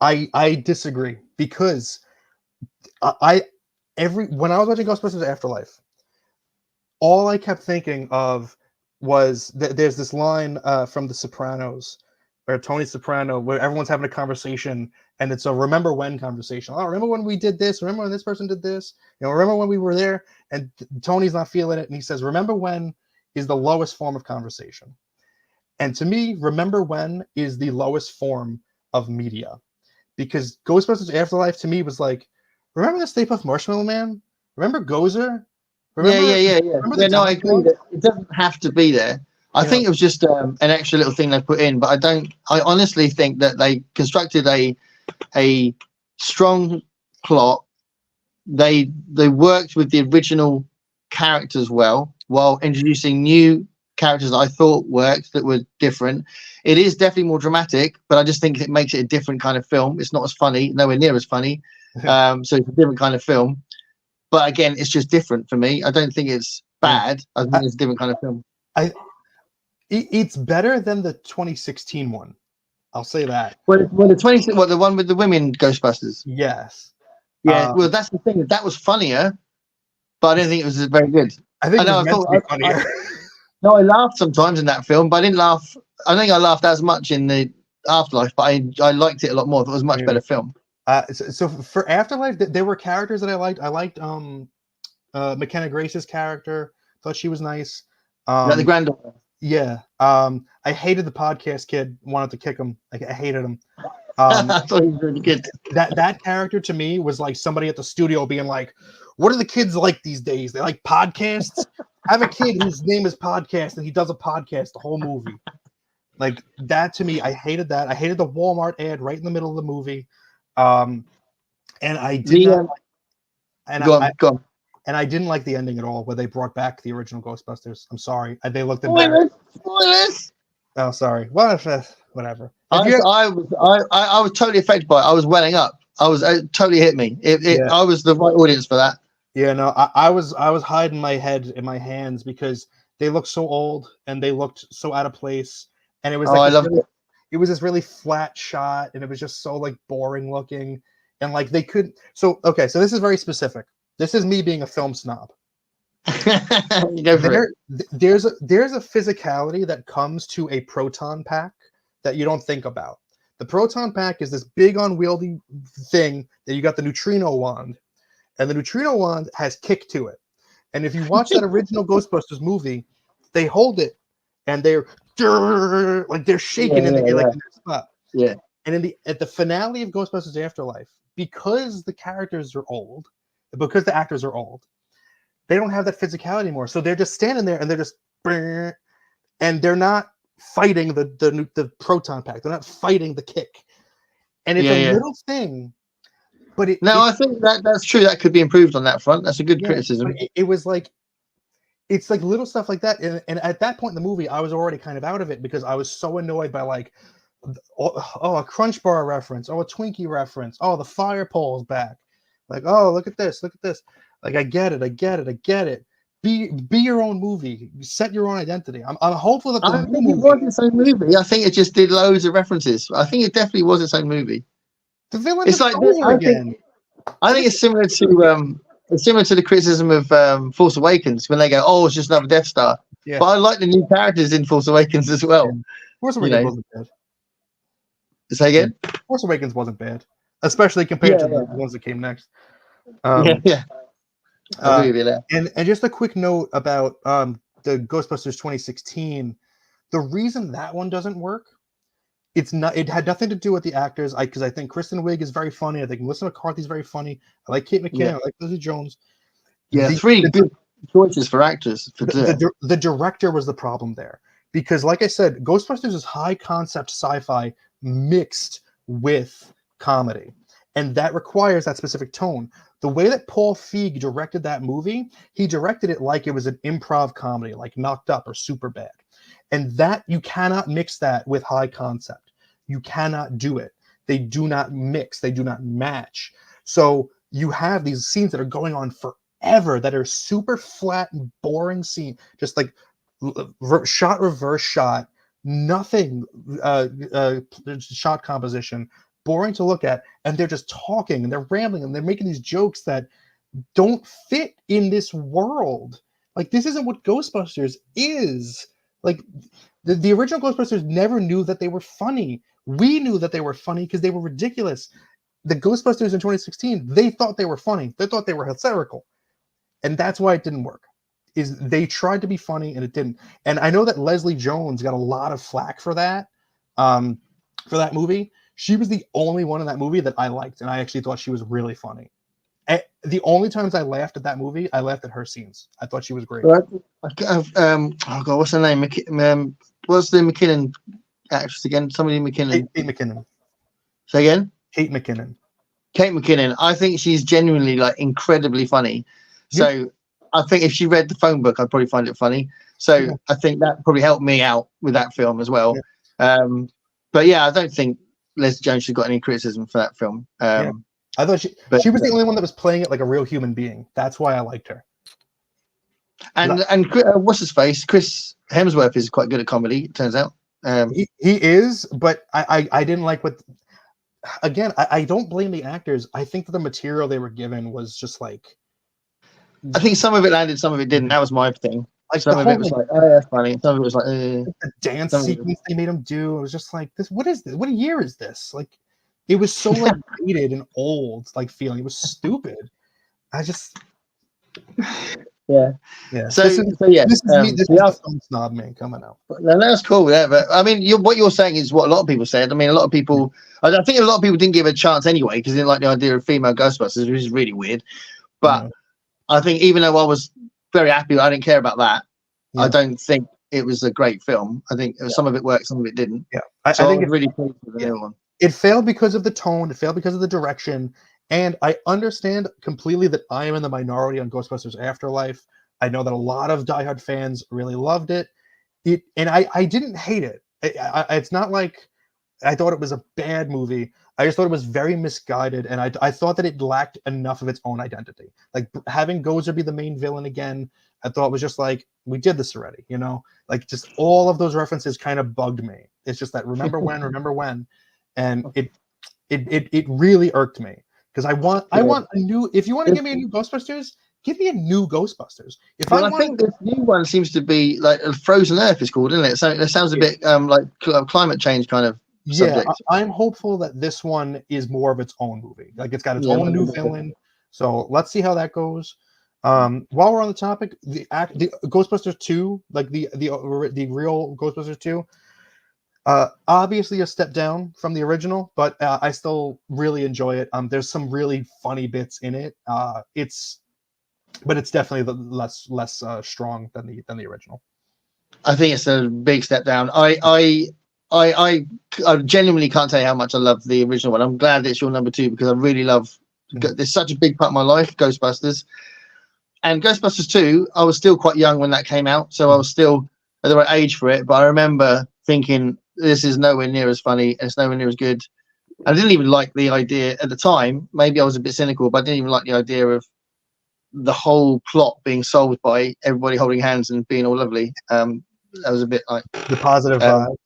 [SPEAKER 2] I disagree, because when I was watching Ghostbusters Afterlife, all I kept thinking of was there's this line from The Sopranos where Tony Soprano, where everyone's having a conversation, and it's a remember when conversation. Oh, remember when we did this? Remember when this person did this? Remember when we were there? And Tony's not feeling it, and he says, "Remember when is the lowest form of conversation." And to me, remember when is the lowest form of media, because Ghostbusters Afterlife to me was like, remember the Stay Puft Marshmallow Man? Remember Gozer? Remember,
[SPEAKER 1] Yeah.
[SPEAKER 2] remember the
[SPEAKER 1] No, I
[SPEAKER 2] Diamond
[SPEAKER 1] agree
[SPEAKER 2] Dogs?
[SPEAKER 1] that it doesn't have to be there. I think it was just an extra little thing they put in, but I honestly think that they constructed a strong plot. They worked with the original characters well, while introducing new characters that I thought worked, that were different. It is definitely more dramatic, but I just think it makes it a different kind of film. It's not as funny, nowhere near as funny. So it's a different kind of film. But again, it's just different for me. I don't think it's bad. I think it's a different kind of film.
[SPEAKER 2] It's better than the 2016 one. I'll say that.
[SPEAKER 1] Well, the the one with the women Ghostbusters.
[SPEAKER 2] Yes.
[SPEAKER 1] Yeah. Well, that's the thing. That was funnier, but I don't think it was very good.
[SPEAKER 2] I think
[SPEAKER 1] I know.
[SPEAKER 2] it was meant to be funnier.
[SPEAKER 1] No, I laughed sometimes in that film, but I didn't laugh. I think I laughed as much in the Afterlife, but I liked it a lot more. It was a much better film.
[SPEAKER 2] So for Afterlife, there were characters that I liked. I liked McKenna Grace's character. Thought she was nice.
[SPEAKER 1] The granddaughter.
[SPEAKER 2] Yeah. I hated the podcast kid. Wanted to kick him. I hated him.
[SPEAKER 1] I thought he was really good.
[SPEAKER 2] That character to me was like somebody at the studio being like, "What are the kids like these days? They like podcasts. Have a kid whose name is Podcast, and he does a podcast the whole movie." Like that to me, I hated that. I hated the Walmart ad right in the middle of the movie. And I did not. And I didn't like the ending at all, where they brought back the original Ghostbusters. I'm sorry, they looked embarrassed.
[SPEAKER 1] Spoilers.
[SPEAKER 2] Oh, sorry. Well, whatever.
[SPEAKER 1] I was totally affected by it. I was welling up. It totally hit me. I was the right audience for that.
[SPEAKER 2] Yeah, no, I was hiding my head in my hands because they looked so old and they looked so out of place, and it was it was this really flat shot, and it was just so like boring looking, and like they could. So this is very specific. This is me being a film snob.
[SPEAKER 1] Go for it.
[SPEAKER 2] There's a physicality that comes to a proton pack that you don't think about. The proton pack is this big unwieldy thing that you got the neutrino wand, and the neutrino wand has kick to it. And if you watch that original Ghostbusters movie, they hold it and they're shaking in their spot.
[SPEAKER 1] Yeah.
[SPEAKER 2] And at the finale of Ghostbusters Afterlife, because the characters are old, because the actors are old, they don't have that physicality anymore. So they're just standing there and they're just, and they're not fighting the proton pack. They're not fighting the kick. And it's a little thing, but
[SPEAKER 1] I think that's true. That could be improved on that front. That's a good criticism.
[SPEAKER 2] It was like, it's like little stuff like that. And at that point in the movie, I was already kind of out of it because I was so annoyed by like, a Crunch Bar reference, a Twinkie reference, the fire pole's back. Like, look at this. Like, I get it. Be your own movie. Set your own identity. I'm hopeful that
[SPEAKER 1] I think it was its own movie. I think it just did loads of references. I think it definitely was its own movie.
[SPEAKER 2] The villain
[SPEAKER 1] is
[SPEAKER 2] like again.
[SPEAKER 1] I think it's similar to the criticism of Force Awakens when they go, "Oh, it's just another Death Star." Yeah. But I like the new characters in Force Awakens as well.
[SPEAKER 2] Force Awakens wasn't bad.
[SPEAKER 1] Say again?
[SPEAKER 2] Force Awakens wasn't bad, especially compared to the ones that came next.
[SPEAKER 1] I agree with you there.
[SPEAKER 2] And just a quick note about the Ghostbusters 2016. The reason that one doesn't work, it had nothing to do with the actors. Because I think Kristen Wiig is very funny. I think Melissa McCarthy is very funny. I like Kate McKinnon. I like Lizzie Jones.
[SPEAKER 1] Yeah, three good choices for actors.
[SPEAKER 2] The director was the problem there. Because, like I said, Ghostbusters is high concept sci-fi mixed with comedy. And that requires that specific tone. The way that Paul Feig directed that movie, he directed it like it was an improv comedy, like Knocked Up or Superbad. And that, you cannot mix that with high concept. You cannot do it. They do not mix. They do not match. So you have these scenes that are going on forever that are super flat and boring scene, just like shot, reverse shot, nothing, shot composition, boring to look at, and they're just talking and they're rambling and they're making these jokes that don't fit in this world. Like, this isn't what Ghostbusters is. Like the original Ghostbusters never knew that they were funny. We knew that they were funny because they were ridiculous. The Ghostbusters in 2016, they thought they were funny. They thought they were hysterical. And that's why it didn't work. Is they tried to be funny and it didn't. And I know that Leslie Jones got a lot of flack for that movie. She was the only one in that movie that I liked, and I actually thought she was really funny. The only times I laughed at that movie, I laughed at her scenes. I thought she was great.
[SPEAKER 1] Oh God, what's her name? What's the McKinnon actress again? Somebody McKinnon.
[SPEAKER 2] Kate McKinnon.
[SPEAKER 1] Say again?
[SPEAKER 2] Kate McKinnon.
[SPEAKER 1] Kate McKinnon. I think she's genuinely like incredibly funny. So I think if she read the phone book, I'd probably find it funny. So I think that probably helped me out with that film as well. But yeah, I don't think Leslie Jones should got any criticism for that film.
[SPEAKER 2] I thought she was the only one that was playing it like a real human being. That's why I liked her.
[SPEAKER 1] And what's his face? Chris Hemsworth is quite good at comedy, it turns out.
[SPEAKER 2] He is, but I didn't like what. Again, I don't blame the actors. I think that the material they were given was just like.
[SPEAKER 1] I think some of it landed, some of it didn't. That was my thing.
[SPEAKER 2] Like
[SPEAKER 1] some of it was like, oh, that's funny. Some of it was like,
[SPEAKER 2] the dance sequence they made him do. It was just like this. What is this? What year is this? Like, it was so like dated and old, like feeling. It was stupid. I just.
[SPEAKER 1] Yeah.
[SPEAKER 2] So this is me. This is the film snob man coming out.
[SPEAKER 1] No, that's cool. Yeah, but I mean, what you're saying is what a lot of people said. I mean, a lot of people. I think a lot of people didn't give it a chance anyway because they didn't like the idea of female Ghostbusters, which is really weird. But I think even though I was very happy, I didn't care about that. I don't think it was a great film. I think some of it worked, some of it didn't.
[SPEAKER 2] Yeah,
[SPEAKER 1] I think it's really pleased with the new one.
[SPEAKER 2] It failed because of the tone. It failed because of the direction. And I understand completely that I am in the minority on Ghostbusters Afterlife. I know that a lot of diehard fans really loved it. And I didn't hate it. It's not like I thought it was a bad movie. I just thought it was very misguided, and I thought that it lacked enough of its own identity. Like having Gozer be the main villain again, I thought was just like, we did this already, you know? Like just all of those references kind of bugged me. It's just that remember when, and it really irked me because I want a new. If you want to give me a new Ghostbusters, give me a new Ghostbusters.
[SPEAKER 1] I think this new one seems to be like Frozen Earth is called, isn't it? So it sounds a bit like climate change kind of.
[SPEAKER 2] Yeah, I'm hopeful that this one is more of its own movie. Like it's got its own new villain. So let's see how that goes. While we're on the topic, the Ghostbusters 2, like the real Ghostbusters 2, obviously a step down from the original, but I still really enjoy it. There's some really funny bits in it. It's definitely less strong than the original. I
[SPEAKER 1] think it's a big step down. I genuinely can't tell you how much I love the original one. I'm glad it's your number 2 because I really love. There's such a big part of my life, Ghostbusters, and Ghostbusters 2. I was still quite young when that came out, so I was still at the right age for it. But I remember thinking this is nowhere near as funny, and it's nowhere near as good. I didn't even like the idea at the time. Maybe I was a bit cynical, but I didn't even like the idea of the whole plot being solved by everybody holding hands and being all lovely. That was a bit like
[SPEAKER 2] the positive vibe.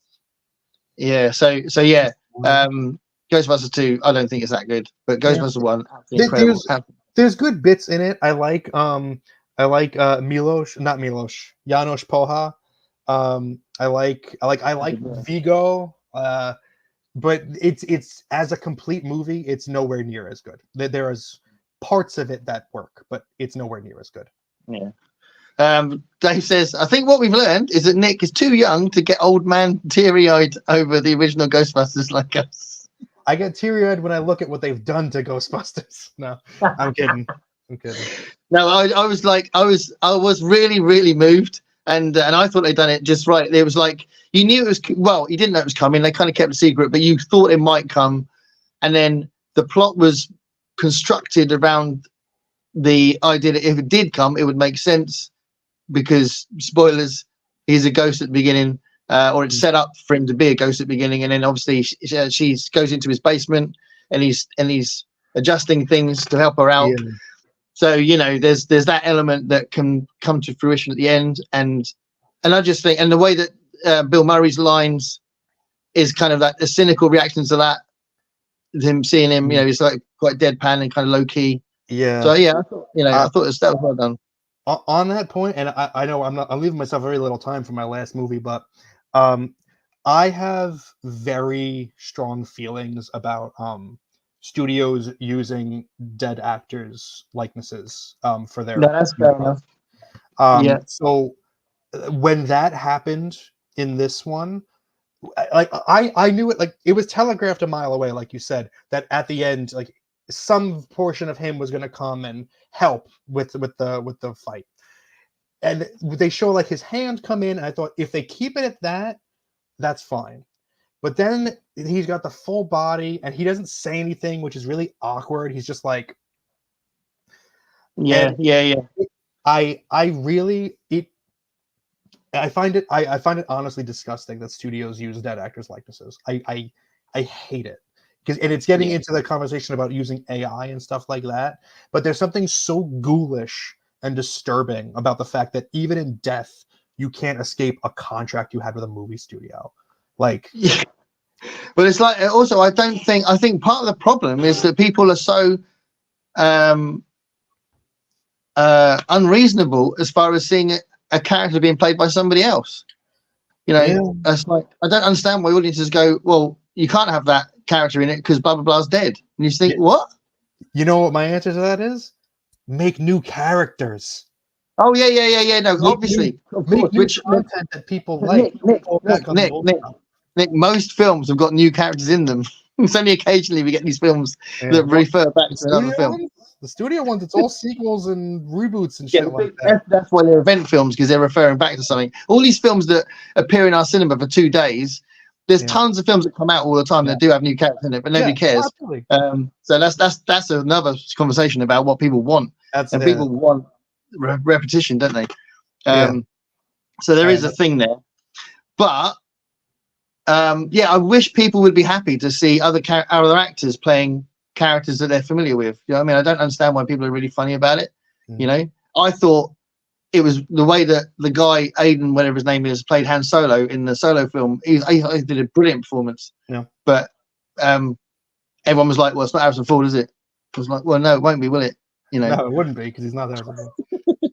[SPEAKER 1] Yeah, so yeah, Ghostbusters 2, I don't think it's that good, but Ghostbusters 1, incredible.
[SPEAKER 2] There's good bits in it. I like Janos Poha. I like Vigo. But it's as a complete movie, it's nowhere near as good. There's parts of it that work, but it's nowhere near as good.
[SPEAKER 1] Yeah. Dave says, I think what we've learned is that Nick is too young to get old man teary-eyed over the original Ghostbusters like us.
[SPEAKER 2] I get teary-eyed when I look at what they've done to Ghostbusters. No, I'm kidding.
[SPEAKER 1] No, I was really, really moved, and I thought they'd done it just right. It was like you knew it was you didn't know it was coming. They kind of kept it secret, but you thought it might come, and then the plot was constructed around the idea that if it did come, it would make sense. Because spoilers, he's a ghost at the beginning, or it's set up for him to be a ghost at the beginning, and then obviously she goes into his basement, and he's adjusting things to help her out. Yeah. So there's that element that can come to fruition at the end, and I just think, and the way that Bill Murray's lines is kind of like a cynical reaction to that, him seeing him, he's like quite deadpan and kind of low key.
[SPEAKER 2] Yeah.
[SPEAKER 1] So yeah, I thought that was well done.
[SPEAKER 2] on that point, and I know I'm leaving myself very little time for my last movie, but um, I have very strong feelings about studios using dead actors' likenesses for
[SPEAKER 1] No,
[SPEAKER 2] their
[SPEAKER 1] that's fair enough. Yeah.
[SPEAKER 2] so when that happened in this one, I knew it, like it was telegraphed a mile away, like you said, that at the end, like some portion of him was going to come and help with the fight. And they show like his hand come in, and I thought if they keep it at that, that's fine. But then he's got the full body, and he doesn't say anything, which is really awkward. He's just like,
[SPEAKER 1] Yeah,
[SPEAKER 2] and
[SPEAKER 1] yeah, yeah.
[SPEAKER 2] I really it I find it I find it honestly disgusting that studios use dead actors likenesses. I hate it because, and it's getting
[SPEAKER 1] Yeah.
[SPEAKER 2] into the conversation about using AI and stuff like that. But there's something so ghoulish and disturbing about the fact that even in death, you can't escape a contract you had with a movie studio. Like,
[SPEAKER 1] Yeah. But it's like also I think part of the problem is that people are so um unreasonable as far as seeing a character being played by somebody else. You
[SPEAKER 2] yeah,
[SPEAKER 1] know, it's like I don't understand why audiences go, well, you can't have that character in it because blah blah blah's dead. And you just think, what?
[SPEAKER 2] you know what my answer to that is? Make new characters.
[SPEAKER 1] Oh yeah, yeah, yeah, yeah. No,
[SPEAKER 2] Make new,
[SPEAKER 1] obviously, of
[SPEAKER 2] make
[SPEAKER 1] course.
[SPEAKER 2] new
[SPEAKER 1] Which
[SPEAKER 2] content that people like.
[SPEAKER 1] Nick, Nick,
[SPEAKER 2] Fall back
[SPEAKER 1] Nick,
[SPEAKER 2] on the
[SPEAKER 1] Nick,
[SPEAKER 2] old
[SPEAKER 1] Nick,
[SPEAKER 2] stuff.
[SPEAKER 1] Nick. Most films have got new characters in them. It's only occasionally we get these films
[SPEAKER 2] Yeah.
[SPEAKER 1] that refer back
[SPEAKER 2] The
[SPEAKER 1] to another
[SPEAKER 2] studio
[SPEAKER 1] film.
[SPEAKER 2] ones, the studio ones, it's all sequels and reboots and
[SPEAKER 1] Yeah,
[SPEAKER 2] shit like that.
[SPEAKER 1] that's why they're event films because they're referring back to something. All these films that appear in our cinema for 2 days, there's
[SPEAKER 2] Yeah.
[SPEAKER 1] tons of films that come out all the time that do have new characters in it, but nobody cares.
[SPEAKER 2] Absolutely.
[SPEAKER 1] So that's another conversation about what people want, and people want repetition, don't they? So there is a thing there, but yeah, I wish people would be happy to see other actors playing characters that they're familiar with. You know what I mean? I don't understand why people are really funny about it. You know, I thought it was the way that the guy Aiden, whatever his name is, played Han Solo in the Solo film. He did a brilliant performance.
[SPEAKER 2] Yeah.
[SPEAKER 1] But everyone was like, "Well, it's not Harrison Ford, is it?" I was like, "Well, no, it won't be, will it?" You know.
[SPEAKER 2] No, it wouldn't be because he's not Harrison Ford.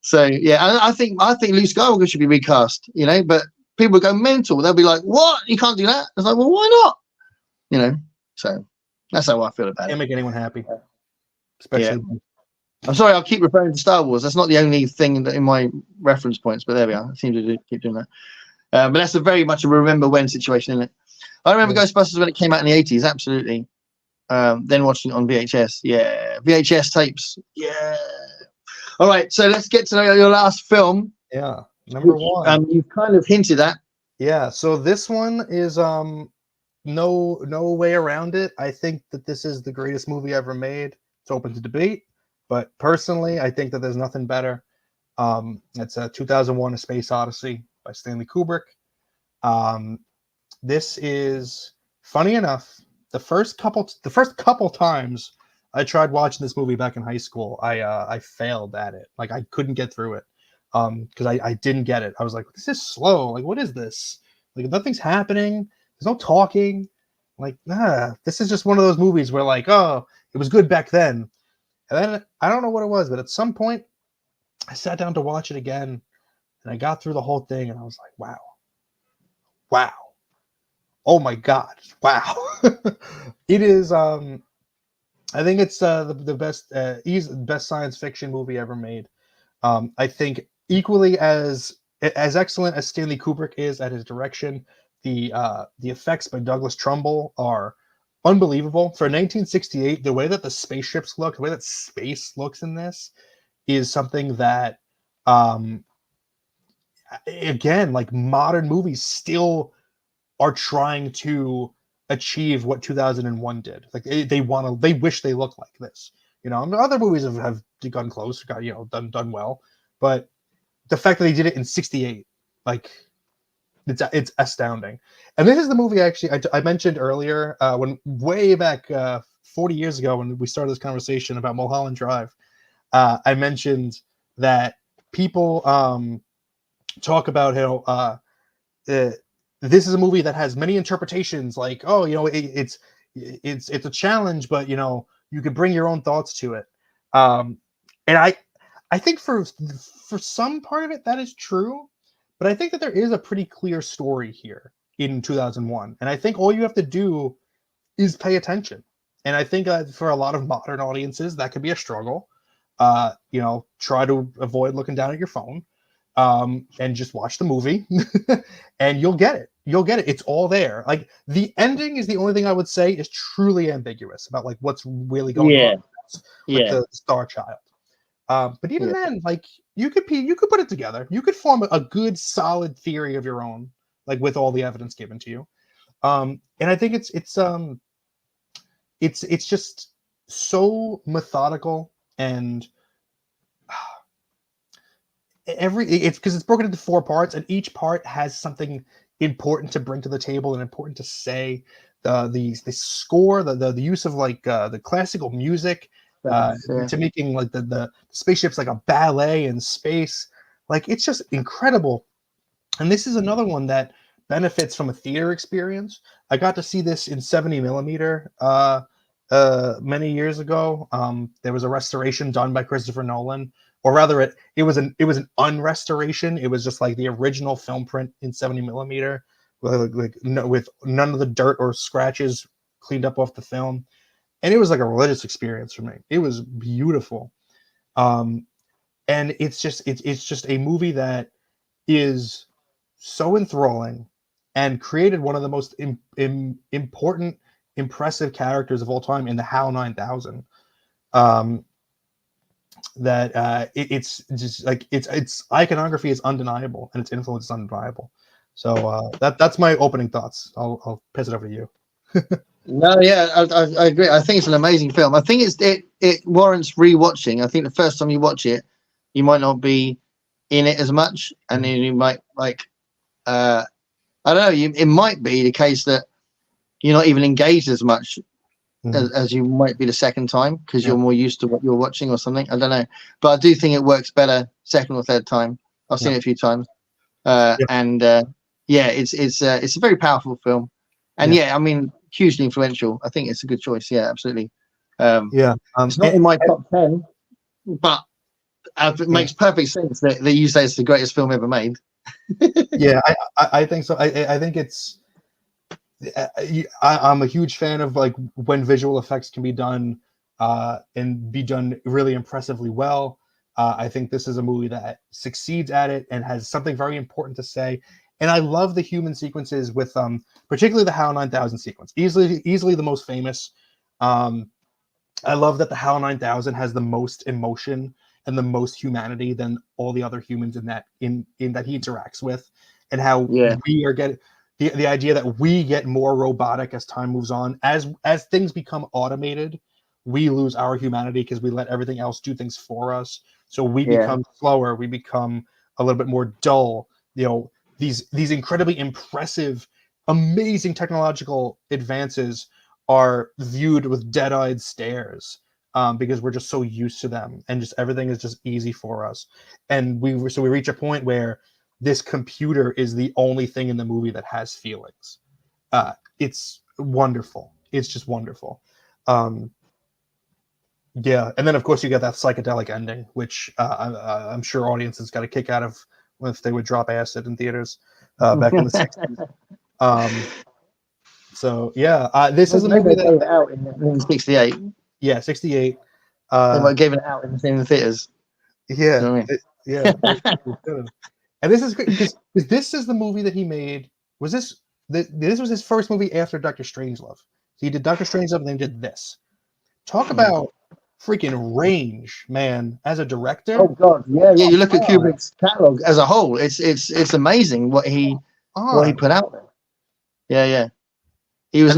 [SPEAKER 1] So yeah, I think Luke Skywalker should be recast. You know, but people go mental. They'll be like, "What? You can't do that?" It's like, well, why not? You know. So that's how I feel about
[SPEAKER 2] Can't
[SPEAKER 1] it.
[SPEAKER 2] make anyone happy, especially.
[SPEAKER 1] Yeah. I'm sorry, I'll keep referring to Star Wars. That's not the only thing in my reference points, but there we are. I seem to keep doing that. But that's a very much a remember when situation, isn't it? I remember Ghostbusters when it came out in the 80s, absolutely. Then watching it on VHS. Yeah. VHS tapes. Yeah. All right, so let's get to your last film.
[SPEAKER 2] Yeah. Number one.
[SPEAKER 1] You've kind of hinted at.
[SPEAKER 2] Yeah. So this one is no way around it. I think that this is the greatest movie ever made. It's open to debate, but personally, I think that there's nothing better. It's a 2001: A Space Odyssey by Stanley Kubrick. This is, funny enough, the first couple times I tried watching this movie back in high school, I failed at it. Like I couldn't get through it because I didn't get it. I was like, this is slow. Like, what is this? Like, nothing's happening. There's no talking. Like, this is just one of those movies where like, oh, it was good back then. And then I don't know what it was, but at some point I sat down to watch it again and I got through the whole thing and I was like, wow. Oh my God. Wow. It is, I think it's the best science fiction movie ever made. I think equally as excellent as Stanley Kubrick is at his direction, the effects by Douglas Trumbull are unbelievable. For 1968, the way that the spaceships look, the way that space looks in this is something that, again, like modern movies still are trying to achieve what 2001 did. Like they wish they looked like this. You know, other movies have gone close, got done well, but the fact that they did it in 68, like it's astounding. And this is the movie actually I mentioned earlier when way back 40 years ago when we started this conversation about Mulholland Drive. I mentioned that people talk about how this is a movie that has many interpretations. Like, oh, it's a challenge, but you could bring your own thoughts to it. And I think for some part of it that is true, but I think that there is a pretty clear story here in 2001, and I think all you have to do is pay attention. And I think for a lot of modern audiences that could be a struggle. Try to avoid looking down at your phone, and just watch the movie, and you'll get it. It's all there. Like, the ending is the only thing I would say is truly ambiguous about like what's really going on with the Star Child. But even then, like, you could put it together. You could form a good, solid theory of your own, like with all the evidence given to you. And I think it's just so methodical, and it's because it's broken into 4 parts, and each part has something important to bring to the table and important to say. The score, the use of like the classical music, to making like the spaceships like a ballet in space, like it's just incredible. And this is another one that benefits from a theater experience. I got to see this in 70 millimeter many years ago. There was a restoration done by Christopher Nolan, or rather it was an unrestoration. It was just like the original film print in 70 millimeter, with none of the dirt or scratches cleaned up off the film. And it was like a religious experience for me. It was beautiful. And it's just a movie that is so enthralling and created one of the most important, impressive characters of all time in the HAL 9000. It's just like its iconography is undeniable, and its influence is undeniable. So that's my opening thoughts. I'll pass it over to you.
[SPEAKER 1] No, yeah, I agree. I think it's an amazing film. I think it warrants rewatching. I think the first time you watch it, you might not be in it as much, and then you might like, I don't know. It might be the case that you're not even engaged as much as you might be the second time, because you're more used to what you're watching or something. I don't know, but I do think it works better second or third time. I've seen it a few times, and it's a very powerful film, and I mean, hugely influential. I think it's a good choice. Yeah, absolutely. It's not in my top 10, but it makes perfect sense that you say it's the greatest film ever made.
[SPEAKER 2] Yeah, I think so. I think it's. I'm a huge fan of like when visual effects can be done and be done really impressively well. I think this is a movie that succeeds at it and has something very important to say. And I love the human sequences with particularly the HAL 9000 sequence, easily the most famous. I love that the HAL 9000 has the most emotion and the most humanity than all the other humans in that he interacts with, and how we are getting the idea that we get more robotic as time moves on. As things become automated, we lose our humanity because we let everything else do things for us. So we become slower, we become a little bit more dull. You know, these incredibly impressive, amazing technological advances are viewed with dead-eyed stares because we're just so used to them, and just everything is just easy for us. And we reach a point where this computer is the only thing in the movie that has feelings. It's wonderful. It's just wonderful. And then of course you get that psychedelic ending, which I'm sure audiences got a kick out of if they would drop acid in theaters back in the 60s. This is a movie that
[SPEAKER 1] gave it out in 68.
[SPEAKER 2] Yeah, 68.
[SPEAKER 1] They might have given it out in the theaters.
[SPEAKER 2] Yeah,
[SPEAKER 1] you know what
[SPEAKER 2] I mean? And this is great because this is the movie that he made. This was his first movie after Dr. Strangelove. He did Dr. Strangelove and then did this. Talk about freaking range, man, as a director.
[SPEAKER 1] Oh God, yeah. You look at Kubrick's catalog as a whole; it's amazing what he put out there. Yeah. He was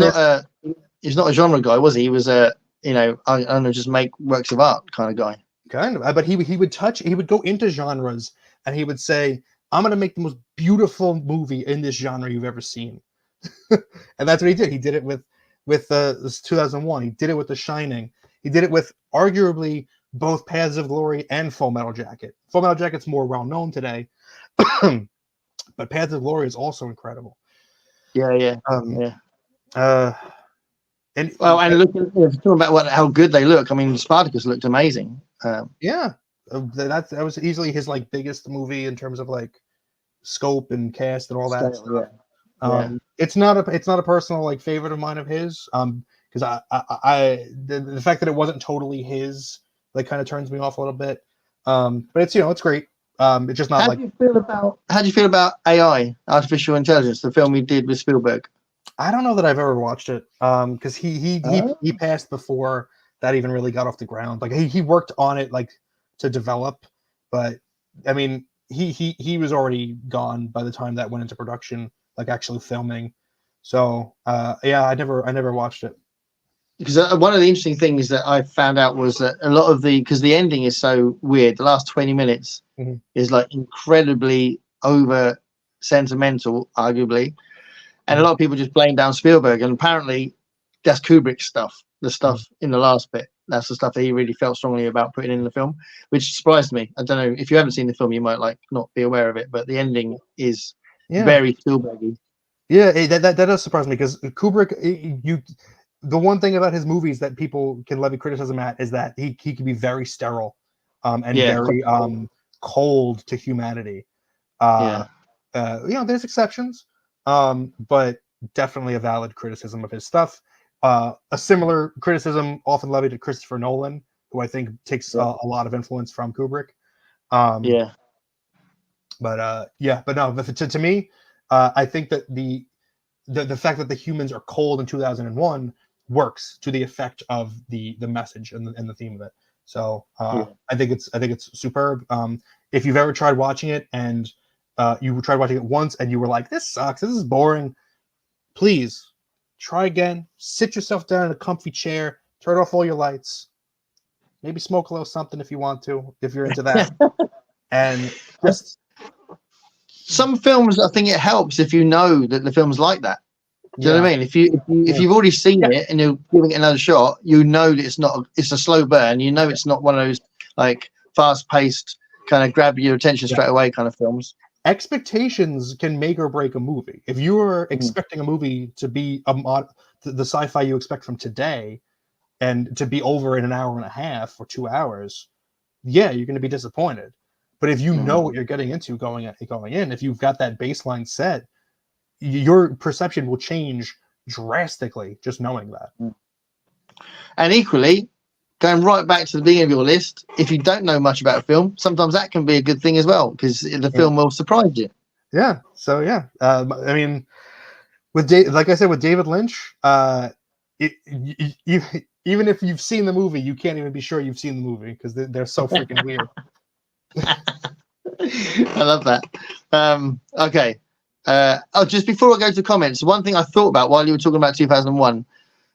[SPEAKER 1] he's not a genre guy, was he? He was a I'm gonna just make works of art kind of guy.
[SPEAKER 2] Kind of, but he would go into genres and he would say, I'm going to make the most beautiful movie in this genre you've ever seen. And that's what he did. He did it with this 2001. He did it with The Shining. He did it with arguably both Paths of Glory and Full Metal Jacket. Full Metal Jacket's more well known today, but Paths of Glory is also incredible.
[SPEAKER 1] And
[SPEAKER 2] talking
[SPEAKER 1] about how good they look. I mean, Spartacus looked amazing.
[SPEAKER 2] that was easily his like biggest movie in terms of like scope and cast and all that
[SPEAKER 1] Scale,
[SPEAKER 2] stuff.
[SPEAKER 1] yeah.
[SPEAKER 2] It's not a personal like favorite of mine of his. Because the fact that it wasn't totally his like kind of turns me off a little bit. But it's it's great. It's just not
[SPEAKER 1] How
[SPEAKER 2] like
[SPEAKER 1] do you feel about AI, artificial intelligence, the film he did with Spielberg?
[SPEAKER 2] I don't know that I've ever watched it. Because
[SPEAKER 1] Oh.
[SPEAKER 2] he passed before that even really got off the ground. Like he worked on it like to develop, but I mean he was already gone by the time that went into production, like actually filming. So yeah, I never watched it.
[SPEAKER 1] Because one of the interesting things that I found out was that a lot of because the ending is so weird, the last 20 minutes
[SPEAKER 2] Mhm.
[SPEAKER 1] is like incredibly over sentimental, arguably. And a
[SPEAKER 2] Mhm.
[SPEAKER 1] lot of people just blame down Spielberg. And apparently that's Kubrick's stuff, the stuff in the last bit. That's the stuff that he really felt strongly about putting in the film, which surprised me. I don't know if you haven't seen the film, you might like not be aware of it, but the ending is
[SPEAKER 2] Yeah,
[SPEAKER 1] very Spielbergy.
[SPEAKER 2] yeah, that does surprise me because Kubrick, the one thing about his movies that people can levy criticism at is that he can be very sterile, and
[SPEAKER 1] Yeah,
[SPEAKER 2] very cold to humanity.
[SPEAKER 1] yeah.
[SPEAKER 2] Uh, there's exceptions, but definitely a valid criticism of his stuff. A similar criticism often levied at Christopher Nolan, who I think takes a lot of influence from Kubrick. Um,
[SPEAKER 1] Yeah.
[SPEAKER 2] but no, to me, I think that the fact that the humans are cold in 2001 works to the effect of the message and the theme of it. So
[SPEAKER 1] Yeah.
[SPEAKER 2] I think it's superb. If you've ever tried watching it and you tried watching it once and you were like, this sucks, this is boring, please try again. Sit yourself down in a comfy chair, turn off all your lights, maybe smoke a little something if you want to, if you're into that, and just
[SPEAKER 1] Some films, I think it helps if you know that the film's like that. Do you know
[SPEAKER 2] yeah,
[SPEAKER 1] what I mean? If you've already seen it and you're giving it another shot, you know that it's a slow burn. You know it's not one of those like fast paced kind of grab your attention straight away kind of films.
[SPEAKER 2] expectations can make or break a movie. If you are
[SPEAKER 1] Mm.
[SPEAKER 2] expecting a movie to be the sci-fi you expect from today and to be over in an hour and a half or 2 hours, yeah, you're going to be disappointed. But if you know what you're getting into going in, if you've got that baseline set, your perception will change drastically just knowing that.
[SPEAKER 1] And equally, going right back to the beginning of your list, if you don't know much about a film, sometimes that can be a good thing as well because the film will surprise you.
[SPEAKER 2] Yeah. So yeah, I mean, like I said, with David Lynch, you, even if you've seen the movie, you can't even be sure you've seen the movie because they're so freaking weird.
[SPEAKER 1] I love that. Okay. Just before I go to comments, one thing I thought about while you were talking about 2001,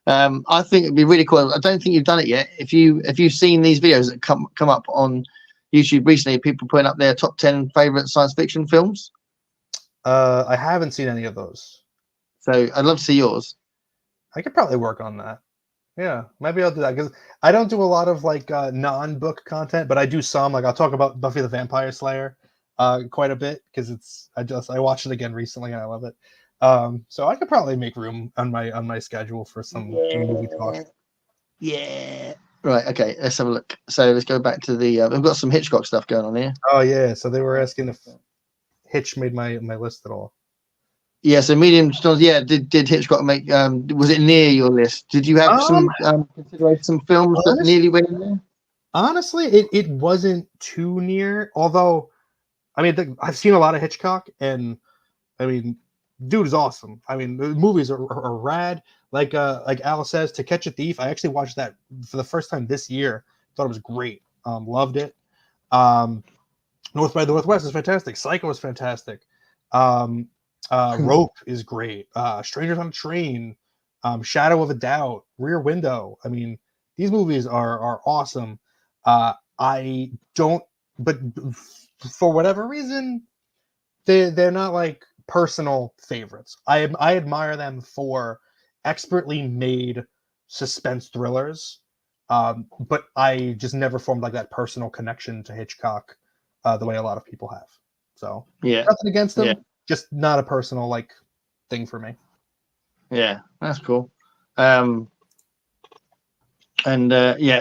[SPEAKER 1] I think it'd be really cool. I don't think you've done it yet. If you've seen these videos that come up on YouTube recently, people putting up their top 10 favorite science fiction films.
[SPEAKER 2] I haven't seen any of those.
[SPEAKER 1] So I'd love to see yours.
[SPEAKER 2] I could probably work on that. Yeah, maybe I'll do that because I don't do a lot of like non-book content, but I do some. Like I'll talk about Buffy the Vampire Slayer quite a bit because I watched it again recently and I love it. So I could probably make room on my schedule for some movie talk.
[SPEAKER 1] Yeah. Right. Okay. Let's have a look. So let's go back to the. We've got some Hitchcock stuff going on here.
[SPEAKER 2] Oh yeah, so they were asking if Hitch made my list at all.
[SPEAKER 1] Yeah. So Medium Stones. Yeah. Did Hitchcock make? Was it near your list? Did you have some consideration, some films that nearly went in there?
[SPEAKER 2] Honestly, it wasn't too near. Although, I mean, I've seen a lot of Hitchcock, and I mean, dude is awesome. I mean, the movies are rad. Like Alice says, To Catch a Thief. I actually watched that for the first time this year. Thought it was great. Loved it. North by the Northwest is fantastic. Psycho is fantastic. Rope is great. Strangers on a Train. Shadow of a Doubt. Rear Window. I mean, these movies are awesome. I don't, but for whatever reason, they're not like personal favorites. I admire them for expertly made suspense thrillers, but I just never formed like that personal connection to Hitchcock the way a lot of people have. So
[SPEAKER 1] Yeah.
[SPEAKER 2] nothing against them,
[SPEAKER 1] Yeah.
[SPEAKER 2] just not a personal like thing for me.
[SPEAKER 1] Yeah, that's cool. Yeah,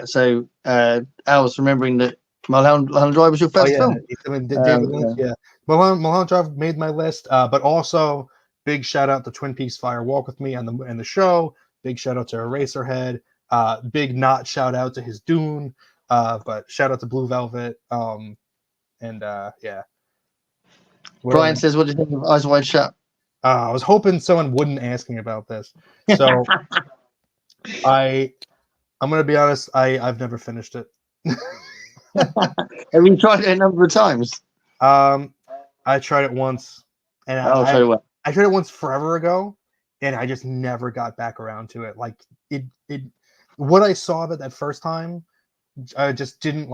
[SPEAKER 1] so I was remembering that Mulholland Drive was your first film.
[SPEAKER 2] I mean, David Lynch,
[SPEAKER 1] Yeah.
[SPEAKER 2] yeah. Mulholland Drive made my list, but also big shout out to Twin Peaks Fire Walk with Me and the show. Big shout out to Eraserhead. Big not shout out to his Dune, but shout out to Blue Velvet. Yeah.
[SPEAKER 1] Brian says, "What do you think of Eyes Wide Shut?"
[SPEAKER 2] I was hoping someone wouldn't ask me about this, so I'm gonna be honest. I've never finished it.
[SPEAKER 1] Have you tried it a number of times?
[SPEAKER 2] I tried it once, and
[SPEAKER 1] I'll tell you what.
[SPEAKER 2] I tried it once forever ago, and I just never got back around to it. Like it what I saw of it that first time, I just didn't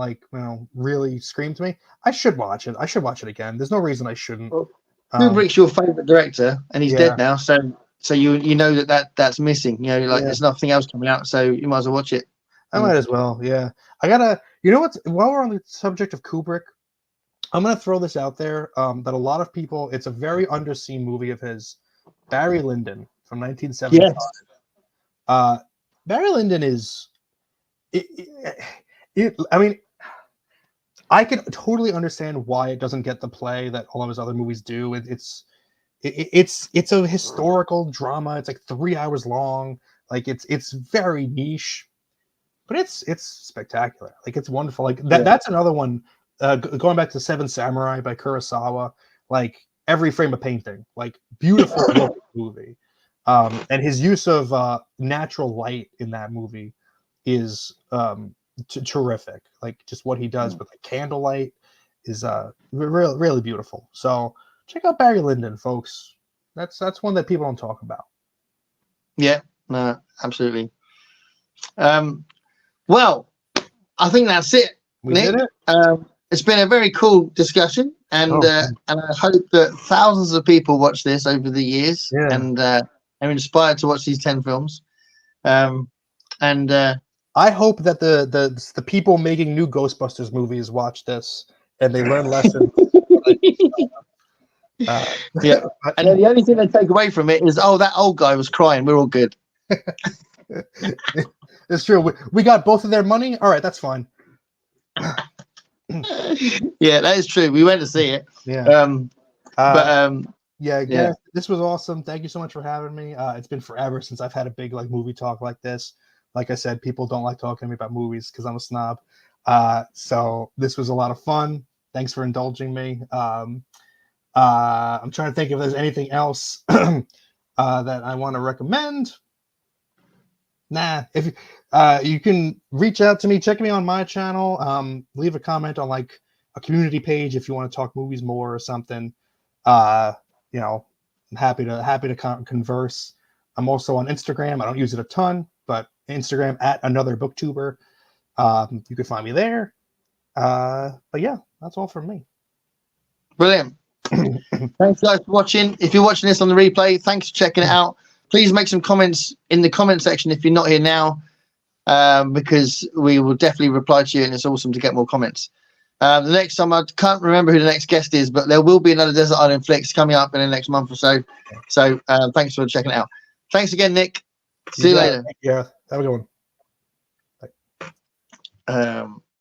[SPEAKER 2] really scream to me. I should watch it. I should watch it again. There's no reason I shouldn't.
[SPEAKER 1] Well, Kubrick's your favorite director, and he's
[SPEAKER 2] yeah.
[SPEAKER 1] dead now. So you know that's missing. You know, there's nothing else coming out, so you might as well watch it.
[SPEAKER 2] I might as well. Yeah, I gotta. You know what? While we're on the subject of Kubrick, I'm gonna throw this out there. That a lot of people. It's a very underseen movie of his, Barry Lyndon from 1975.
[SPEAKER 1] Yes.
[SPEAKER 2] Barry Lyndon is. I mean, I can totally understand why it doesn't get the play that all of his other movies do. It's a historical drama. It's like 3 hours long. Like it's very niche, but it's spectacular. Like it's wonderful. Like that. Yeah. That's another one. Going back to Seven Samurai by Kurosawa. Like every frame of painting. Like beautiful movie. And his use of natural light in that movie is terrific. Like just what he does with the candlelight is really beautiful. So check out Barry Lyndon, folks. That's one that people don't talk about.
[SPEAKER 1] Yeah, no, absolutely. Well, I think that's it.
[SPEAKER 2] We did it.
[SPEAKER 1] It's been a very cool discussion, and I hope that thousands of people watch this over the years and are inspired to watch these 10 films. I
[SPEAKER 2] hope that the people making new Ghostbusters movies watch this and they learn lessons.
[SPEAKER 1] Yeah, and then the only thing they take away from it is, that old guy was crying. We're all good.
[SPEAKER 2] It's true. We got both of their money. All right, that's fine.
[SPEAKER 1] Yeah, that is true. We went to see it.
[SPEAKER 2] Yeah.
[SPEAKER 1] Yeah,
[SPEAKER 2] this was awesome. Thank you so much for having me. It's been forever since I've had a big movie talk like this. Like I said, people don't like talking to me about movies because I'm a snob. So this was a lot of fun. Thanks for indulging me. I'm trying to think if there's anything else that I want to recommend. Nah. If you can reach out to me, check me on my channel. Leave a comment on a community page if you want to talk movies more or something. I'm happy to converse. I'm also on Instagram. I don't use it a ton, but Instagram at Another Booktuber. You can find me there. But yeah, that's all from me.
[SPEAKER 1] Brilliant. Thanks guys for watching. If you're watching this on the replay, thanks for checking it out. Please make some comments in the comment section if you're not here now, because we will definitely reply to you, and it's awesome to get more comments. The next time, I can't remember who the next guest is, but there will be another Desert Island Flicks coming up in the next month or so. So thanks for checking it out. Thanks again, Nick. See you later.
[SPEAKER 2] Yeah, have a good one.
[SPEAKER 1] Bye.